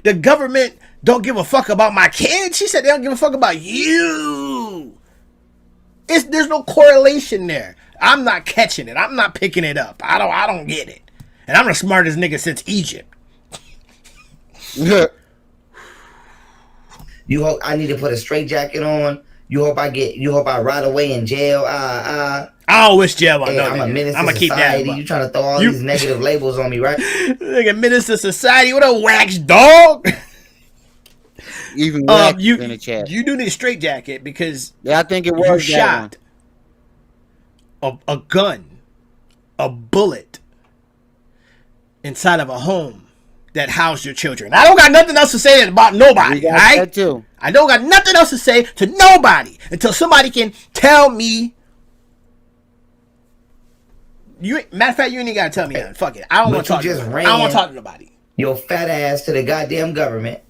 The government don't give a fuck about my kids. She said they don't give a fuck about you. There's no correlation there. I'm not catching it. I'm not picking it up. I don't get it. And I'm the smartest nigga since Egypt. You hope I need to put a straight jacket on. You hope I rot away in jail. I don't wish jail on no I'm a nigga. menace I'm to gonna keep society. that. You trying to throw all these negative labels on me, right? Nigga, menace to society. What a wax dog. Even wax you in the chat. You do need a straight jacket because I think it was you that shot a gun, a bullet inside of a home that housed your children. I don't got nothing else to say about nobody. All right, that too. I don't got nothing else to say to nobody until somebody can tell me. Matter of fact, you ain't gotta tell me nothing. Fuck it. I don't want to talk to nobody. I don't want to talk to nobody. Your fat ass to the goddamn government.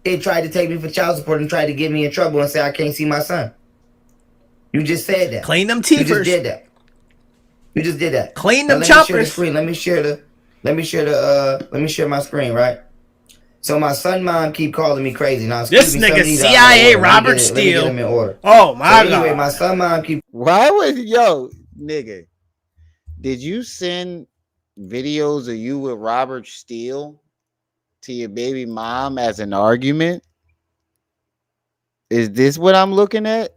They tried to take me for child support and tried to get me in trouble and say I can't see my son. You just said that. Clean them teeth. You just did that. Clean them choppers. choppers. Let me share my screen, right? So my son mom keep calling me crazy. Now this nigga CIA Robert Steele. Oh my god. Anyway, my son mom keep. Why was nigga? Did you send videos of you with Robert Steele to your baby mom as an argument? Is this what I'm looking at?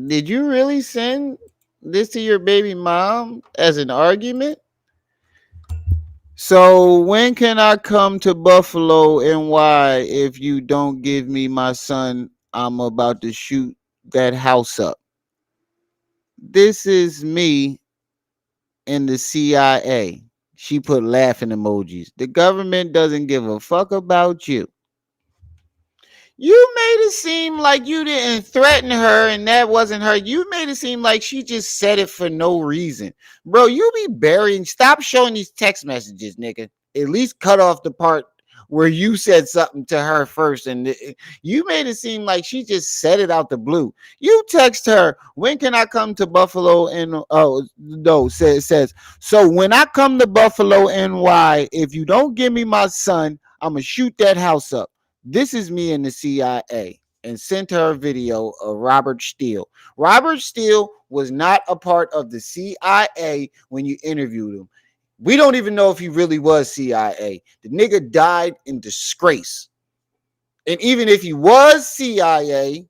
Did you really send this to your baby mom as an argument? So when can I come to Buffalo and why if you don't give me my son, I'm about to shoot that house up. This is me in the CIA. She put laughing emojis. The government doesn't give a fuck about you. You made it seem like you didn't threaten her and that wasn't her. You made it seem like she just said it for no reason. Bro, you be burying. Stop showing these text messages, nigga. At least cut off the part where you said something to her first. And you made it seem like she just said it out the blue. You text her, when can I come to Buffalo? And oh, no, says, so when I come to Buffalo, NY, if you don't give me my son, I'm going to shoot that house up. This is me in the CIA, and sent her a video of Robert Steele. Robert Steele was not a part of the CIA when you interviewed him. We don't even know if he really was CIA. The nigga died in disgrace. And even if he was CIA,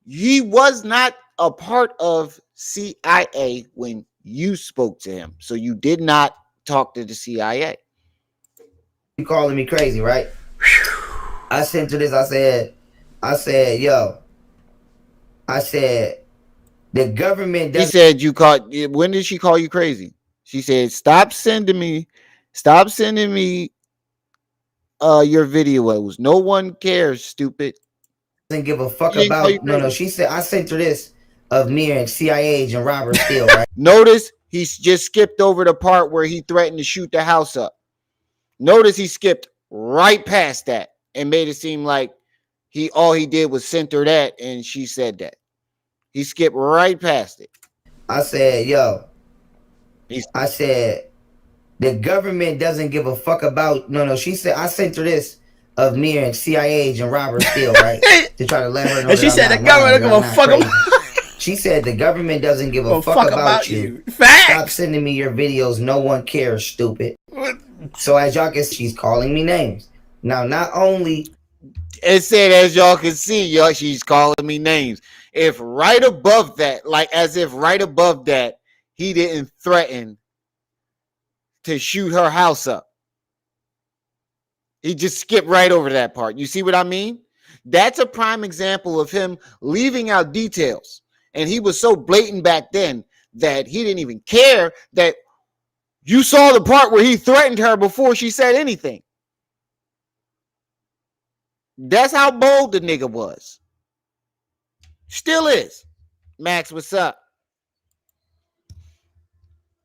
he was not a part of CIA when you spoke to him. So you did not talk to the CIA. You calling me crazy, right? I sent her this. I said, yo. I said, the government He doesn't. said you called. When did she call you crazy? She said, stop sending me your videos. No one cares, stupid. Doesn't give a fuck She didn't call you about. No. crazy. She said I sent her this of me and CIA agent Robert Steele, right? Notice he just skipped over the part where he threatened to shoot the house up. Notice he skipped right past that and made it seem like all he did was center that and she said that. He skipped right past it. I said, yo. I said the government doesn't give a fuck about. No. She said I sent her this of me and CIA agent Robert Steele, right? To try to let her know And she that said I'm the not government lying, don't that give a I'm not fuck crazy. She said the government doesn't give a fuck about you. Facts. Stop sending me your videos. No one cares, stupid. So as y'all can see, she's calling me names. Now, not only it said, as y'all can see, y'all, she's calling me names. If right above that, like as if right above that, he didn't threaten to shoot her house up. He just skipped right over that part. You see what I mean? That's a prime example of him leaving out details. And he was so blatant back then that he didn't even care that you saw the part where he threatened her before she said anything. That's how bold the nigga was. Still is. Max, what's up?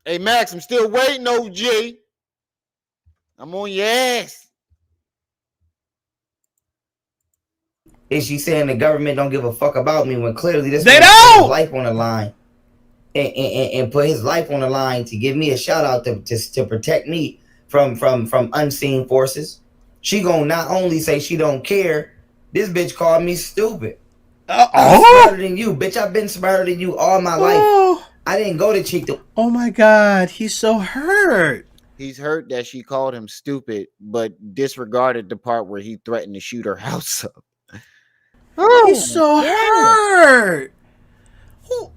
Hey, Max, I'm still waiting, OG. I'm on your ass. is she saying the government don't give a fuck about me when clearly this They man put his don't. life on the line and put his life on the line to give me a shout out to protect me from unseen forces. She gonna not only say she don't care, this bitch called me stupid. I'm smarter than you, bitch. I've been smarter than you all my life. I didn't go to cheek the. Oh my God, he's so hurt. He's hurt that she called him stupid, but disregarded the part where he threatened to shoot her house up. He's so hurt. Who?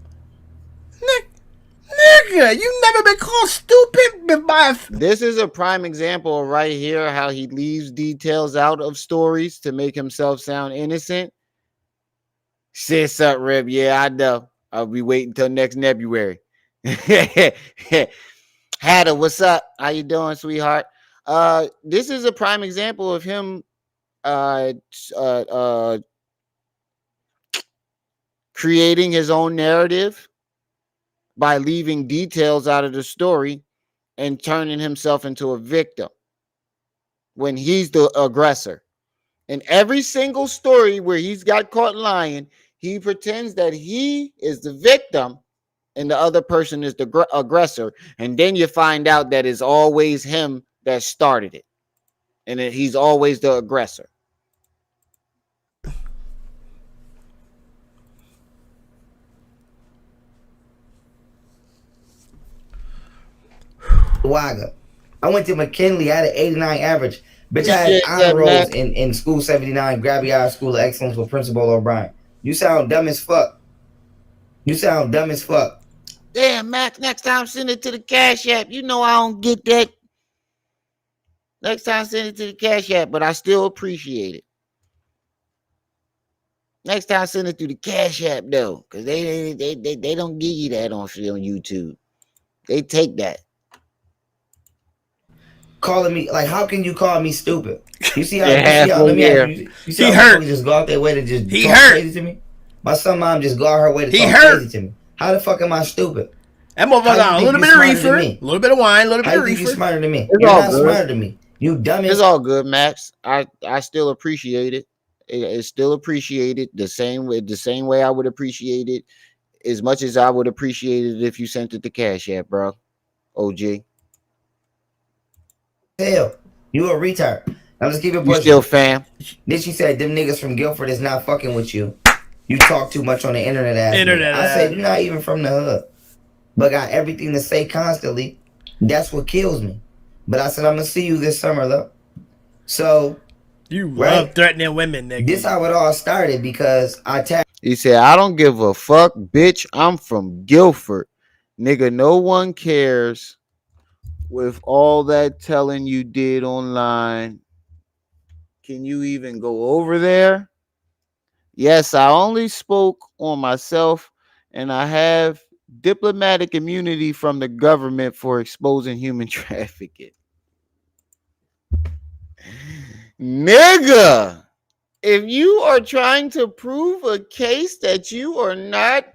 Nigga, you never been called stupid by. This is a prime example right here how he leaves details out of stories to make himself sound innocent. Sis up, Rib. Yeah, I know. I'll be waiting till next February. Hatter, what's up? How you doing, sweetheart? This is a prime example of him creating his own narrative by leaving details out of the story and turning himself into a victim when he's the aggressor. In every single story where he's got caught lying, he pretends that he is the victim and the other person is the aggressor. And then you find out that it's always him that started it. And that he's always the aggressor. Waga. I went to McKinley. I had an 89 average. Bitch, I had Appreciate honor that, rolls Mac. in school 79, Grabby Eye School of Excellence with Principal O'Brien. You sound dumb as fuck. You sound dumb as fuck. Damn, Mac, next time send it to the Cash App. You know I don't get that. Next time send it to the Cash App, but I still appreciate it. Next time send it through the Cash App though, because they don't give you that on YouTube. They take that. Calling me like, how can you call me stupid? You see how? They're You see how? halfway Let me ask there. you. You see He how hurt. motherfuckers just go out their way to just He talk hurt. crazy to me? My son mom just go out her way to He talk hurt. crazy to me. How the fuck am I stupid? That How motherfucker you got a think little you bit of smarter than reefer, me? a little bit of wine, a little How bit you of think you reefer. smarter than me? It's You're all not good. smarter than me. You dumbass. It's all good, Max. I still appreciate it. It's still appreciated the same way I would appreciate it as much as I would appreciate it if you sent it to Cash App, bro. OG. Hell, you a retard. Now let's keep it You still pushing. fam? Then she said, them niggas from Guilford is not fucking with you. You talk too much on the internet ass nigga. Internet I said, ass. you're not even from the hood, but got everything to say constantly. That's what kills me. But I said, I'm gonna see you this summer though. So You Right? love threatening women, nigga. this how it all started because I tapped He said, I don't give a fuck, bitch. I'm from Guilford. Nigga, no one cares with all that telling you did online. Can you even go over there? Yes, I only spoke on myself and I have diplomatic immunity from the government for exposing human trafficking. Nigga, if you are trying to prove a case that you are not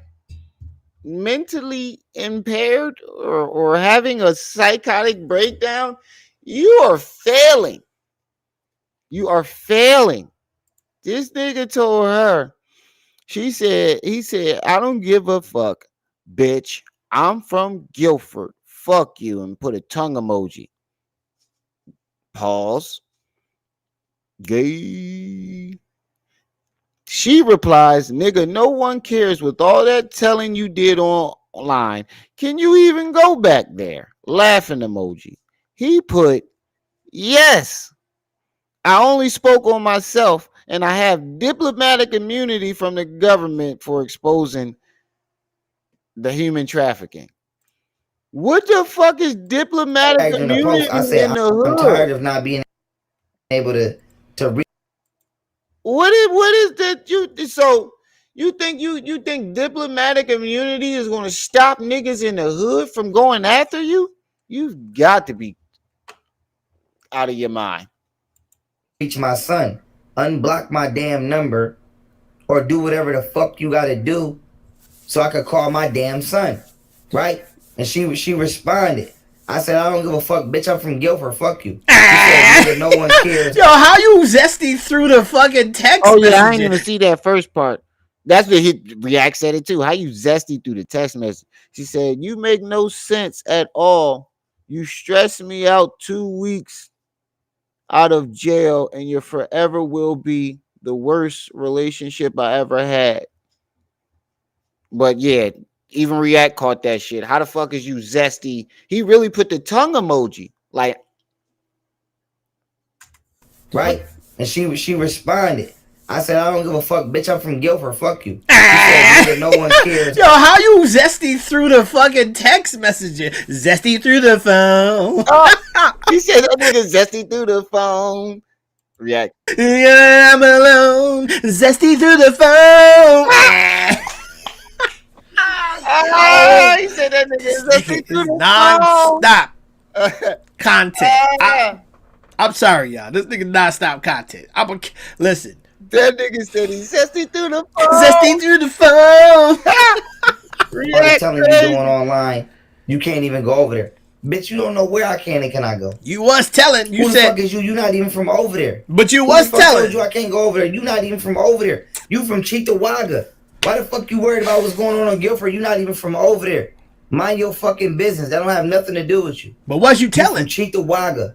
mentally impaired or having a psychotic breakdown, you are failing. You are failing. This nigga told her, he said, I don't give a fuck, bitch. I'm from Guilford. Fuck you. And put a tongue emoji. Pause. Gay. She replies, nigga, no one cares with all that telling you did online. Can you even go back there? Laughing emoji. He put, yes. I only spoke on myself and I have diplomatic immunity from the government for exposing the human trafficking. What the fuck is diplomatic tagged in the post. immunity I said, in the I'm hood? tired of not being able to reach What is that? You think diplomatic immunity is going to stop niggas in the hood from going after you? You've got to be out of your mind. my son. Unblock my damn number or do whatever the fuck you gotta do so I could call my damn son. Right? And she responded. I said, I don't give a fuck, bitch. I'm from Guilford. Fuck you. She said, nigga, no one cares. Yo, how you zesty through the fucking text Oh yeah, I messages? didn't even see that first part. That's what he React said it too. How you zesty through the text message? She said, "You make no sense at all. You stressed me out 2 weeks out of jail, and you forever will be the worst relationship I ever had." But yeah, even React caught that shit. How the fuck is you zesty? He really put the tongue emoji. Like, Right? And she responded. I said, I don't give a fuck, bitch. I'm from Guilford. Fuck you. She said, nigga, no one cares. Yo, how you zesty through the fucking text messages? Zesty through the phone. he said that nigga zesty through the phone. React. Yeah, I'm alone. Zesty through the phone. He said that nigga is zesty through the Non-stop phone. content. I'm sorry, y'all. This nigga non-stop content. Listen. That nigga said he's zesty through the phone. Zesty through the phone. React telling you doing online, you can't even go over there. Bitch, you don't know where I can and cannot go. You was telling. You Who said. the fuck is you? You not even from over there. But you Who was the fuck telling. told you I can't go over there? You not even from over there. You from Cheektowaga. Why the fuck you worried about what's going on in Guilford? You not even from over there. Mind your fucking business. That don't have nothing to do with you. But what you telling? You from Cheektowaga.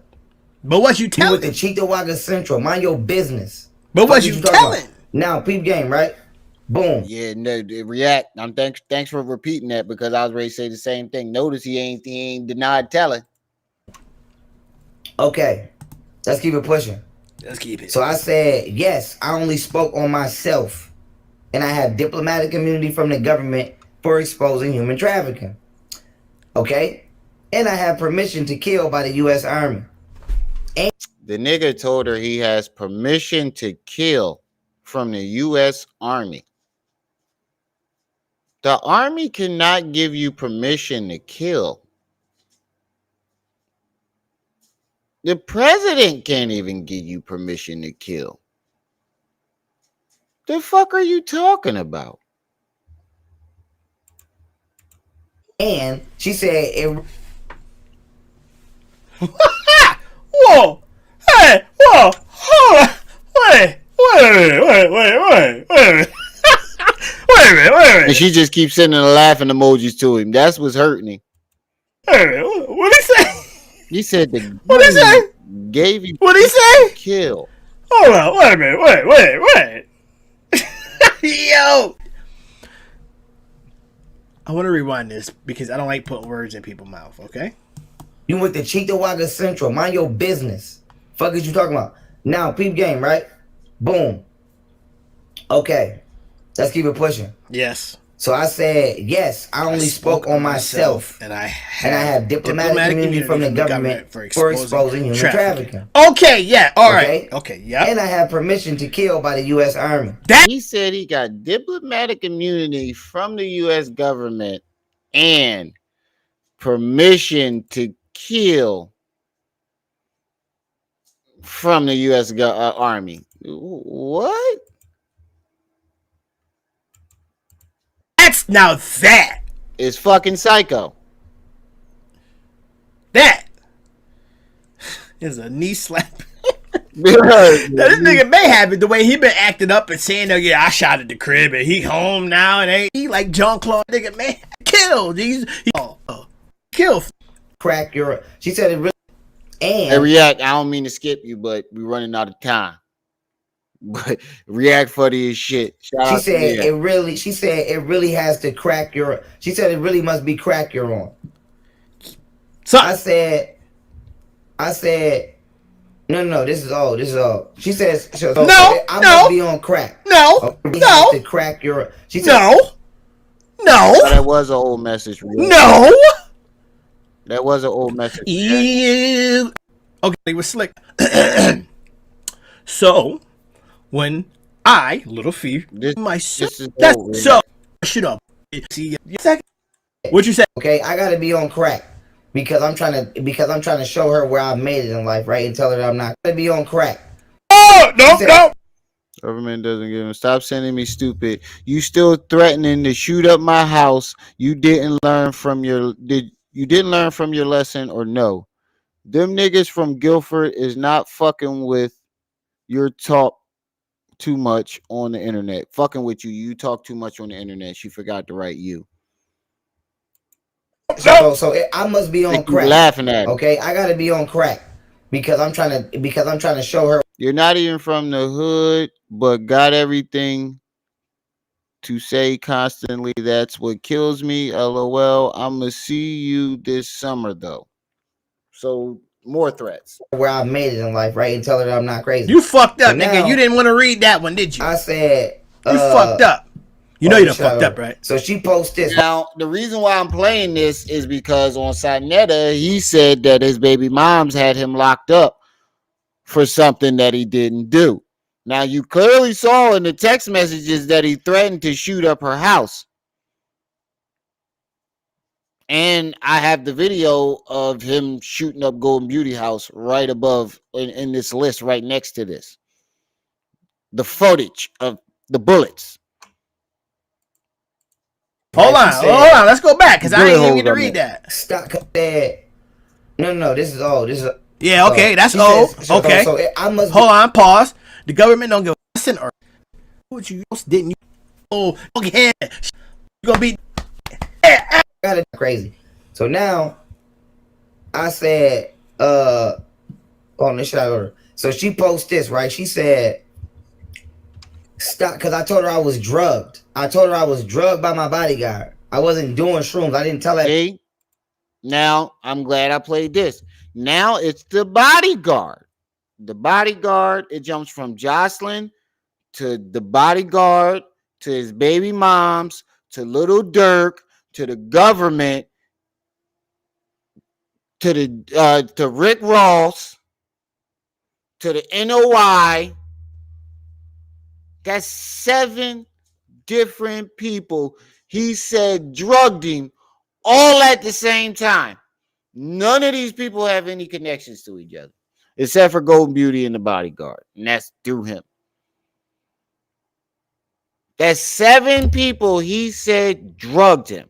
But what you You telling? with the Cheektowaga Central. Mind your business. But what you telling? Now, peep game, right? Boom. Yeah, no, React. Thanks for repeating that because I was ready to say the same thing. Notice he ain't denied telling. Okay, let's keep it pushing. Let's keep it. So I said, yes, I only spoke on myself, and I have diplomatic immunity from the government for exposing human trafficking. Okay? And I have permission to kill by the U.S. Army. The nigga told her he has permission to kill from the U.S. Army. The Army cannot give you permission to kill. The president can't even give you permission to kill. The fuck are you talking about? And she said it. Whoa! Hey! Whoa! Hold on! Wait a minute! And she just keeps sending the laughing emojis to him. That's what's hurting him. Wait a minute! What'd he say? He said the What'd he say? Gave you What'd he say? Kill. Hold on! Wait a minute! Wait! Yo! I want to rewind this because I don't like putting words in people's mouth. Okay? You went to Cheektowaga Central. Mind your business. Fuck is you talking about? Now, peep game, right? Boom. Okay. Let's keep it pushing. Yes. So I said, yes, I only spoke on myself. And I have diplomatic immunity from the government for exposing human trafficking. Okay, yeah, all right. Okay, yeah. And I have permission to kill by the U.S. Army. He said he got diplomatic immunity from the U.S. government and permission to kill from the U.S. Army. What? Now that is fucking psycho. That is a knee slap. This nigga may have it the way he been acting up and saying, "Oh yeah, I shot at the crib and he home now and ain't he like Jean-Claude nigga man killed. He's kill. Crack your. She said it really. And hey, React. I don't mean to skip you, but we're running out of time. But React funny as shit. She said it really. She said it really has to crack your. She said it really must be crack you're on. So I said. No. This is all. She says. So, I must be on crack. No. To crack your. She said no. That was an old message. React. No. That was an old message. Yeah. Okay, it was slick. So. When I, little Fee, myself, that's so shut up. See, what you say? Okay, I gotta be on crack because I'm trying to show her where I've made it in life, right, and tell her that I'm not gonna be on crack. Oh no! Government doesn't give him. Stop sending me stupid. You still threatening to shoot up my house? You didn't learn from your lesson or no? Them niggas from Guilford is not fucking with your talk. Too much on the internet. Fucking with you. You talk too much on the internet. She forgot to write you. So I must be on crack. Laughing at her. Okay, I gotta be on crack because I'm trying to show her. You're not even from the hood, but got everything to say constantly. That's what kills me. LOL. I'ma see you this summer though. So more threats. Where I made it in life, right? And tell her that I'm not crazy. You fucked up, nigga. You didn't want to read that one, did you? I said you fucked up. You know you done fucked up, right? So she posted this. Now, the reason why I'm playing this is because on Sinetta, he said that his baby moms had him locked up for something that he didn't do. Now, you clearly saw in the text messages that he threatened to shoot up her house. And I have the video of him shooting up Golden Beauty House right above in this list right next to this. The footage of the bullets. Hold on. Let's go back because I didn't even get to read that. Stop. No. This is all. Yeah. Okay. That's old. Okay. So I must. Hold on. Pause. The government don't give a listen or what you didn't. You, oh. Okay. You gonna be. Got it crazy. So now I said, on this shot. So she posts this, right? She said, stop, because I told her I was drugged. I told her I was drugged by my bodyguard. I wasn't doing shrooms. I didn't tell her. Hey, now I'm glad I played this. Now it's the bodyguard. The bodyguard, it jumps from Jocelyn to the bodyguard to his baby moms to Little Dirk to the government to the to Rick Ross to the NOI. That's 7 different people he said drugged him all at the same time. None of these people have any connections to each other except for Golden Beauty and the bodyguard, and that's through him. That's 7 people he said drugged him.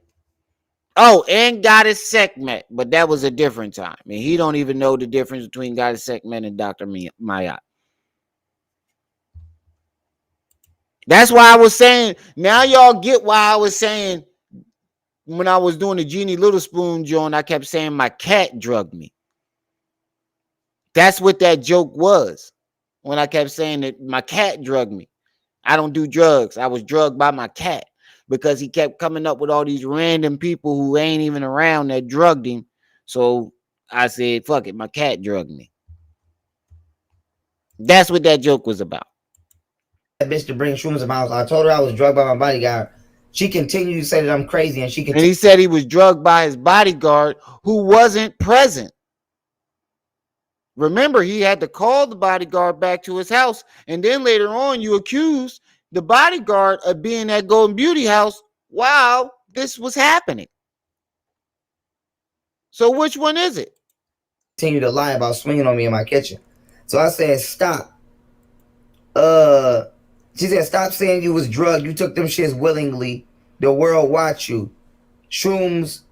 Oh, and Goddess Sekhmet, but that was a different time. And he don't even know the difference between Goddess Sekhmet and Dr. Mayat. That's why I was saying, now y'all get why I was saying when I was doing the Genie Little Spoon joint, I kept saying my cat drugged me. That's what that joke was. When I kept saying that my cat drugged me. I don't do drugs. I was drugged by my cat because he kept coming up with all these random people who ain't even around that drugged him. So I said, fuck it, my cat drugged me. That's what that joke was about. That bitch to bring shrooms in my house. I told her I was drugged by my bodyguard. She continued to say that I'm crazy, and he said he was drugged by his bodyguard who wasn't present. Remember, he had to call the bodyguard back to his house, and then later on, you accused the bodyguard of being at Golden Beauty house while this was happening. So which one is it? Continue to lie about swinging on me in my kitchen. So I said, stop. She said, stop saying you was drugged. You took them shits willingly. The world watch you. Shrooms.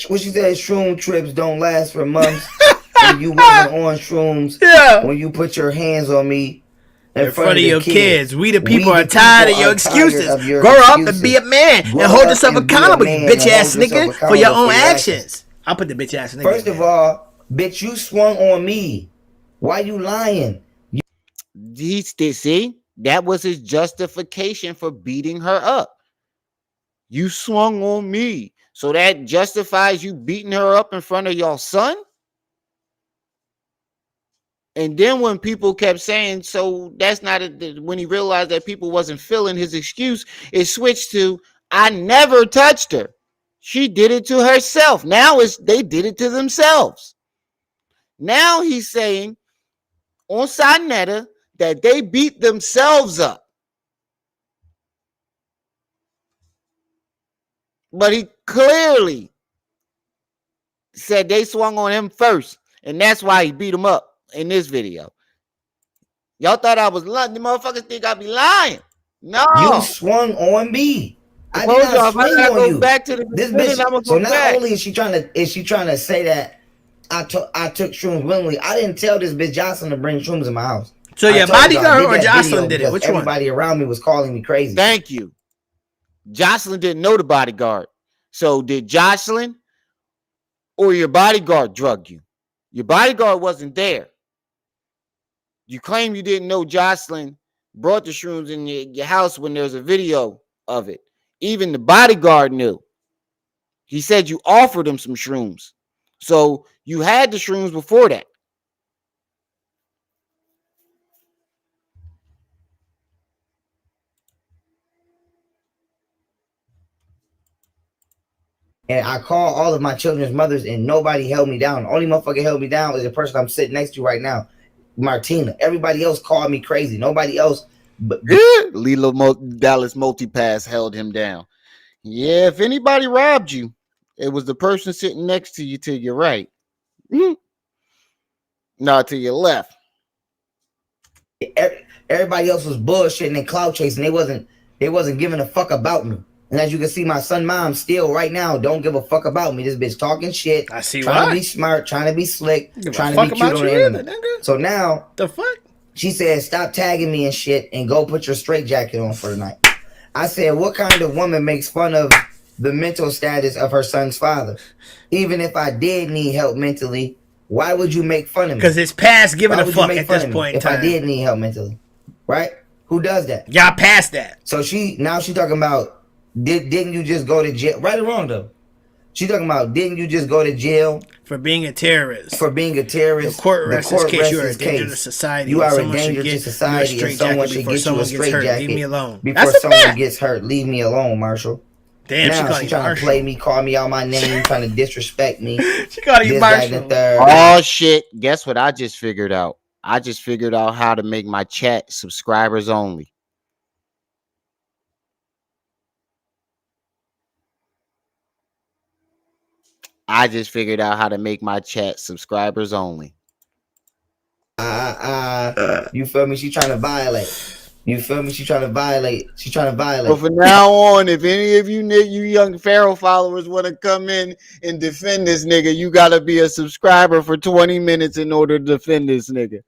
What she said, shroom trips don't last for months. When you wasn't on shrooms. Yeah. When you put your hands on me in front of your kids. We the people are tired of your excuses. Grow up and be a man and hold yourself accountable, you bitch ass nigga, for your own actions. I'll put the bitch ass nigga. First of all, bitch, you swung on me. Why you lying? See, that was his justification for beating her up. You swung on me. So that justifies you beating her up in front of your son? And then when people kept saying, so that's not when he realized that people wasn't feeling his excuse, it switched to, I never touched her. She did it to herself. Now they did it to themselves. Now he's saying on Sinetta that they beat themselves up. But he clearly said they swung on him first, and that's why he beat him up in this video. Y'all thought I was lying. The motherfuckers think I be lying. No. You swung on me. I did not swing on you. Back to this bitch. So not only is she trying to say that I took shrooms willingly, I didn't tell this bitch Jocelyn to bring shrooms in my house. So yeah, bodyguard or Jocelyn did it? Which one? Everybody around me was calling me crazy. Thank you. Jocelyn didn't know the bodyguard. So did Jocelyn or your bodyguard drug you? Your bodyguard wasn't there. You claim you didn't know Jocelyn brought the shrooms in your house when there's a video of it. Even the bodyguard knew. He said you offered him some shrooms. So you had the shrooms before that. And I call all of my children's mothers and nobody held me down. The only motherfucker held me down is the person I'm sitting next to right now, Martina. Everybody else called me crazy. Nobody else. But Lilo Dallas Multipass held him down. Yeah, if anybody robbed you, it was the person sitting next to you to your right. No, to your left. Everybody else was bullshitting and clout chasing. They wasn't giving a fuck about me. And as you can see, my son mom still right now don't give a fuck about me. This bitch talking shit. I see trying why. to be smart, trying to be slick, trying to be cute on the internet. So now the fuck? She said, stop tagging me and shit and go put your straitjacket on for the night. I said, what kind of woman makes fun of the mental status of her son's father? Even if I did need help mentally, why would you make fun of me? Because it's past giving a fuck at this point in time. If I did need help mentally, right? Who does that? Y'all past that. So she talking about, didn't you just go to jail? Right or wrong though? She talking about, didn't you just go to jail for being a terrorist. for being a terrorist? The court rests this case. You are a this danger to case. society. You and are a someone should danger to get you a society, and someone straitjacket should before get you a someone gets hurt. Leave me straitjacket alone. before That's a someone fact. gets hurt. Leave me alone, Marshall. Damn, Now she called she you trying to Marshall. play me, call me out my name, trying to disrespect me. She called you This, that, and the Marshall. third. Oh shit! Guess what? I just figured out. I just figured out how to make my chat subscribers only. I just figured out how to make my chat subscribers only. You feel me? She trying to violate. You feel me? She trying to violate. She trying to But violate. from now on, if any of you young Pharaoh followers want to come in and defend this nigga, you gotta be a subscriber for 20 minutes in order to defend this nigga.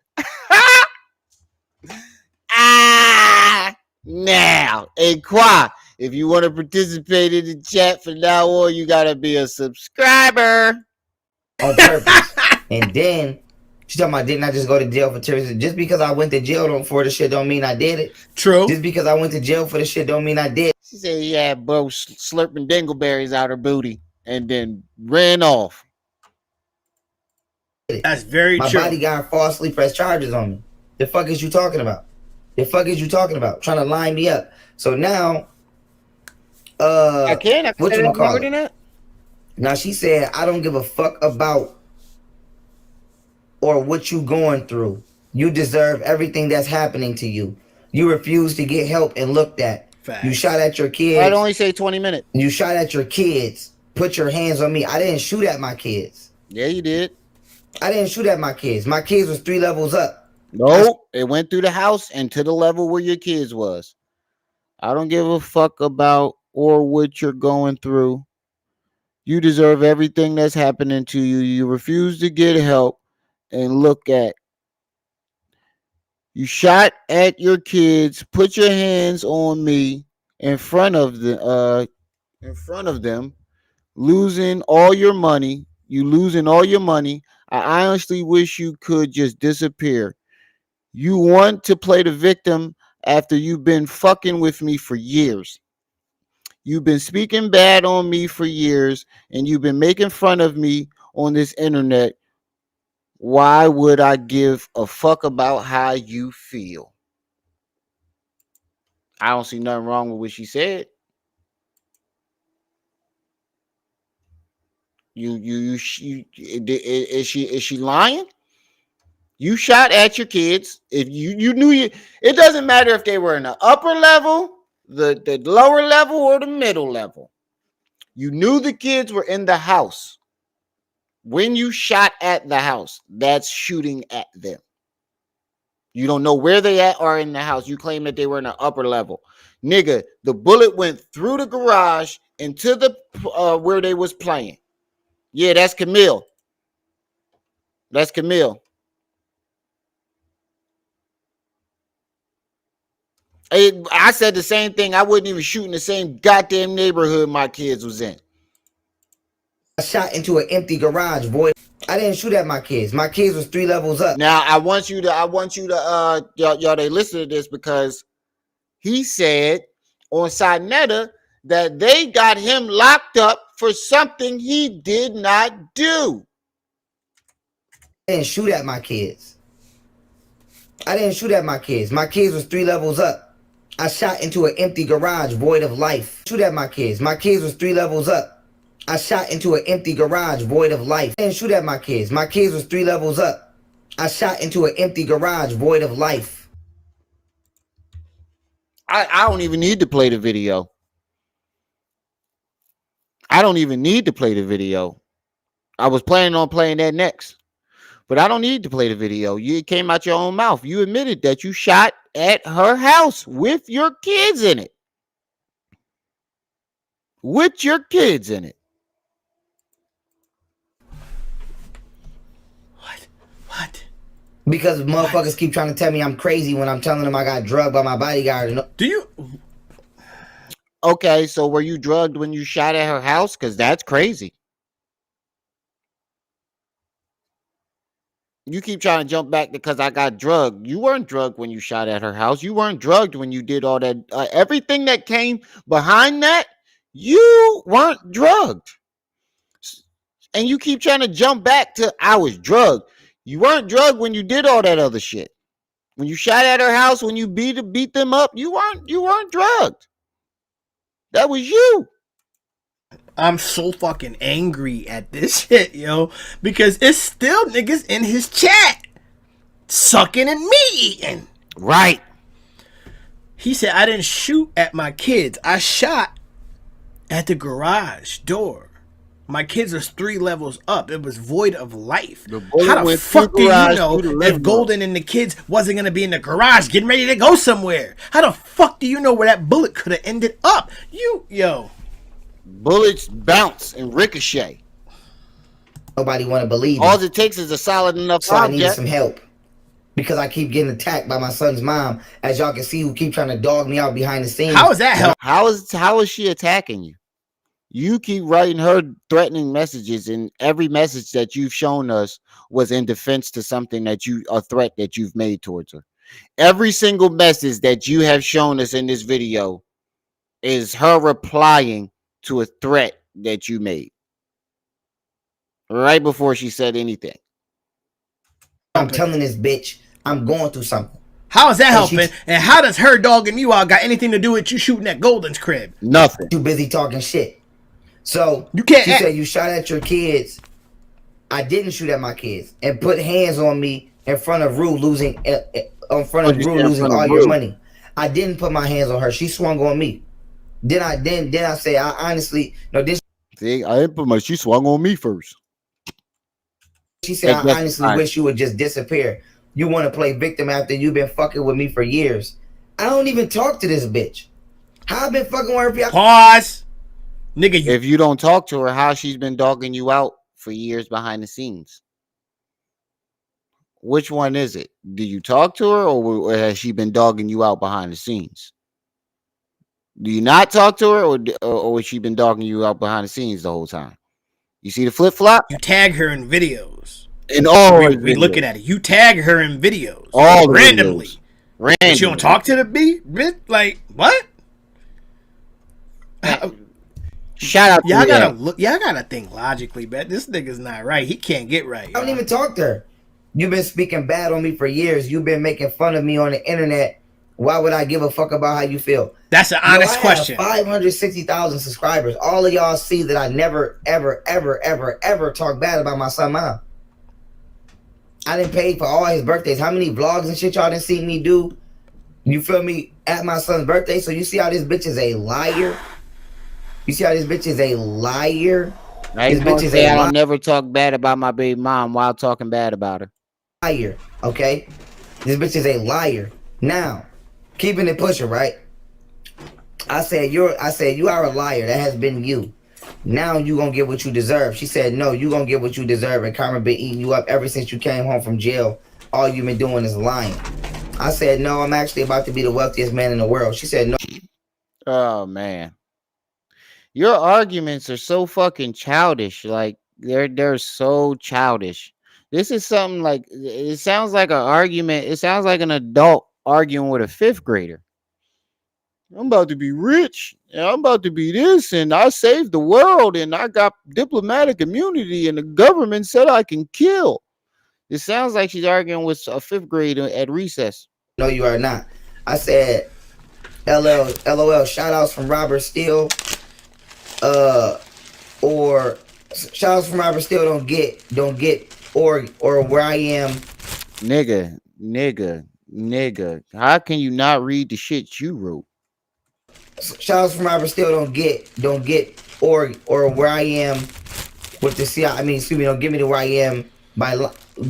Now, hey Qua, if you want to participate in the chat from now on, you gotta be a subscriber. On purpose. And then she talking about, didn't I just go to jail for terrorism? Just because I went to jail for the shit don't mean I did it. True. Just because I went to jail for the shit don't mean I did. She said, yeah, bro, slurping dingleberries out her booty and then ran off. That's very My true. bodyguard falsely pressed charges on me. The fuck is you talking about? The fuck is you talking about? Trying to line me up. So now, I can what say you that call longer it? than that. Now she said, I don't give a fuck about or what you going through. You deserve everything that's happening to you. You refuse to get help and looked at. Facts. You shot at your kids. I'd only say 20 minutes. You shot at your kids. Put your hands on me. I didn't shoot at my kids. Yeah, you did. I didn't shoot at my kids. My kids was 3 levels up. No, it went through the house and to the level where your kids was. I don't give a fuck about or what you're going through. You deserve everything that's happening to you. You refuse to get help and look at. You shot at your kids. Put your hands on me in front of them, losing all your money. You losing all your money. I honestly wish you could just disappear. You want to play the victim after you've been fucking with me for years. You've been speaking bad on me for years, and you've been making fun of me on this internet. Why would I give a fuck about how you feel? I don't see nothing wrong with what she said. Is she lying? You shot at your kids. If you knew you, it doesn't matter if they were in the upper level, the lower level, or the middle level. You knew the kids were in the house. When you shot at the house, that's shooting at them. You don't know where they at or in the house. You claim that they were in the upper level. Nigga, the bullet went through the garage into the where they was playing. Yeah, that's Camille. That's Camille. I said the same thing. I wouldn't even shoot in the same goddamn neighborhood my kids was in. I shot into an empty garage, boy. I didn't shoot at my kids. My kids was 3 levels up. Now I want you to y'all they listen to this because he said on Sinetta that they got him locked up for something he did not do. I didn't shoot at my kids. I didn't shoot at my kids. My kids was 3 levels up. I shot into an empty garage void of life. Shoot at my kids. My kids was 3 levels up. I shot into an empty garage void of life. I didn't shoot at my kids. My kids was 3 levels up. I shot into an empty garage void of life. I don't even need to play the video. I don't even need to play the video. I was planning on playing that next. But I don't need to play the video. It came out your own mouth. You admitted that you shot at her house with your kids in it. With your kids in it. What? Because motherfuckers keep trying to tell me I'm crazy when I'm telling them I got drugged by my bodyguard. Do you? Okay, so were you drugged when you shot at her house? Because that's crazy. You keep trying to jump back because I got drugged. You weren't drugged when you shot at her house. You weren't drugged when you did all that. Everything that came behind that, you weren't drugged. And you keep trying to jump back to I was drugged. You weren't drugged when you did all that other shit. When you shot at her house, when you beat them up, you weren't drugged. That was you. I'm so fucking angry at this shit, yo, because it's still niggas in his chat sucking and me eating. Right. He said, I didn't shoot at my kids. I shot at the garage door. My kids are 3 levels up. It was void of life. How the fuck do you know if Golden and the kids wasn't going to be in the garage getting ready to go somewhere? How the fuck do you know where that bullet could have ended up? Yo. Bullets bounce and ricochet. Nobody want to believe All it takes is a solid enough so object. I needed some help. Because I keep getting attacked by my son's mom, as y'all can see, who keep trying to dog me out behind the scenes. How is that help? How is she attacking you? You keep writing her threatening messages, and every message that you've shown us was in defense to something a threat that you've made towards her. Every single message that you have shown us in this video is her replying to a threat that you made right before she said anything. I'm telling this bitch I'm going through something. How is that helping? And how does her dogging you out got anything to do with you shooting at Golden's crib? Nothing. Too busy talking shit. So you can't. She said you shot at your kids. I didn't shoot at my kids and put hands on me in front of Rue losing all your money. I didn't put my hands on her. She swung on me. Then I say I honestly this. See, I didn't put my. She swung on me first. She said I honestly wish you would just disappear. You want to play victim after you've been fucking with me for years. I don't even talk to this bitch. How I've been fucking with her? Pause. Nigga, if you don't talk to her, how she's been dogging you out for years behind the scenes? Which one is it? Do you talk to her, or has she been dogging you out behind the scenes? Do you not talk to her, or has she been dogging you out behind the scenes the whole time? You see the flip flop? You tag her in videos. In all we looking at it. You tag her in videos. All randomly. Videos. But you don't talk to the bitch? Like, what? Shout out y'all gotta look. Y'all gotta think logically, bet this nigga's not right. He can't get right. I don't even talk to her. You've been speaking bad on me for years. You've been making fun of me on the internet. Why would I give a fuck about how you feel? That's an honest question. 560,000 subscribers. All of y'all see that I never, ever, ever, ever, ever talk bad about my son, mom. I didn't pay for all his birthdays. How many vlogs and shit y'all didn't see me do? You feel me? At my son's birthday. So you see how this bitch is a liar? You see how this bitch is a liar? This bitch is I don't never talk bad about my baby mom while talking bad about her. Liar, okay? This bitch is a liar. Now, keeping it pushing, right? I said you are a liar. That has been you. Now you gonna get what you deserve. She said, no, you gonna get what you deserve. And Karma been eating you up ever since you came home from jail. All you've been doing is lying. I said, no, I'm actually about to be the wealthiest man in the world. She said, no. Oh, man. Your arguments are so fucking childish. Like, they're so childish. This is something like, it sounds like an argument. It sounds like an adult arguing with a 5th grader. I'm about to be rich, and I'm about to be this, and I saved the world, and I got diplomatic immunity, and the government said I can kill. It sounds like she's arguing with a 5th grader at recess. No, you are not. I said, LOL, shout outs from Robert Steele. Or shout outs from Robert Steele don't get, or where I am. Nigga. How can you not read the shit you wrote? Shout outs from Robert Steele don't get, or where I am with the CIA. I mean, excuse me, don't give me to where I am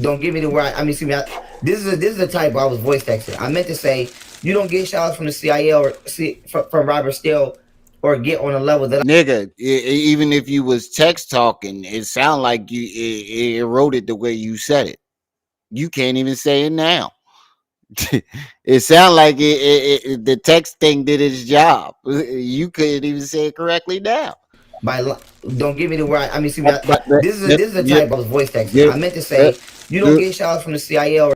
don't give me to where I mean, excuse me. This is the type I was voice texting. I meant to say you don't get shout outs from the CIA or from Robert Steele or get on a level that nigga. Even if you was text talking, it sound like it wrote it the way you said it. You can't even say it now. It sound like the text thing did its job. You couldn't even say it correctly now. Don't give me the right. I mean, see, this is the type of voice texting. I meant to say you don't get shout outs from the CIA or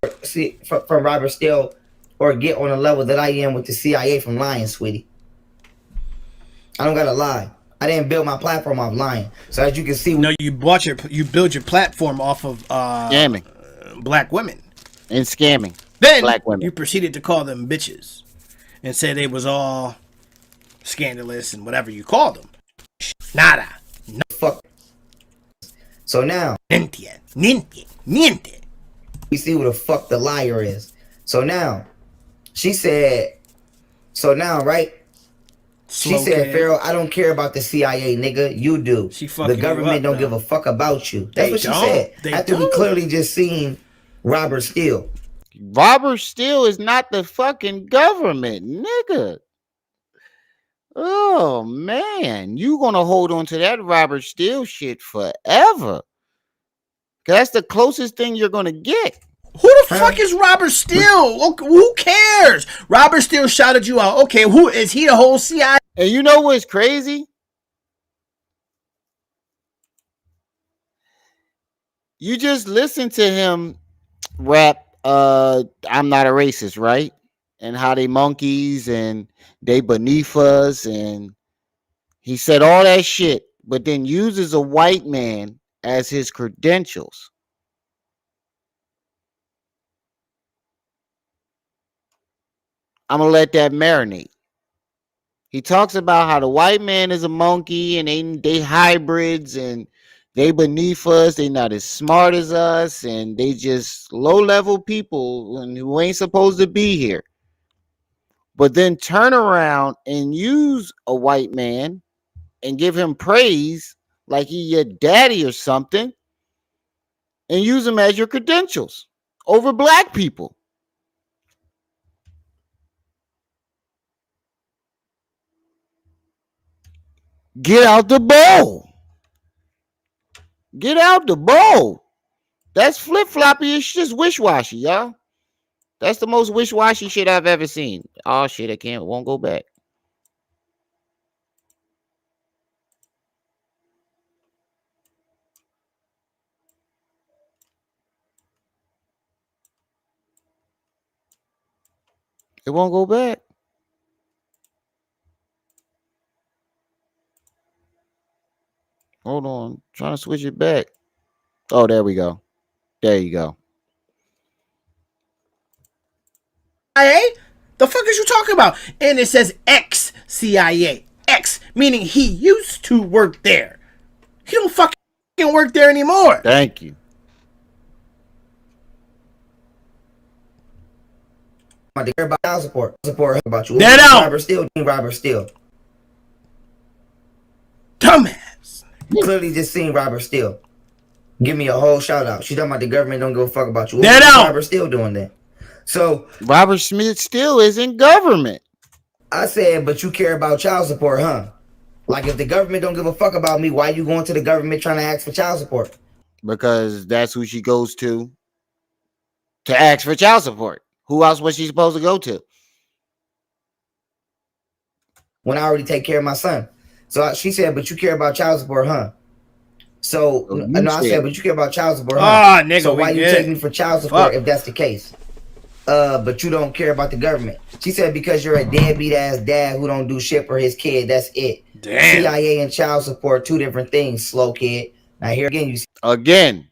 from Robert Steele or get on a level that I am with the CIA from lying, sweetie. I don't gotta lie. I didn't build my platform off lying. So as you can see, No, you build your platform off of Scamming black women. and scamming Then black women. you proceeded to call them bitches and said they was all scandalous and whatever you called them. Nada. No. fuck. So now, Niente. we see who the fuck the liar is. So now, she said, right? She said, Pharaoh, I don't care about the CIA, nigga. You do. The government don't give a fuck about you. That's what she said. After we clearly just seen Robert Steele. Robert Steele is not the fucking government, nigga. Oh man, you gonna hold on to that Robert Steele shit forever? That's the closest thing you're gonna get. Who the fuck is Robert Steele? Who cares? Robert Steele shouted you out. Okay, who is he? The whole CIA? And you know what's crazy? You just listen to him rap I'm not a racist, right? And how they monkeys and they beneath us, and he said all that shit, but then uses a white man as his credentials. I'm gonna let that marinate. He talks about how the white man is a monkey and they hybrids and they beneath us. They not as smart as us and they just low level people who ain't supposed to be here. But then turn around and use a white man and give him praise like he your daddy or something, and use him as your credentials over black people. Get out the bowl. Get out the bowl. That's flip-floppy. It's just wish-washy, y'all. That's the most wish-washy shit I've ever seen. Oh shit, won't go back. It won't go back. Hold on. Trying to switch it back. Oh, there we go. There you go. CIA? The fuck is you talking about? And it says ex-CIA. Ex, meaning he used to work there. He don't fucking work there anymore. Thank you. I care about child support about you. Dead out. Robert Steele. Dumbass. Clearly just seen Robert Steele. Give me a whole shout out. She talking about the government don't give a fuck about you. Dead out. Robert Steele doing that. So Robert Smith still isn't government. I said, but you care about child support, huh? Like if the government don't give a fuck about me, why you going to the government trying to ask for child support? Because that's who she goes to ask for child support. Who else was she supposed to go to? When I already take care of my son. So she said, but you care about child support, huh? So no, I said, but you care about child support, huh? Ah, nigga, so why you good. take me for child support if that's the case? But you don't care about the government. She said because you're a deadbeat ass dad who don't do shit for his kid. That's it. Damn. CIA and child support, two different things, slow kid. Now here again, you see Again.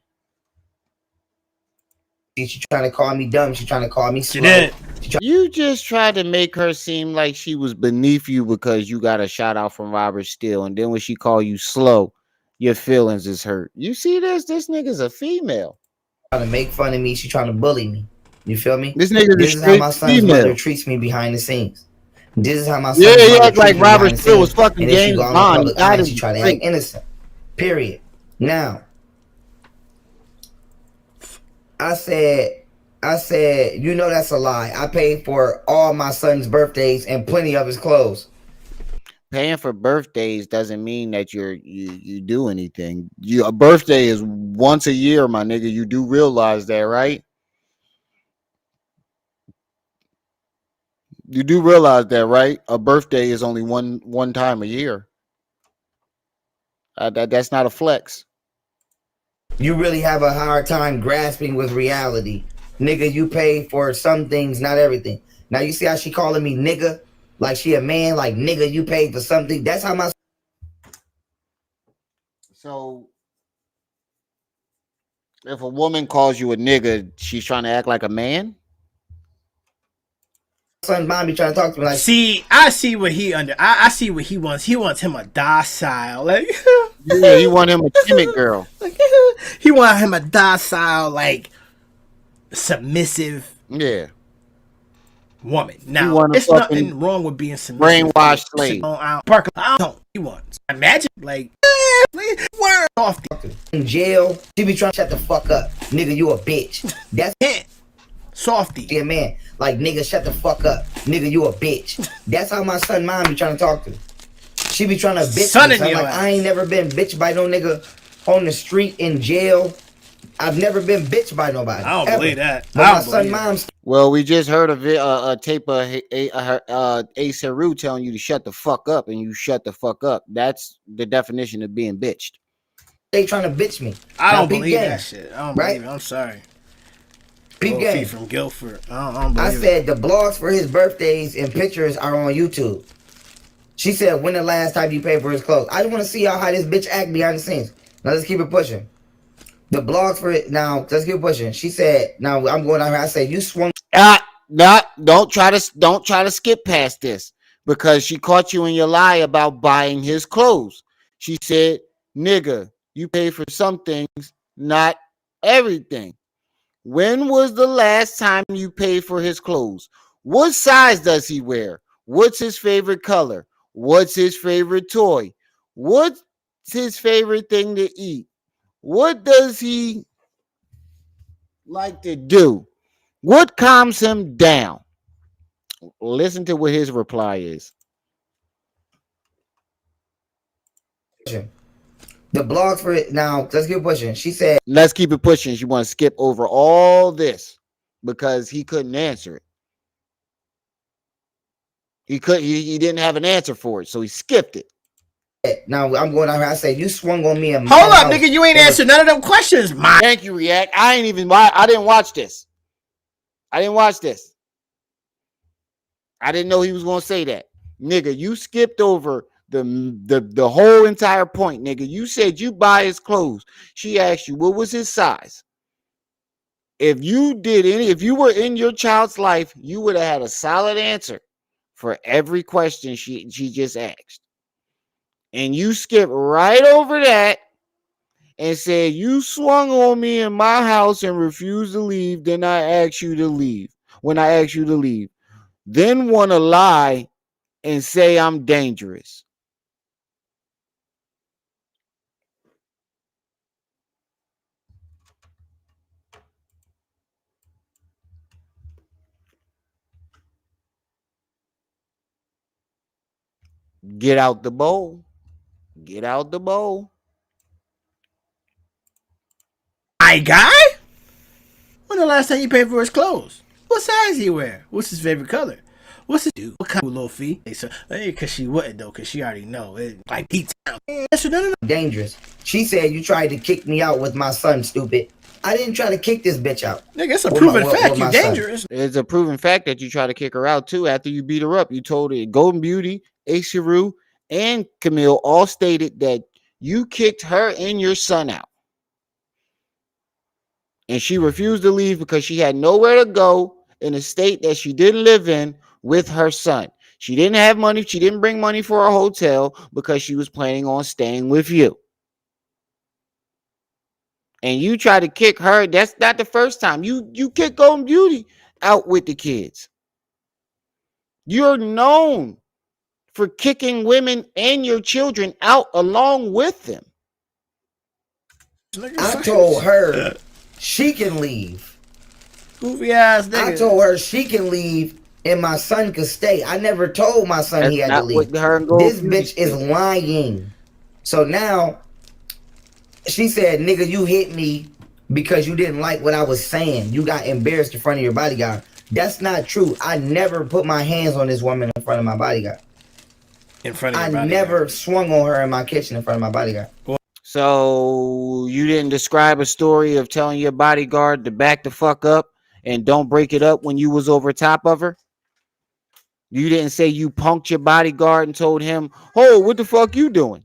she trying to call me dumb. She trying to call me slow. She did. You just tried to make her seem like she was beneath you because you got a shout out from Robert Steele. And then when she called you slow, your feelings is hurt. You see this? This nigga's a female. Trying to make fun of me. She trying to bully me. You feel me? This nigga's This a is how my straight son's female. mother treats me behind the scenes. This is how my son's Yeah, he mother act like treats me Robert behind the Steele was scenes. fucking And then she James go out in Bond. public He got eye and his she try to drink. act innocent. Period. Now, I said, you know that's a lie. I paid for all my son's birthdays and plenty of his clothes. Paying for birthdays doesn't mean that you do anything. A birthday is once a year, my nigga. You do realize that, right? You do realize that, right? A birthday is only one time a year. That's not a flex. You really have a hard time grasping with reality. Nigga, you pay for some things, not everything. Now you see how she calling me nigga? Like she a man, like nigga, you paid for something. That's how my So if a woman calls you a nigga, she's trying to act like a man. Son mom be trying to talk to me like. See, I see what he under. I see what he wants. He wants him a docile, like Yeah, he want him a timid girl. like he want him a docile, like submissive Yeah, woman. he Now, want a it's fucking nothing wrong with being submissive. brainwashed slave. Park. I don't. He wants. Imagine like word off In jail, she be trying to shut the fuck up. Nigga, you a bitch. That's the softy. yeah, man. Like, nigga, shut the fuck up. Nigga, you a bitch. That's how my son mom be trying to talk to me. She be trying to bitch Son me. in So I'm your like, ass. I ain't never been bitched by no nigga on the street in jail. I've never been bitched by nobody. I don't ever. believe that. But I my don't son believe mom's Well, we just heard a tape of Ace Heru telling you to shut the fuck up, and you shut the fuck up. That's the definition of being bitched. they trying to bitch me. I Now, don't peep believe game, that shit. I don't right? believe it. I'm sorry. Peep Little feet game. from Guilford. I don't I believe it. said the blogs for his birthdays and pictures are on YouTube. She said, when the last time you paid for his clothes? I just want to see how this bitch act behind the scenes. Now let's keep it pushing. The blogs for it now. Let's keep it pushing. She said, "Now I'm going out here." I said, "You swung." No, don't try to skip past this because she caught you in your lie about buying his clothes. She said, "Nigga, you pay for some things, not everything." When was the last time you paid for his clothes? What size does he wear? What's his favorite color? What's his favorite toy? What's his favorite thing to eat? What does he like to do? What calms him down? Listen to what his reply is. The blogs for it now. Let's keep it pushing. She said, Let's keep it pushing. She want to skip over all this because he couldn't answer it. He didn't have an answer for it, so he skipped it. "Now I'm going out here." I said, "You swung on me in my Hold up, house." nigga. You ain't answered none of them questions, man. Thank you, React. I didn't watch this. I didn't watch this. I didn't know he was gonna say that. Nigga, you skipped over the whole entire point, nigga. You said you buy his clothes. She asked you what was his size. If you were in your child's life, you would have had a solid answer for every question she just asked. And you skipped right over that and said you swung on me in my house and refused to leave. Then I asked you to leave. When I asked you to leave, then want to lie and say I'm dangerous. Get out the bowl. Get out the bowl. My guy? When the last time you paid for his clothes? What size he wear? What's his favorite color? What's his do? What kind of little fee? Cause she wouldn't though, cause she already know. It, like Pete Town. Dangerous. She said, "You tried to kick me out with my son, stupid." I didn't try to kick this bitch out. Nigga, it's a With proven my- fact. with You my son. dangerous. It's a proven fact that you try to kick her out too. After you beat her up, you told her Golden Beauty, Aisharu, and Camille all stated that you kicked her and your son out. And she refused to leave because she had nowhere to go in a state that she didn't live in with her son. She didn't have money. She didn't bring money for a hotel because she was planning on staying with you. And you try to kick her. That's not the first time. You kick Golden Beauty out with the kids. You're known for kicking women and your children out along with them. I told her she can leave. Goofy ass nigga. I told her she can leave and my son could stay. I never told my son he That's had to not leave. what her and Golden This Beauty bitch is said. lying. So now she said, "Nigga, you hit me because you didn't like what I was saying. You got embarrassed in front of your bodyguard." That's not true. I never put my hands on this woman in front of my bodyguard. In front of I your body. never swung on her in my kitchen in front of my bodyguard. So you didn't describe a story of telling your bodyguard to back the fuck up and don't break it up when you was over top of her? You didn't say you punked your bodyguard and told him, "Oh, what the fuck you doing?"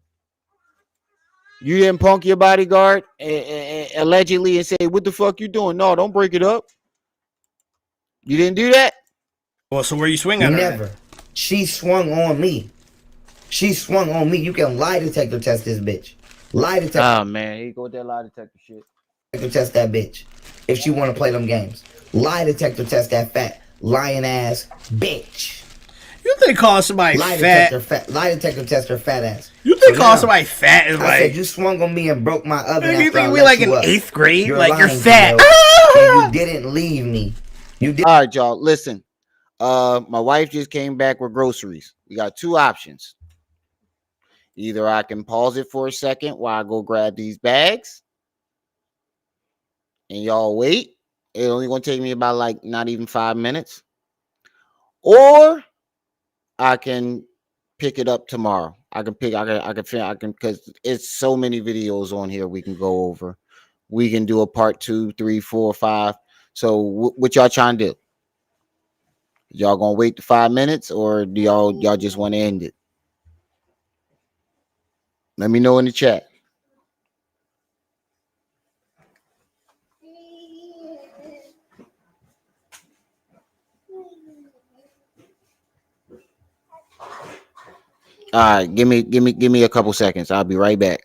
You didn't punk your bodyguard allegedly and say, "What the fuck you doing?" No, don't break it up. You didn't do that. Well, so where you swing on her at? Never. She swung on me. She swung on me. You can lie detector test this bitch. Lie detector Oh man, here you go with that lie detector shit. test that bitch. If she want to play them games. Lie detector test that fat lying ass bitch. You think calling somebody fat? Lie detector test her fat ass. You think So calling now, somebody fat is I like? said you swung on me and broke my oven You after I think we let like you in up. 8th grade? You're Like you're lying, fat? and you didn't leave me. You did. All right, y'all. Listen. My wife just came back with groceries. We got two options. Either I can pause it for a second while I go grab these bags, and y'all wait. It's only gonna take me about like not even 5 minutes. Or I can pick it up tomorrow. I can because it's so many videos on here we can go over. We can do a part 2, 3, 4, 5. So what y'all trying to do? Y'all gonna wait the 5 minutes, or do y'all just want to end it? Let me know in the chat. All right, give me a couple seconds. I'll be right back.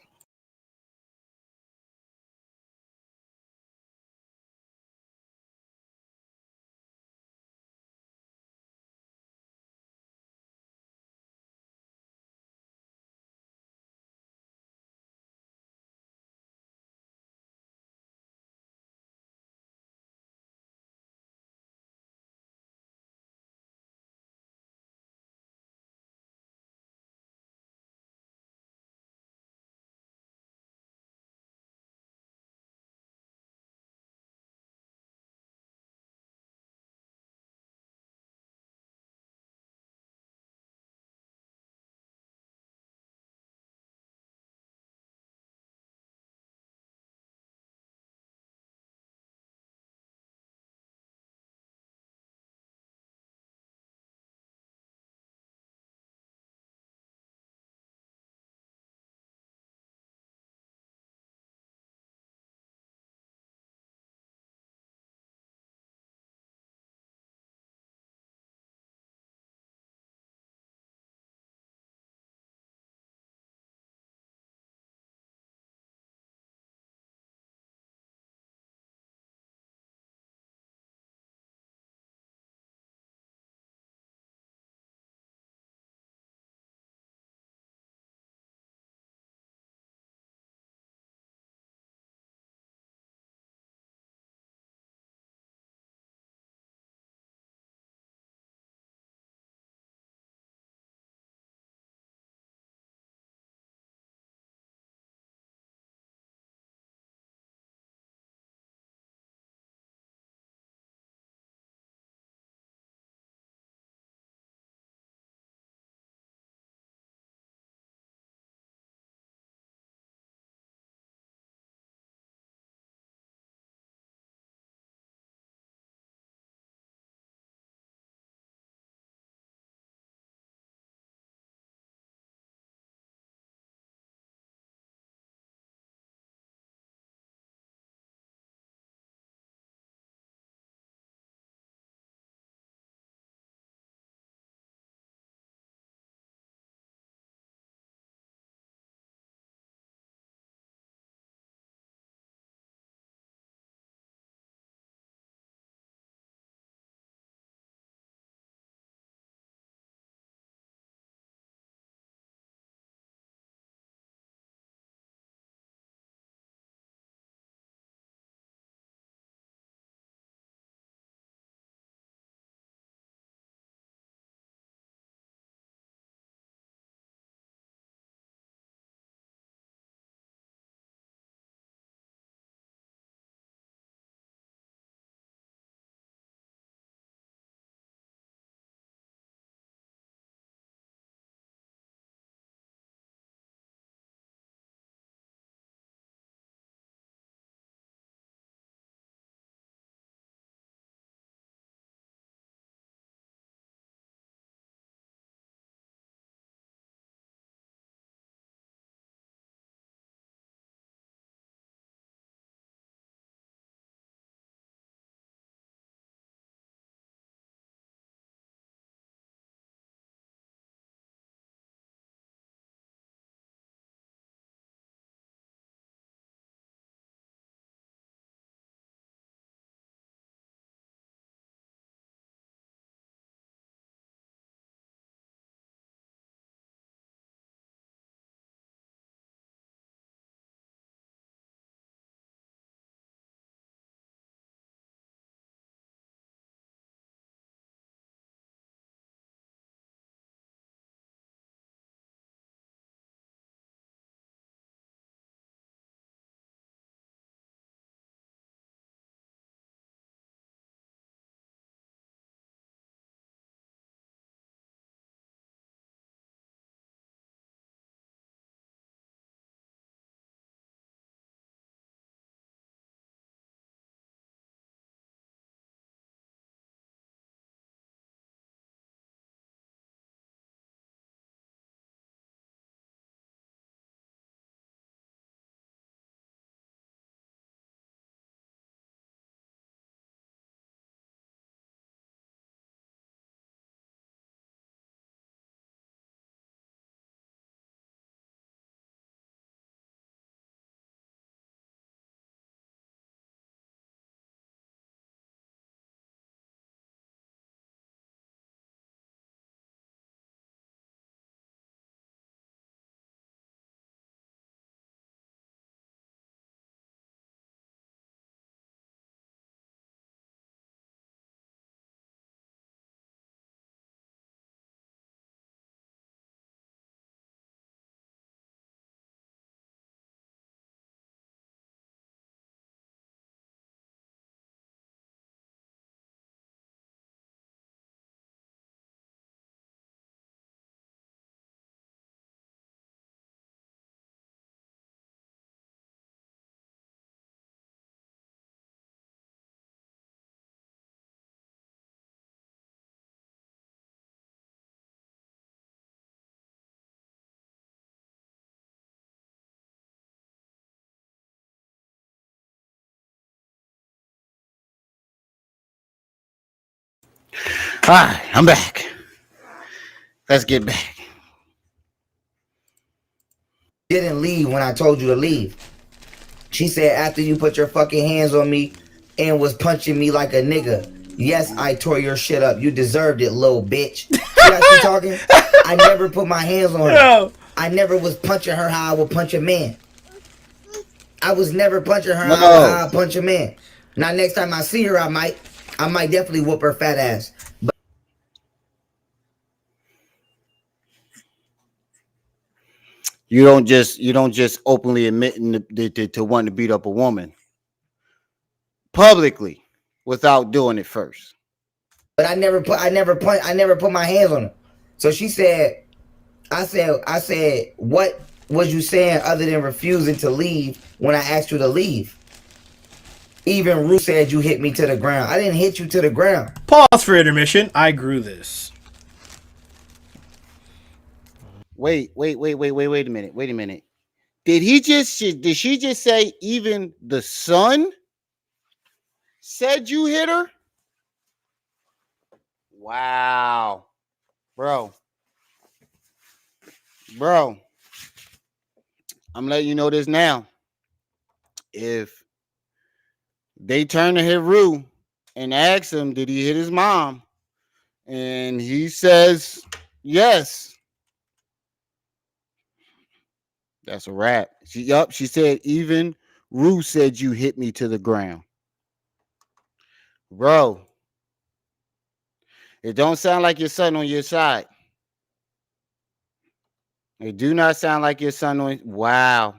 All right, I'm back. Let's get back. Didn't leave when I told you to leave. She said after you put your fucking hands on me and was punching me like a nigga. Yes, I tore your shit up. You deserved it, little bitch. See how she talking? I never put my hands on her. I never was punching her how I would punch a man. I was never punching her how I punch a man. Now next time I see her, I might definitely whoop her fat ass. But You don't just openly admit to wanting to beat up a woman publicly without doing it first. But I never put my hands on her. So she said, I said, what was you saying other than refusing to leave when I asked you to leave? Even Ruth said you hit me to the ground. I didn't hit you to the ground. Pause for intermission. I grew this. Wait a minute. Did she just say even the son said you hit her? Wow. Bro, I'm letting you know this now. If they turn to hit Rue and ask him, did he hit his mom? And he says, yes. That's a wrap. She said, even Rue said you hit me to the ground. Bro, it don't sound like your son on your side. It do not sound like your son on. Wow.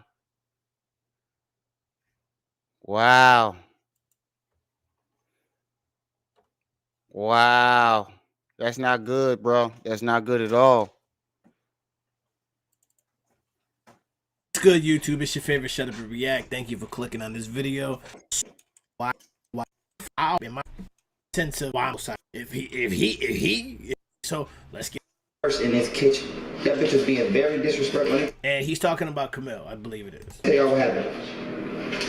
That's not good, bro. That's not good at all. It's good, YouTube. It's your favorite Shut Up and React. Thank you for clicking on this video. Why in my sense of if he so let's get In his kitchen. That bitch was being very disrespectful. and he's talking about Camille, I believe it is. Tell y'all what happened.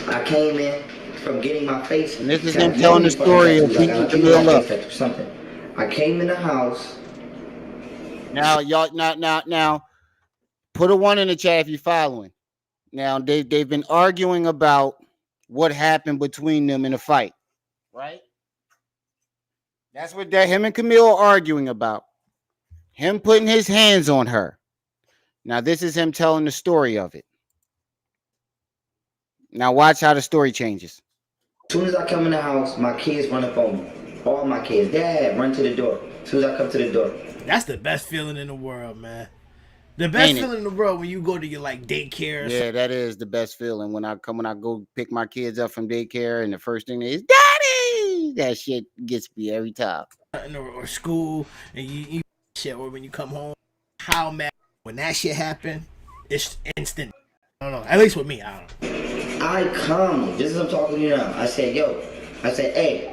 I came in from getting my face. And this is him telling the story of beating Camille up. Something. I came in the house. Now, y'all, now, put a 1 in the chat if you're following. Now, they've been arguing about what happened between them in a fight, right? That's what him and Camille are arguing about. Him putting his hands on her. Now, this is him telling the story of it. Now, watch how the story changes. As soon as I come in the house, my kids run up on me. All my kids, Dad, run to the door. As soon as I come to the door. That's the best feeling in the world, man. The best feeling in the world when you go to your like daycare. Or something. That is the best feeling when I go pick my kids up from daycare and the first thing is Daddy. That shit gets me every time. Or school and you shit, or when you come home, how mad when that shit happened, it's instant. I don't know. At least with me, I don't know. I come. This is what I'm talking to you now. I said, hey,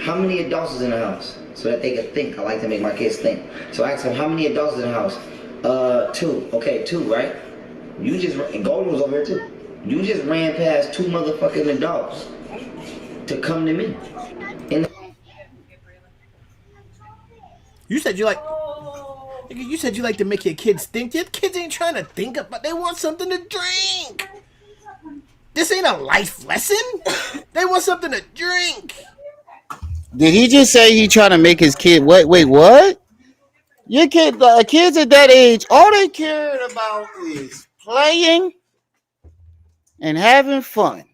how many adults is in the house? So that they could think. I like to make my kids think. So I asked them, how many adults is in the house? 2. Okay, 2, right? You just, and Golden was over here too. You just ran past 2 motherfucking adults to come to me. You said you like to make your kids think. Your kids ain't trying to think about. They want something to drink. This ain't a life lesson. They want something to drink. Did he just say he trying to make his kid? Wait, what? Your kid, kids at that age, all they care about is playing and having fun.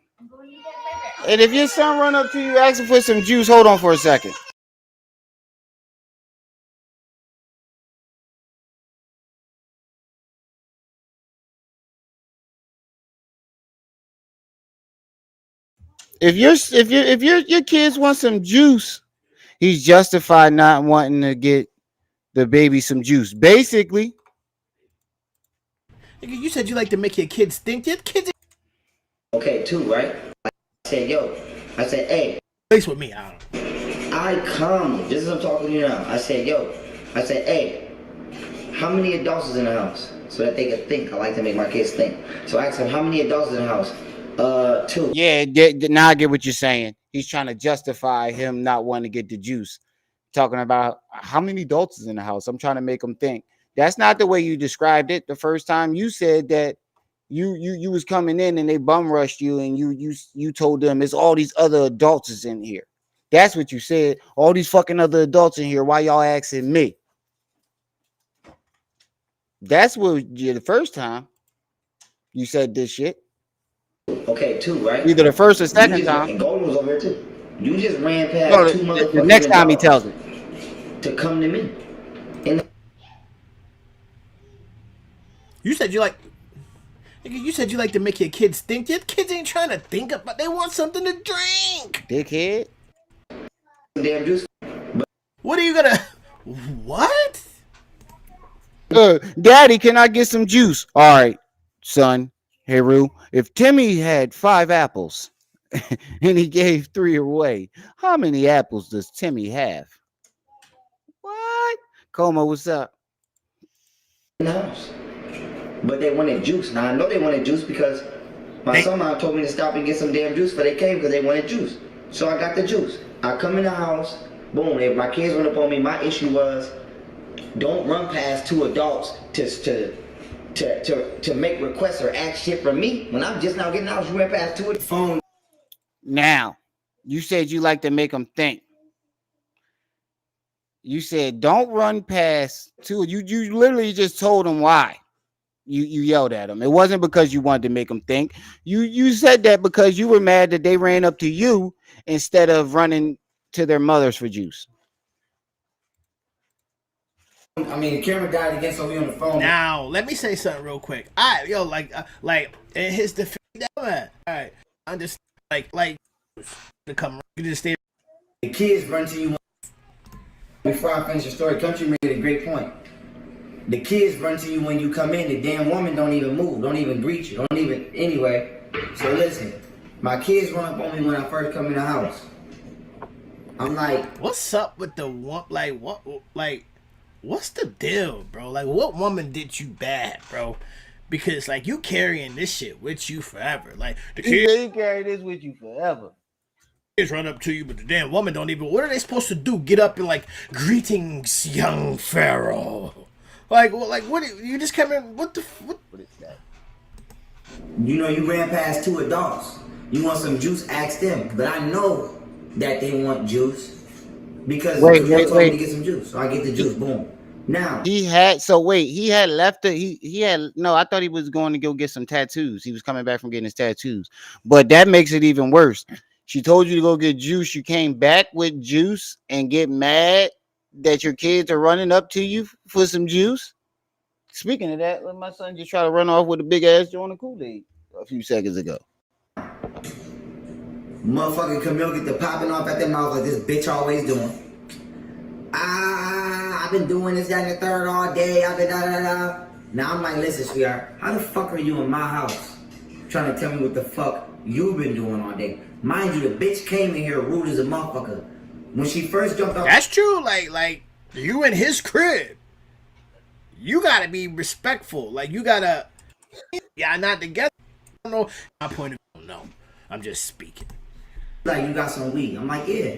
And if your son run up to you asking for some juice, hold on for a second. If your kids want some juice, he's justified not wanting to get the baby some juice. Basically, you said you like to make your kids think. Your kids. Okay, 2, right? I said, hey. At least with me, I don't know. I come. This is what I'm talking to you now. I said, hey, how many adults is in the house? So that they could think. I like to make my kids think. So I asked them, how many adults is in the house? 2. Yeah, now I get what you're saying. He's trying to justify him not wanting to get the juice talking about how many adults is in the house. I'm trying to make them think. That's not the way you described it the first time. You said that you was coming in and they bum rushed you and you told them it's all these other adults is in here. That's what you said. All these fucking other adults in here. Why y'all asking me? That's what you the first time you said this shit. Okay, two, right? Either the first or You second just time. and Golden was over here too. You just ran No, past two the motherfucking next time he tells adults it. to come to me. And You said you like. You said you like to make your kids think. Your kids ain't trying to think about. They want something to drink. Dickhead. damn juice. What are you gonna? What? Daddy, can I get some juice? All right, son. Heru, if Timmy had 5 apples and he gave 3 away, how many apples does Timmy have? What? Como, what's up? In the house. But they wanted juice. Now I know they wanted juice because my son told me to stop and get some damn juice, but they came because they wanted juice. So I got the juice. I come in the house, boom, if my kids run up on me, my issue was don't run past 2 adults to make requests or ask shit from me. When I'm just now getting out, you ran past 2 phone. Now, you said you like to make them think. You said don't run past 2. You literally just told them why. You yelled at them. It wasn't because you wanted to make them think. You said that because you were mad that they ran up to you instead of running to their mothers for juice. I mean, the camera died again, so we on the phone. Now, let me say something real quick. Alright, yo, like in his defense, alright, understand, like, to come, you just stay. The kids run to you. Before I finish the story, Country made a great point. The kids run to you when you come in. The damn woman don't even move, don't even greet you, don't even, anyway. So listen, my kids run up on me when I first come in the house. I'm like, what's up with the one, what's the deal, bro? Like, what woman did you bad, bro? Because, like, you carrying this shit with you forever. Like, the kids carry this with you forever. Kids run up to you, but the damn woman don't even. What are they supposed to do? Get up and like, greetings, young Pharaoh. Like what? You just come in. What is that? you know, you ran past 2 adults. You want some juice? Ask them. But I know that they want juice because Camille told me to get some juice, so I get the juice. Boom. Now he had left it. He had no. I thought he was going to go get some tattoos. He was coming back from getting his tattoos, but that makes it even worse. She told you to go get juice. You came back with juice and get mad that your kids are running up to you for some juice. Speaking of that, let my son just try to run off with a big ass joint of Kool-Aid a few seconds ago. Motherfucking Camille get the popping off at their mouth like this bitch always doing. I've been doing this, that, and the third all day. I've been da. Now I'm like, listen, sweetheart, how the fuck are you in my house trying to tell me what the fuck you've been doing all day? Mind you, the bitch came in here rude as a motherfucker. When she first jumped off. That's true. Like you in his crib. You gotta be respectful. Like you gotta. Yeah, not together. I don't know my point of view. No, I'm just speaking. Like, you got some weed. I'm like, yeah.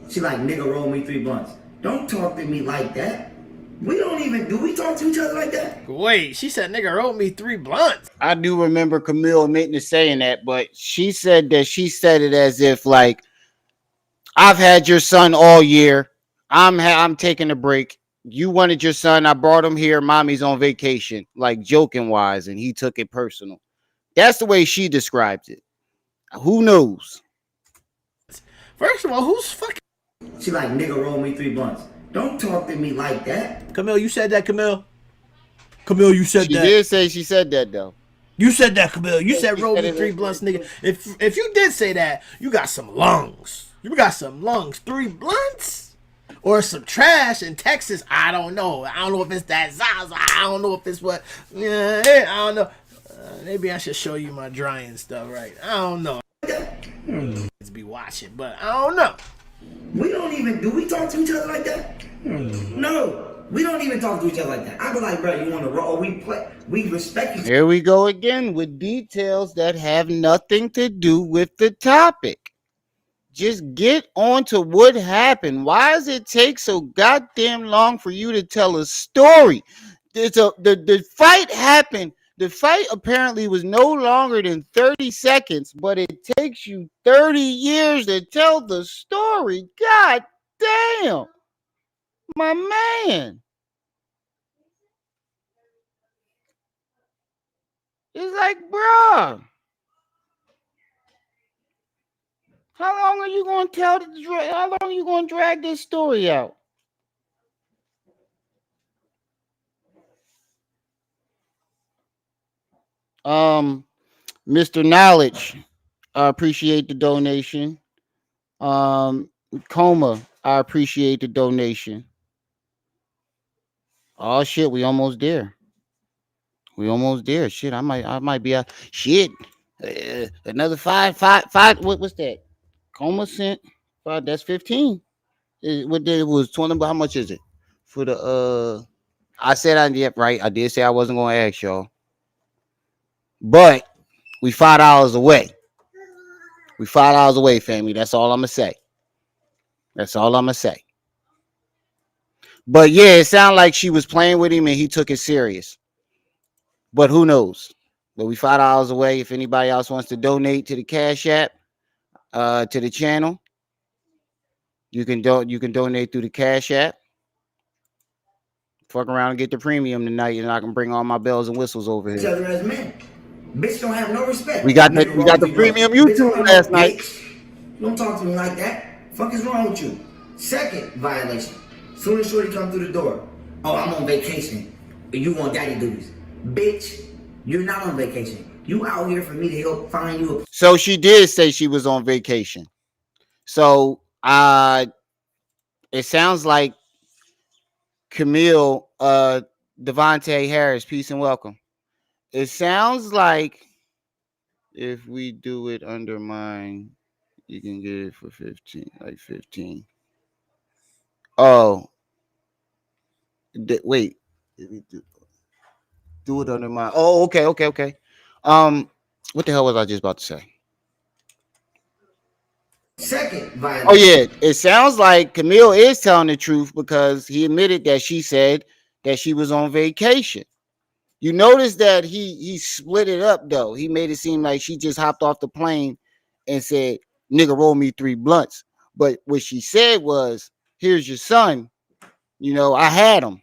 She like, nigga, roll me 3 blunts. Don't talk to me like that. We talk to each other like that? Wait, she said, nigga, roll me 3 blunts. I do remember Camille admitting to saying that, but she said that she said it as if like, I've had your son all year. I'm taking a break. You wanted your son. I brought him here. Mommy's on vacation, like joking wise, and he took it personal. That's the way she described it. Who knows? First of all, who's fucking? She like, nigga, roll me 3 blunts. Don't talk to me like that. Camille, you said that, Camille? Camille, you said she that. She did say she said that, though. You said that, Camille. You said roll me 3 blunts, nigga. If you did say that, you got some lungs. You got some lungs. 3 blunts? Or some trash in Texas? I don't know. I don't know if it's that Zaza. I don't know if it's what. I don't know. Maybe I should show you my drying stuff, right? I don't know. Let's be watching, but I don't know. Do we talk to each other like that? No, we don't even talk to each other like that. I be like, bro, you want to roll? We respect each other. Here we go again with details that have nothing to do with the topic. Just get on to what happened. Why does it take so goddamn long for you to tell a story? The fight happened. The fight apparently was no longer than 30 seconds, but it takes you 30 years to tell the story. God damn. My man. It's like, bruh. How long are you going to how long are you going to drag this story out? Mr. Knowledge, I appreciate the donation. Coma, I appreciate the donation. Oh shit, we almost there. We almost there. Shit, I might be out. Shit, another five. What's that? Coma sent five. That's 15. It was 20. But how much is it for the? I said I did right. I did say I wasn't going to ask y'all, but we $5 away. We $5 away, family. That's all I'm gonna say. That's all I'm gonna say. But yeah, it sounded like she was playing with him and he took it serious. But who knows? But we $5 away. If anybody else wants to donate to the Cash App, to the channel, you can donate through the Cash App. Fuck around and get the premium tonight, and I can bring all my bells and whistles over Each here. other as men. Bitch don't have no respect. We got the premium YouTube last night. Don't talk to me like that. Fuck is wrong with you? Second violation. Soon as Shorty come through the door, oh, I'm on vacation. You want daddy duties. Bitch, you're not on vacation. You out here for me to help find you a... So she did say she was on vacation. So it sounds like Camille, Devontae Harris, peace and welcome. It sounds like if we do it under mine, you can get it for 15, like 15. Oh, wait. Do it under mine. Oh, okay. What the hell was I just about to say? Second violation. Oh yeah, it sounds like Camille is telling the truth because he admitted that she said that she was on vacation. You notice that he split it up though. He made it seem like she just hopped off the plane and said, "Nigga, roll me 3 blunts." But what she said was, "Here's your son. You know, I had him.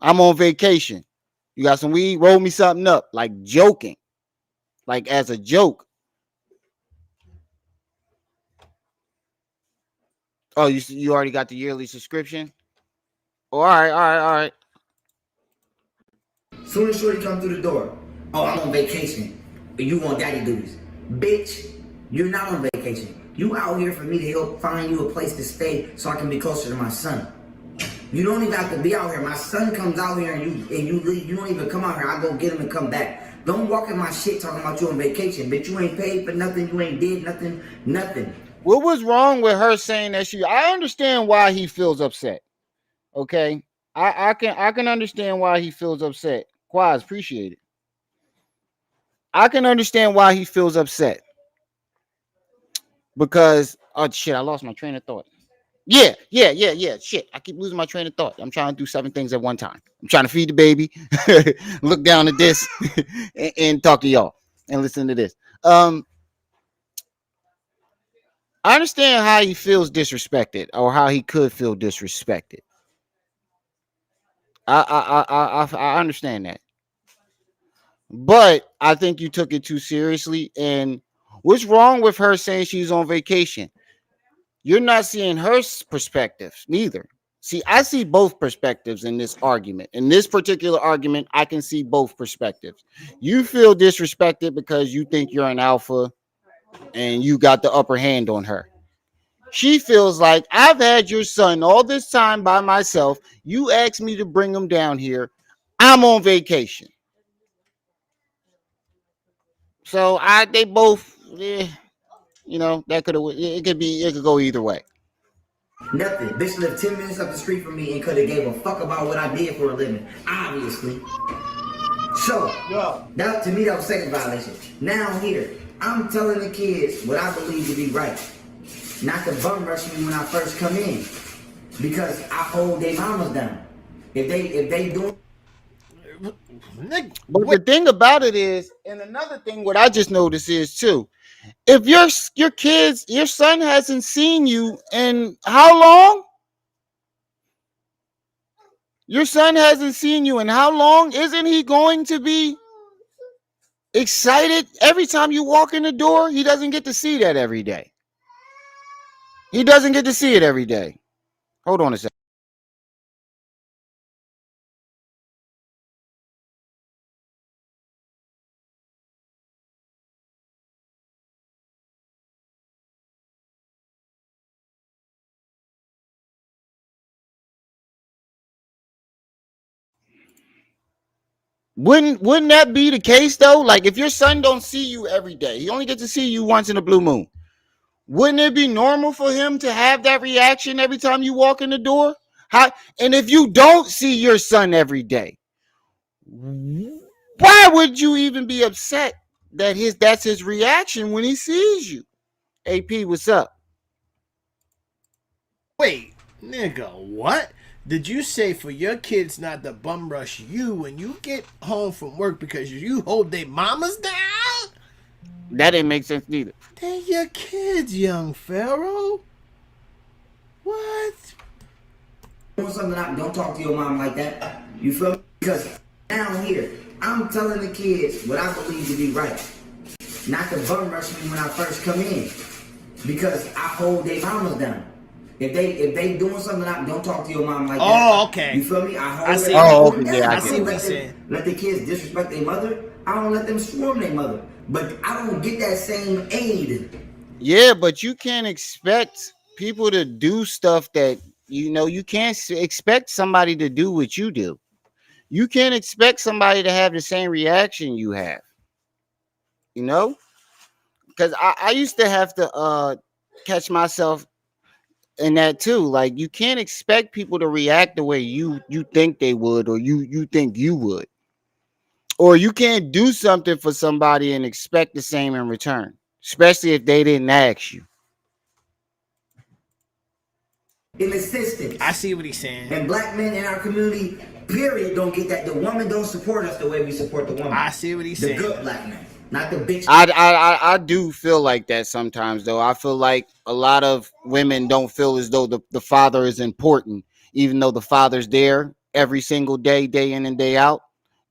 I'm on vacation. You got some weed? Roll me something up." Like joking, like as a joke. Oh, you already got the yearly subscription? Oh, all right. Soon as Shorty come through the door, oh, I'm on vacation. You want daddy duties. Bitch, you're not on vacation. You out here for me to help find you a place to stay so I can be closer to my son. You don't even have to be out here. My son comes out here and you leave. You don't even come out here. I go get him and come back. Don't walk in my shit talking about you on vacation. Bitch, you ain't paid for nothing. You ain't did nothing. What was wrong with her saying that I understand why he feels upset. Okay. I can understand why he feels upset. Quaz, appreciate it. I can understand why he feels upset. Because oh shit, I lost my train of thought. Yeah. Shit, I keep losing my train of thought. I'm trying to do 7 things at one time. I'm trying to feed the baby, look down at this, and talk to y'all and listen to this. I understand how he feels disrespected, or how he could feel disrespected. I understand that, but I think you took it too seriously. And what's wrong with her saying she's on vacation? You're not seeing her perspective neither. See, I see both perspectives in this argument. In this particular argument, I can see both perspectives. You feel disrespected because you think you're an alpha and you got the upper hand on her. She feels like, I've had your son all this time by myself. You asked me to bring him down here. I'm on vacation. So they both, you know, it could go either way. Nothing. Bitch lived 10 minutes up the street from me and could have gave a fuck about what I did for a living. Obviously. So, that to me, that was second violation. Now here, I'm telling the kids what I believe to be right. not to bum rush me when I first come in, because I hold their mamas down. If they doing. But the thing about it is, and another thing, what I just noticed is too, if your son hasn't seen you in how long? Your son hasn't seen you in how long? Isn't he going to be excited every time you walk in the door? He doesn't get to see that every day. He doesn't get to see it every day. Hold on a second. Wouldn't that be the case though? Like if your son don't see you every day, he only gets to see you once in a blue moon. Wouldn't it be normal for him to have that reaction every time you walk in the door? How, and if you don't see your son every day, why would you even be upset that that's his reaction when he sees you? AP, what's up? Wait, nigga, what? Did you say for your kids not to bum rush you when you get home from work because you hold their mamas down? That didn't make sense neither. They're your kids, young Pharaoh. What? Doing something like, don't talk to your mom like that. You feel me? Because down here, I'm telling the kids what I believe to be right. Not to bum rush me when I first come in, because I hold their mamas down. If they doing something like, don't talk to your mom like that. Oh, okay. You feel me? I hold I see. Okay, yeah, I see what he's saying. Let the kids disrespect their mother. I don't let them swarm their mother. But I don't get that same aid. Yeah, but you can't expect people to do stuff that, you can't expect somebody to do what you do. You can't expect somebody to have the same reaction you have. Because I used to have to catch myself in that too. Like you can't expect people to react the way you think they would, or you think you would. Or you can't do something for somebody and expect the same in return, especially if they didn't ask you. In assistance. I see what he's saying. And black men in our community, period, don't get that. The woman don't support us the way we support the woman. I see what he's saying. The good black man, not the bitch. I do feel like that sometimes, though. I feel like a lot of women don't feel as though the father is important, even though the father's there every single day, day in and day out.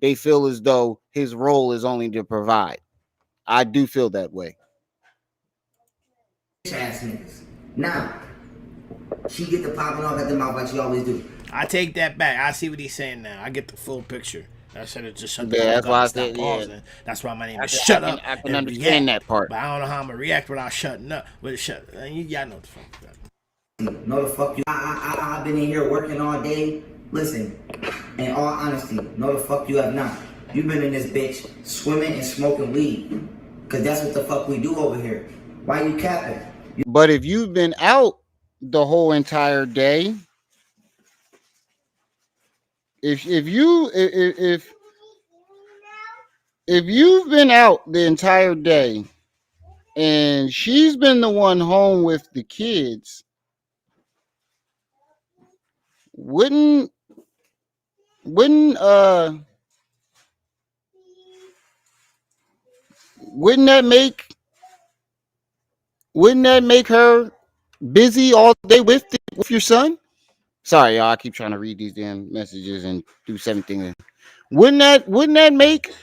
They feel as though his role is only to provide. I do feel that way. Ass niggas. Now, she get the popping off at the mouth like she always do. I take that back. I see what he's saying now. I get the full picture. I said it just shut the Yeah, that's fuck why up. I Stop said, pausing. yeah. That's why my name is Shut Up. I can and understand react. that part. But I don't know how I'm gonna react without shutting up. But shut. Y'all know what the fuck. No, the fuck you. I've been in here working all day. Listen, in all honesty, no, the fuck you have not. You've been in this bitch swimming and smoking weed. Because that's what the fuck we do over here. Why you capping? But if you've been out the whole entire day, if you've been out the entire day and she's been the one home with the kids, wouldn't wouldn't wouldn't that make wouldn't that make her busy all day with your son? Sorry, y'all. I keep trying to read these damn messages and do 17. Wouldn't that make?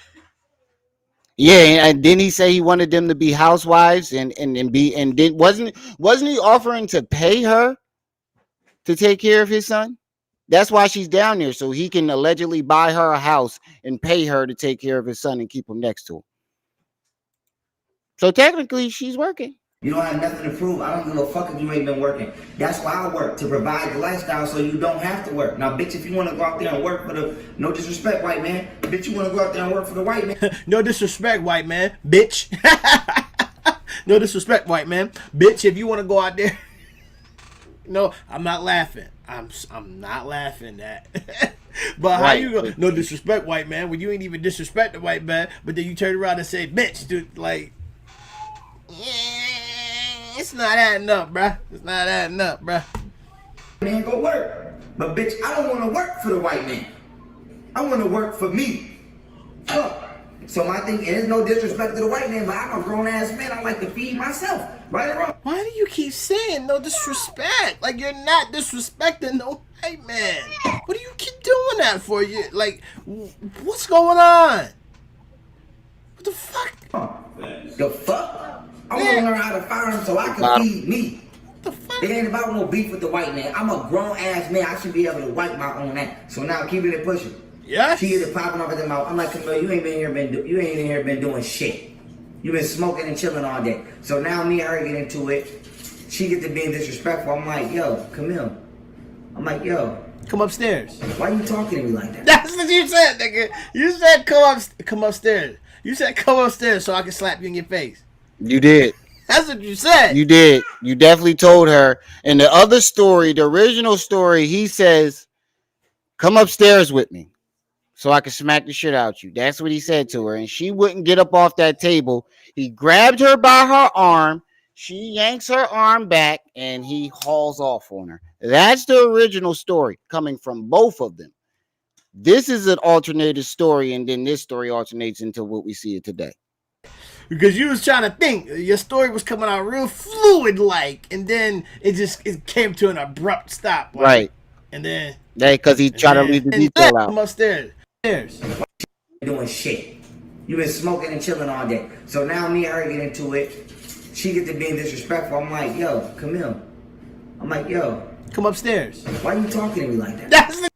Yeah, and didn't he say he wanted them to be housewives and be and did wasn't he offering to pay her to take care of his son? That's why she's down there, so he can allegedly buy her a house and pay her to take care of his son and keep him next to him. So technically, she's working. You don't have nothing to prove. I don't give a fuck if you ain't been working. That's why I work, to provide the lifestyle so you don't have to work. Now, bitch, if you want to go out there and work for the, no disrespect, white man, bitch, you want to go out there and work for the white man. No disrespect, white man, bitch. No disrespect, white man, bitch. If you want to go out there, no, I'm not laughing. I'm not laughing at. But how you go? No disrespect, white man. When you ain't even disrespect the white man, but then you turn around and say, bitch, dude, like. It's not adding up, bruh. It's not adding up, bruh. Man, go work. But bitch, I don't want to work for the white man. I want to work for me. Fuck. So my thing, and there's no disrespect to the white man, but I'm a grown ass man. I like to feed myself. Right or wrong? Why do you keep saying no disrespect? Like, you're not disrespecting no white man. What do you keep doing that for? You like, what's going on? What the fuck? The fuck? I want to learn how to farm so I can feed me. What the fuck? It ain't about no beef with the white man. I'm a grown ass man. I should be able to wipe my own ass. So now keep it pushing. Yeah. She get it popping off at the mouth. I'm like, Camille, you ain't in here been doing shit. You been smoking and chilling all day. So now me and her get into it. She get to being disrespectful. I'm like, yo, Camille. I'm like, yo. Come upstairs. Why you talking to me like that? That's what you said, nigga. You said come upstairs. You said come upstairs so I can slap you in your face. You did. That's what you said. You did. You definitely told her. In the other story, the original story, he says, come upstairs with me so I can smack the shit out you. That's what he said to her. And she wouldn't get up off that table. He grabbed her by her arm. She yanks her arm back and he hauls off on her. That's the original story coming from both of them. This is an alternated story, and then this story alternates into what we see it today. Because you was trying to think. Your story was coming out real fluid-like, and then it came to an abrupt stop. Like, Right. And then... Yeah, because he tried to leave the detail out. Come upstairs. Doing shit. You been smoking and chilling all day. So now me and her get into it. She get to being disrespectful. I'm like, yo, Camille. I'm like, yo. Come upstairs. Why you talking to me like that?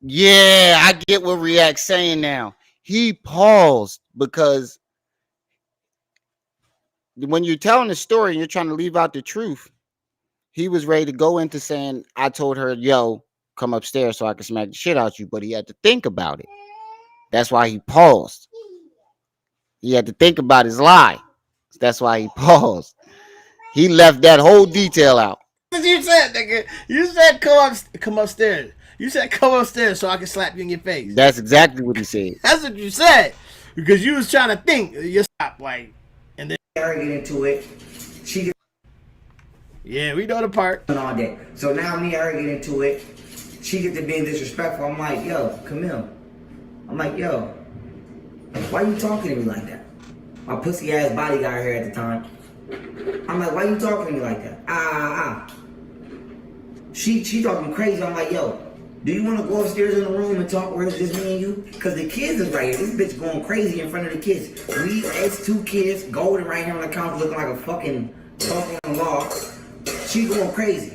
Yeah, I get what React's saying now. He paused because when you're telling the story and you're trying to leave out the truth, he was ready to go into saying, I told her, yo, come upstairs so I can smack the shit out you, but he had to think about it. That's why he paused. He had to think about his lie. That's why he paused. He left that whole detail out. That's what you said, nigga. You said come upstairs. You said come upstairs so I can slap you in your face. That's exactly what he said. That's what you said. Because you was trying to think. You stop, like, and then Her get into it. She get yeah, we know the part. all day. So now me and her get into it. She get to being disrespectful. I'm like, yo, Camille. I'm like, yo. Why you talking to me like that? My pussy ass bodyguard here at the time. I'm like, why you talking to me like that? She talking crazy. I'm like, yo, do you want to go upstairs in the room and talk where it's just me and you? Because the kids is right here. This bitch going crazy in front of the kids. It's two kids, golden right here on the couch looking like a fucking log. She going crazy.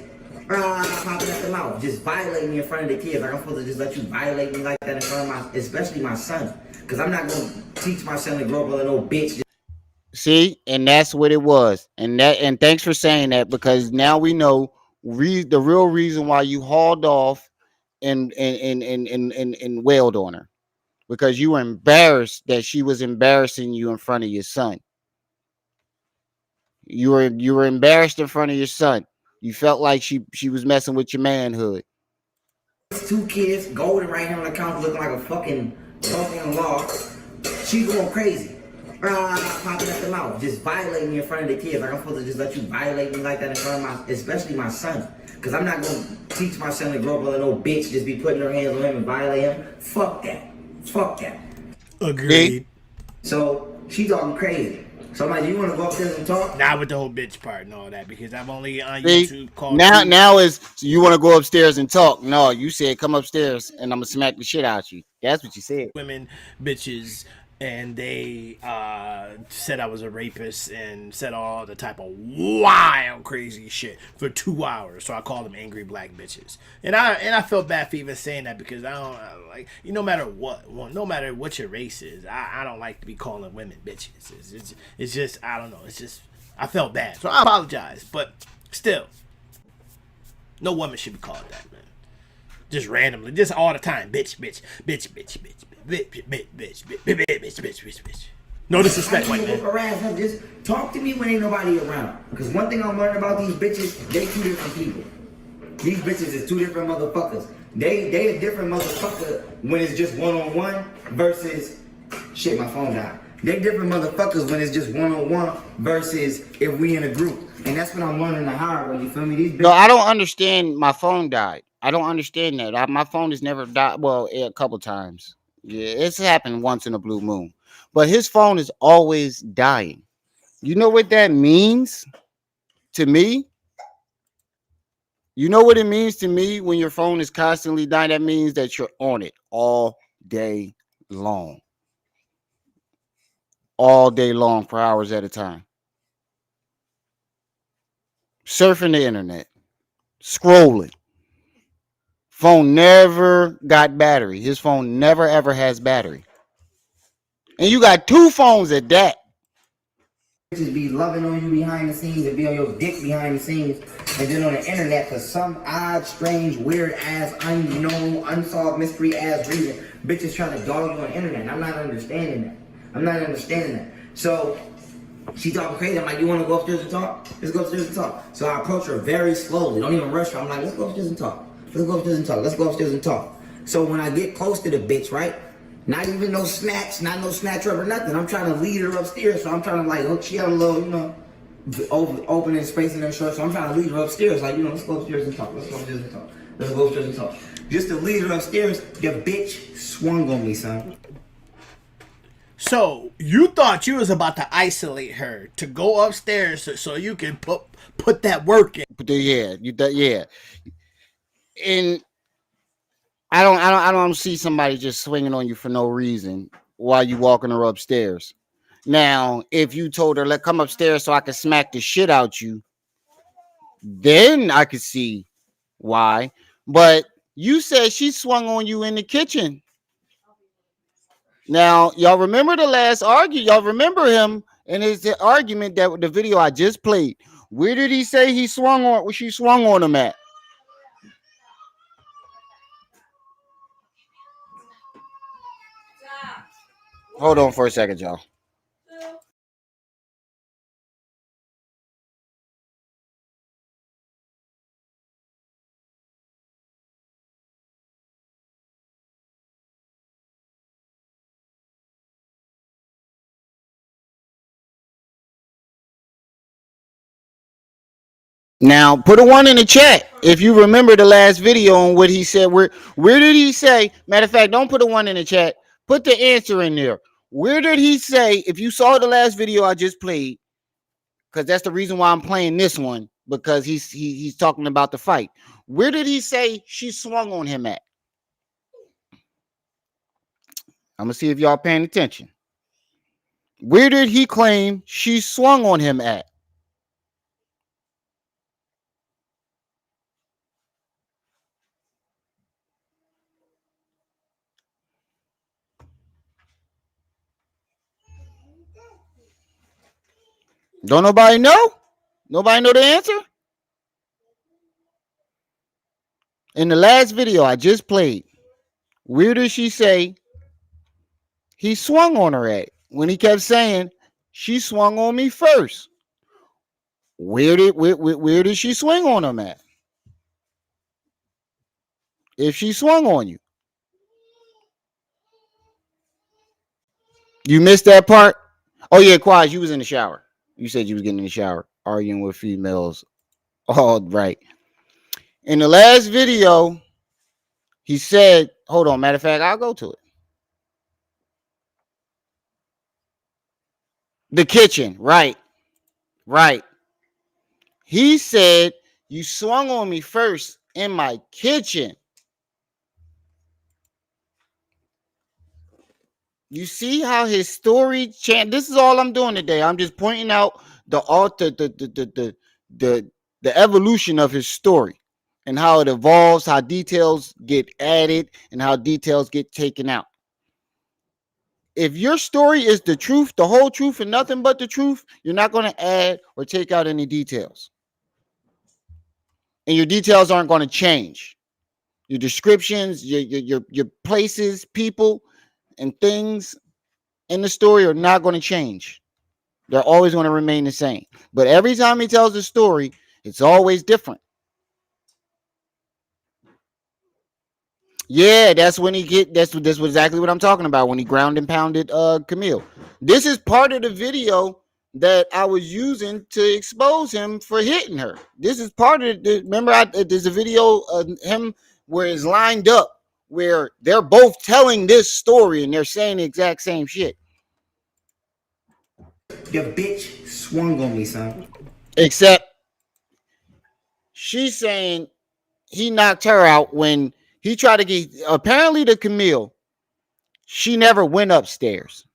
Popping at the mouth, just violating me in front of the kids. Like I'm supposed to just let you violate me like that in front of especially my son. Because I'm not going to teach my son to grow up with a little bitch. See, and that's what it was. And thanks for saying that, because now we know the real reason why you hauled off and wailed on her, because you were embarrassed that she was embarrassing you in front of your son. You were embarrassed in front of your son. You felt like she was messing with your manhood. Two kids, golden right here on the couch looking like a fucking log. She going crazy. Popping at the mouth, just violating me in front of the kids. Like I'm supposed to just let you violate me like that in front of especially my son. Because I'm not going to teach my son to grow up with a little bitch, just be putting her hands on him and violate him. Fuck that. Fuck that. Agreed. So she talking crazy. So I'm like, you want to go upstairs and talk? Not with the whole bitch part and all that, because I'm only on See, YouTube called now is so you want to go upstairs and talk. No, you said come upstairs and I'm gonna smack the shit out you. That's what you said. women, bitches, and they said I was a rapist and said all the type of wild, crazy shit for 2 hours. So I called them angry black bitches, and I felt bad for even saying that, because I don't like, no matter what your race is, I don't like to be calling women bitches. It's just I don't know. It's just I felt bad, so I apologize. But still, no woman should be called that, man. Just randomly, just all the time, bitch. Bitch. No disrespect, white man. Harass her. Just talk to me when ain't nobody around. Because one thing I'm learning about these bitches, they two different people. These bitches is two different motherfuckers. They a different motherfucker when it's just one-on-one versus shit, my phone died. They different motherfuckers when it's just one-on-one versus if we in a group. And that's what I'm learning the hard way, you feel me? These No, bitches. I don't understand. My phone died. I don't understand that. My phone has never died. Well, a couple times. Yeah, it's happened once in a blue moon. But his phone is always dying. You know what that means to me? You know what it means to me when your phone is constantly dying? That means that you're on it day long. All day long for hours at a time. Surfing the internet. Scrolling. Phone never got battery. His phone never ever has battery. And you got two phones at that. Bitches be loving on you behind the scenes and be on your dick behind the scenes. And then on the internet for some odd, strange, weird ass, unknown, unsolved mystery ass reason, bitches trying to dog you on the internet. And I'm not understanding that. I'm not understanding that. So she talking crazy. I'm like, you want to go upstairs and talk? Let's go upstairs and talk. So I approach her very slowly. Don't even rush her. I'm like, let's go upstairs and talk. Let's go upstairs and talk. Let's go upstairs and talk. So when I get close to the bitch, right? Not even no snatch, not no snatch up or nothing. I'm trying to lead her upstairs. So I'm trying to like, oh, she had a little, opening space in her shirt. So I'm trying to lead her upstairs. Like, let's go upstairs and talk. Let's go upstairs and talk. Let's go upstairs and talk. Just to lead her upstairs, the bitch swung on me, son. So you thought you was about to isolate her to go upstairs so you can put that work in. Yeah. And I don't see somebody just swinging on you for no reason while you walking her upstairs. Now, if you told her, "Let come upstairs so I can smack the shit out you," then I could see why. But you said she swung on you in the kitchen. Now, y'all remember the last argument? Y'all remember him and his argument that the video I just played. Where did he say she swung on him at? Hold on for a second, y'all. Now, put a one in the chat if you remember the last video on what he said. Where did he say? Matter of fact, don't put a one in the chat. Put the answer in there. Where did he say? If you saw the last video I just played, because that's the reason why I'm playing this one, because he's talking about the fight. Where did he say she swung on him at? I'm gonna see if y'all paying attention. Where did he claim she swung on him at? Don't nobody know? Nobody know the answer? In the last video I just played, where did she say he swung on her at? When he kept saying she swung on me first. Where did she swing on him at? If she swung on you. You missed that part? Oh yeah, Quaz, you was in the shower. You said you was getting in the shower, arguing with females. All right. In the last video, he said, hold on, matter of fact, I'll go to it. The kitchen, right. He said, you swung on me first in my kitchen. You see how his story changed. This is all I'm doing today. I'm just pointing out the evolution of his story and how it evolves, how details get added, and how details get taken out. If your story is the truth, the whole truth, and nothing but the truth, you're not going to add or take out any details. And your details aren't going to change. Your descriptions, your places, people, and things in the story are not going to change. They're always going to remain the same. But every time he tells a story, it's always different. Yeah, that's when he get. That's exactly what I'm talking about when he ground and pounded Camille. This is part of the video that I was using to expose him for hitting her. This is part of the. Remember, there's a video of him where it's lined up where they're both telling this story and they're saying the exact same shit. Your bitch swung on me, son. Except she's saying he knocked her out when he tried to get. Apparently, to Camille, she never went upstairs.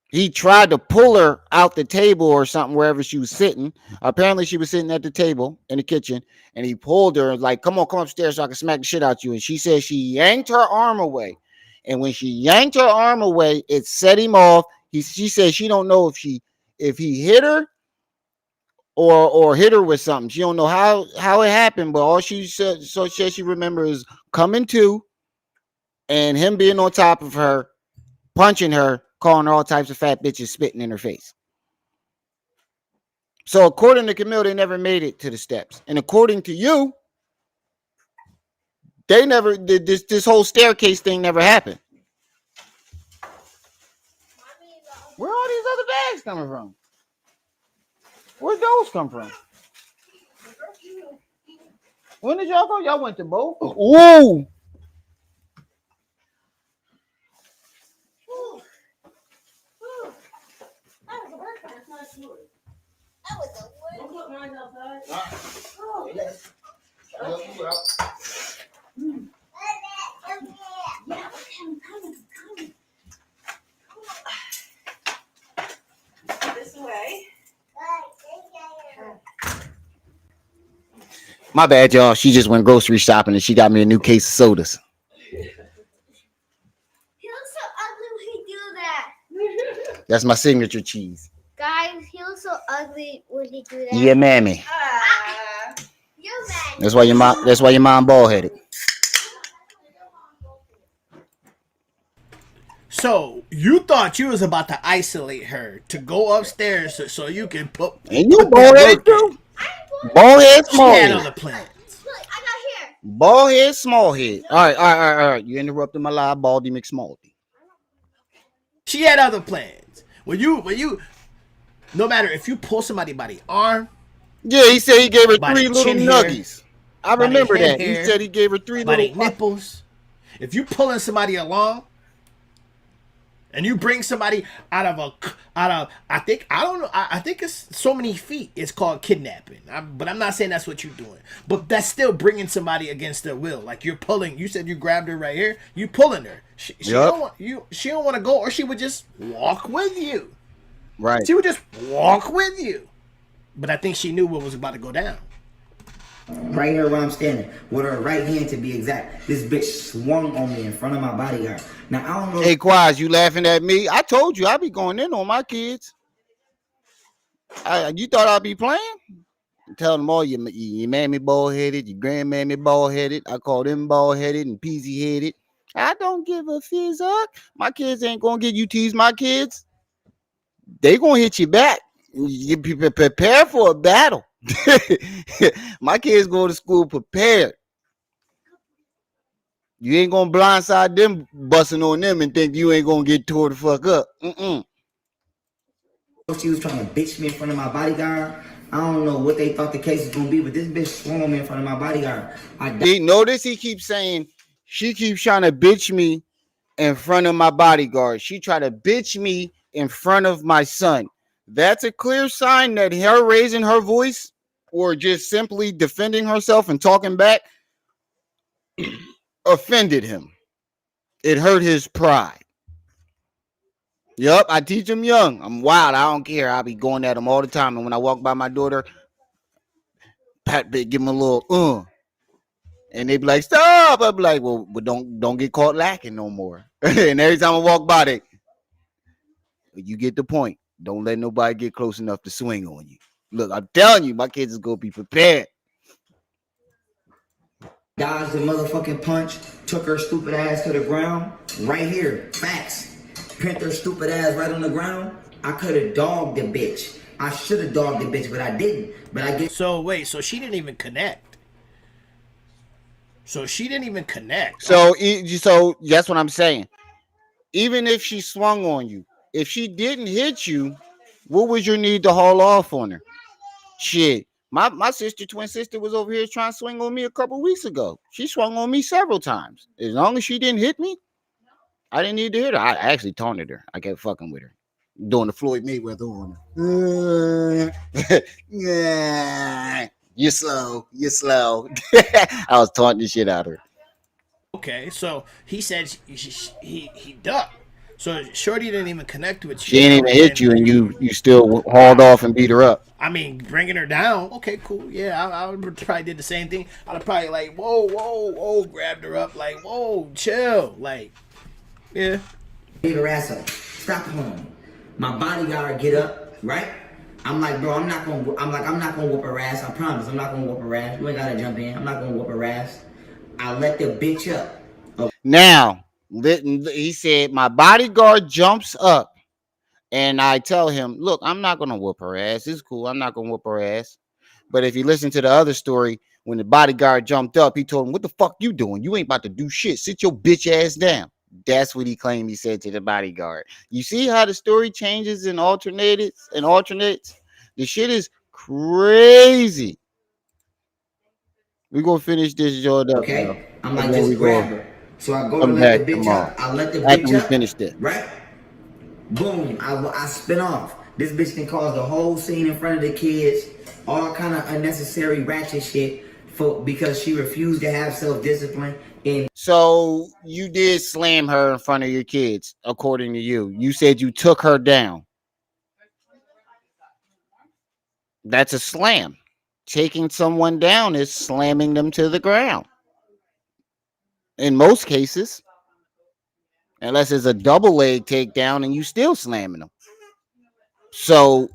He tried to pull her out the table or something wherever she was sitting. Apparently, she was sitting at the table in the kitchen, and he pulled her and was like, "Come on, come upstairs so I can smack the shit out you." And she said she yanked her arm away, and when she yanked her arm away, it set him off. She said she don't know if he hit her or hit her with something. She don't know how it happened, but all she said she remembers is coming to and him being on top of her, punching her, calling her all types of fat bitches, spitting in her face. So according to Camille, they never made it to the steps. And according to you, they never did this whole staircase thing never happened. Where are all these other bags coming from? Where'd those come from? When did y'all go? Y'all went to both? Ooh. That was the worst. Don't put mine outside. Oh. Yes. Yeah, I'm coming. This way. My bad, y'all. She just went grocery shopping and she got me a new case of sodas. He looks so ugly when he do that. That's my signature cheese. Guys, he looks so ugly when he do that. Yeah, mammy. You're mad. That's why your mom bald headed. So you thought you was about to isolate her to go upstairs so you can put. And you bald headed too? Bald head, She small had head. other plans. Look, I got here. Bald head, small head. All right. You interrupted my live, Baldy McSmaldy. She had other plans. When you, no matter if you pull somebody by the arm. Yeah, he said he gave her by 3 the little chin nuggies. I by the remember head that. He hair, said he gave her 3 by little the nipples. If you pulling somebody along, and you bring somebody out of I think it's so many feet. It's called kidnapping. But I'm not saying that's what you're doing. But that's still bringing somebody against their will. Like you're pulling. You said you grabbed her right here. You pulling her. She don't want you. She don't want to go, or she would just walk with you. Right. She would just walk with you. But I think she knew what was about to go down. Right here where I'm standing, with her right hand to be exact. This bitch swung on me in front of my bodyguard. Now I don't know. Hey, Quaz, you laughing at me? I told you I be going in on my kids. You thought I'd be playing? Tell them all your mammy bald headed, your grandmammy bald headed. I call them bald headed and peasy headed. I don't give a fizz up. My kids ain't gonna get you tease my kids. They gonna hit you back. You prepare for a battle. My kids go to school prepared. You ain't gonna blindside them busting on them and think you ain't gonna get tore the fuck up. She was trying to bitch me in front of my bodyguard. I don't know what they thought the case was gonna be, but this bitch swung on me in front of my bodyguard. Notice he keeps saying she keeps trying to bitch me in front of my bodyguard. She tried to bitch me in front of my son. That's a clear sign that her raising her voice or just simply defending herself and talking back offended him. It hurt his pride. Yup, I teach him young. I'm wild. I don't care. I'll be going at him all the time. And when I walk by my daughter, give him a little and they be like, stop. I be like, well, don't get caught lacking no more. And every time I walk by, you get the point. Don't let nobody get close enough to swing on you. Look, I'm telling you, my kids is gonna be prepared. Dodged the motherfucking punch, took her stupid ass to the ground. Right here, facts. Pinned her stupid ass right on the ground. I could have dogged the bitch. I should have dogged the bitch, but I didn't. But I get. So wait, so she didn't even connect. So she didn't even connect. So that's what I'm saying. Even if she swung on you, if she didn't hit you, what was your need to haul off on her? Shit. My sister, twin sister, was over here trying to swing on me a couple weeks ago. She swung on me several times. As long as she didn't hit me, I didn't need to hit her. I actually taunted her. I kept fucking with her. Doing the Floyd Mayweather on her. Yeah. You're slow. You're slow. I was taunting the shit out of her. Okay, so he said he ducked. So Shorty didn't even connect with She you. didn't even hit you, and you still hauled off and beat her up. I mean, bringing her down. Okay, cool. Yeah, I would probably did the same thing. I'd have probably like, whoa, grabbed her up, like, whoa, chill, like, yeah. Beat her ass up. Stop playing. My bodyguard get up, right? I'm like, bro, I'm not gonna whoop her ass. I promise, I'm not gonna whoop her ass. You ain't gotta jump in. I'm not gonna whoop her ass. I let the bitch up. Now, he said, my bodyguard jumps up, and I tell him, look, I'm not gonna whoop her ass. It's cool. I'm not gonna whoop her ass. But if you listen to the other story, when the bodyguard jumped up, he told him, what the fuck you doing? You ain't about to do shit. Sit your bitch ass down. That's what he claimed he said to the bodyguard. You see how the story changes and alternates? The shit is crazy. We're gonna finish this joint up now. Okay? I'm And like, then we just grab go her. So I go to come let back the bitch tomorrow. up. I let the After bitch we up. finish this. Right? Boom. I spin off. This bitch can cause the whole scene in front of the kids. All kind of unnecessary ratchet shit because she refused to have self-discipline. And So you did slam her in front of your kids, according to you. You said you took her down. That's a slam. Taking someone down is slamming them to the ground. In most cases, unless it's a double leg takedown and you still slamming them. So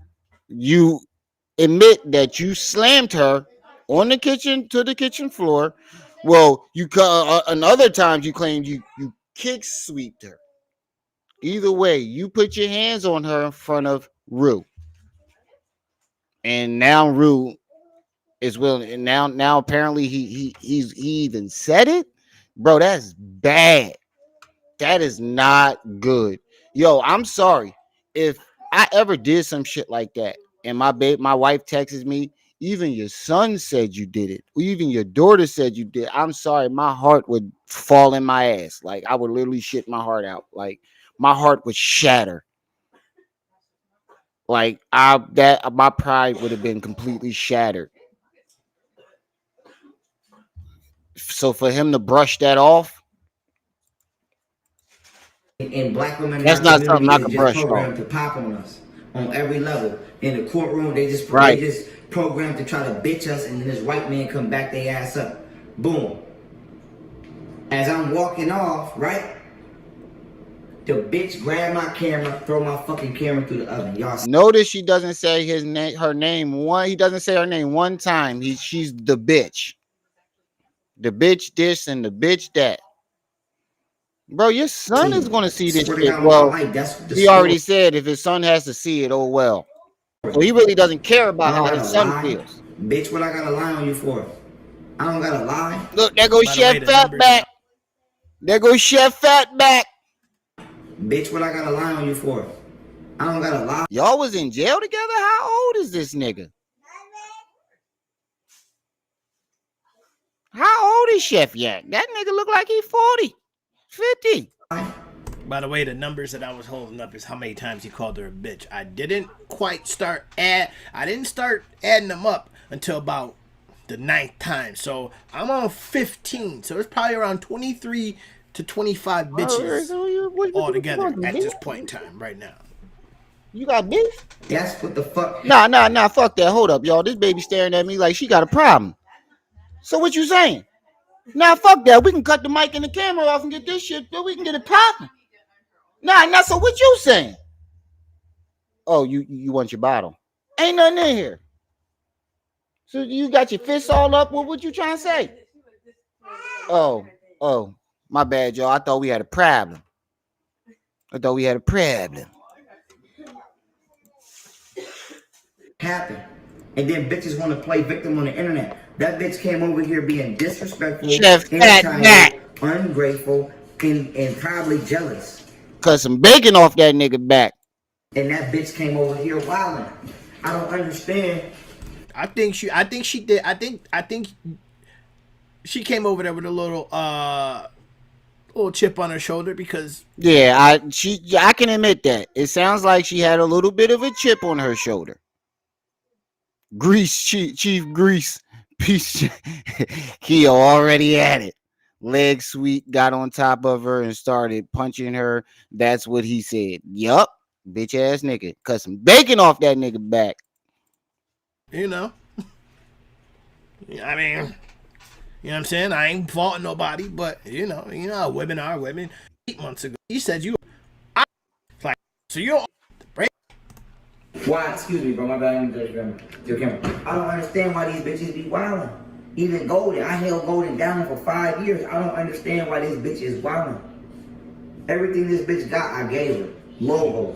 you admit that you slammed her on the kitchen floor. Well, and other times you claimed you kick sweeped her. Either way, you put your hands on her in front of Rue, and now Rue is willing. And now apparently he even said it, bro. That's bad. That is not good. Yo, I'm sorry if I ever did some shit like that, and my wife texts me. Even your son said you did it. Even your daughter said you did. I'm sorry, my heart would fall in my ass. Like I would literally shit my heart out. Like my heart would shatter. Like my pride would have been completely shattered. So for him to brush that off, black women in that's our not something community I is could just brush off. programmed to pop on us on every level. In the courtroom, they just Right. programmed to try to bitch us, and then this white man come back their ass up. Boom. As I'm walking off, right? The bitch grab my camera, throw my fucking camera through the oven. Y'all Notice she doesn't say her name one. He doesn't say her name one time. She's the bitch. The bitch this and the bitch that. Bro, your son is gonna see this swear to shit. God on my Well, life, that's the he story. already said if his son has to see it, oh well. So he really doesn't care about I don't how his gotta son lie. feels. Bitch, what I gotta lie on you for? I don't gotta lie. Look, there goes By the way, Chef the numbers Fatback. There goes Chef Fatback. Bitch, what I gotta lie on you for? I don't gotta lie. Y'all was in jail together? How old is this nigga? How old is Chef Yak? That nigga look like he 40, 50. By the way, the numbers that I was holding up is how many times he called her a bitch. I didn't start adding them up until about the 9th time. So I'm on 15. So it's probably around 23 to 25 bitches all together at this point in time right now. You got beef? That's what the fuck. Nah. Fuck that. Hold up, y'all. This baby staring at me like she got a problem. So what you saying? Nah, fuck that. We can cut the mic and the camera off and get this shit. Then we can get it popping. Nah. So what you saying? Oh, you want your bottle? Ain't nothing in here. So you got your fists all up. What you trying to say? Oh, my bad, y'all. I thought we had a problem. Happen. and then bitches want to play victim on the internet. That bitch came over here being disrespectful, Chef Fat entitled, Back. ungrateful, and probably jealous. Cut some bacon off that nigga back. And that bitch came over here wilding. I don't understand. I think she did. I think she came over there with a little chip on her shoulder because Yeah, I can admit that. It sounds like she had a little bit of a chip on her shoulder. Grease, Chief Grease, piece. Keo already at it. Leg sweet got on top of her and started punching her. That's what he said. Yup, bitch ass nigga. Cut some bacon off that nigga back. you know. I mean, you know what I'm saying? I ain't faulting nobody, but you know how women are women. 8 months ago, he said you. I like so you're right. Why? Excuse me, bro. My bad. I don't understand why these bitches be wilding. Even Golden, I held Golden down for 5 years. I don't understand why this bitch is wilding. Everything this bitch got, I gave her. Logos,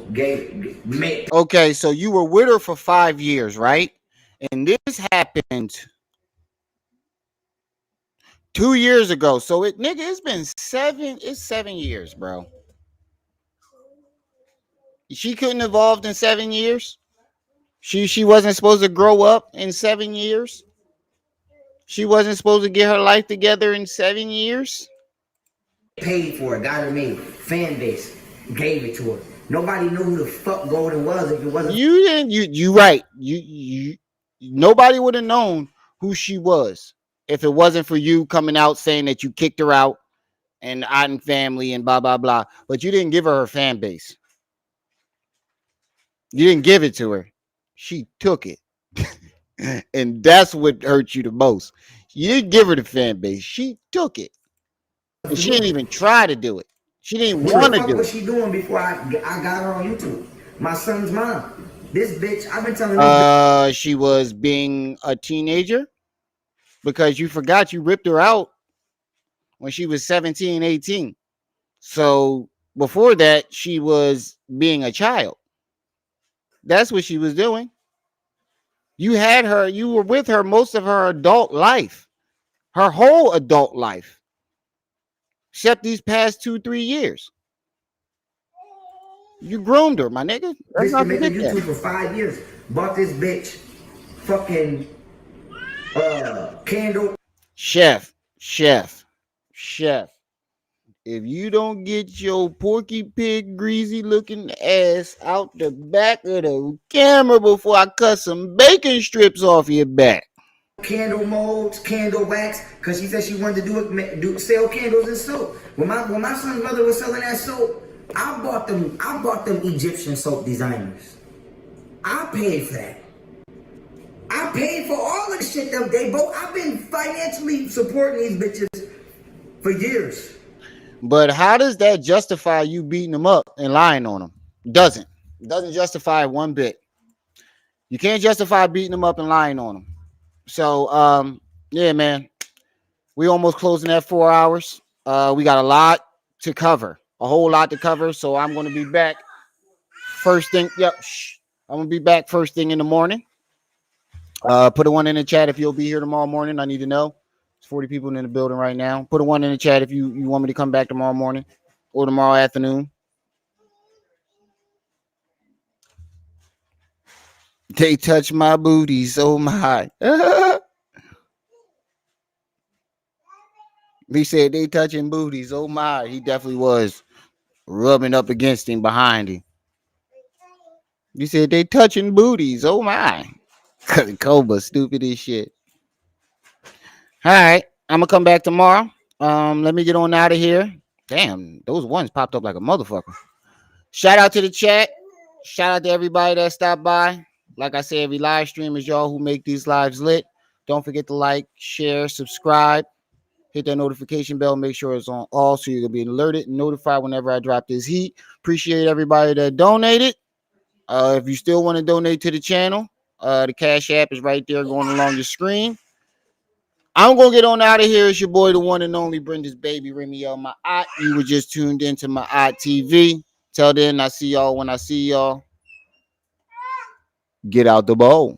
made. Okay, so you were with her for 5 years, right? And this happened 2 years ago. So it's been 7 years, bro. She couldn't evolve in 7 years. She wasn't supposed to grow up in 7 years. She wasn't supposed to get her life together in 7 years. Paid for it, got her made. Fan base gave it to her. Nobody knew who the fuck Golden was if it wasn't. You didn't. You right. You. Nobody would have known who she was if it wasn't for you coming out saying that you kicked her out and Otten family and blah blah blah. But you didn't give her fan base. You didn't give it to her. She took it. And that's what hurt you the most. You didn't give her the fan base. She took it. And she didn't even try to do it. She didn't What want the to fuck do was it. she doing before I got her on YouTube? My son's mom. This bitch, I've been telling this She was being a teenager because you forgot you ripped her out when she was 17, 18. So before that, she was being a child. That's what she was doing. You had her, you were with her most of her adult life, her whole adult life, except these past 2, 3 years. You groomed her, my nigga. Let's bitch not been making forget that. YouTube for 5 years. Bought this bitch fucking candle. Chef. If you don't get your Porky Pig greasy looking ass out the back of the camera before I cut some bacon strips off your back. Candle molds, candle wax, because she said she wanted to sell candles and soap. When my son's mother was selling that soap, I bought them Egyptian soap designers. I paid for that. I paid for all of the shit that they both. I've been financially supporting these bitches for years. But how does that justify you beating them up and lying on them? Doesn't justify it one bit. You can't justify beating them up and lying on them. So yeah, man, we almost closing at 4 hours. We got a lot to cover, a whole lot to cover. So I'm going to be back first thing. Yep, I'm gonna be back first thing in the morning. Put a one in the chat if you'll be here tomorrow morning. I need to know. There's 40 people in the building right now. Put a one in the chat if you want me to come back tomorrow morning or tomorrow afternoon. They touch my booty so my. He said they touching booties. Oh my, he definitely was rubbing up against him behind him. He said they touching booties. Oh my, Cobra stupid as shit. All right, I'm gonna come back tomorrow. Let me get on out of here. Damn, those ones popped up like a motherfucker. Shout out to the chat. Shout out to everybody that stopped by. Like I said, every live stream is y'all who make these lives lit. Don't forget to like, share, subscribe. Hit that notification bell. Make sure it's on all so you'll be alerted and notified whenever I drop this heat. Appreciate everybody that donated. If you still want to donate to the channel, the Cash App is right there going along your screen. I'm going to get on out of here. It's your boy, the one and only Brenda's baby, Remy on my Ot. You were just tuned into my Ot TV. Till then, I see y'all when I see y'all. Get out the bowl.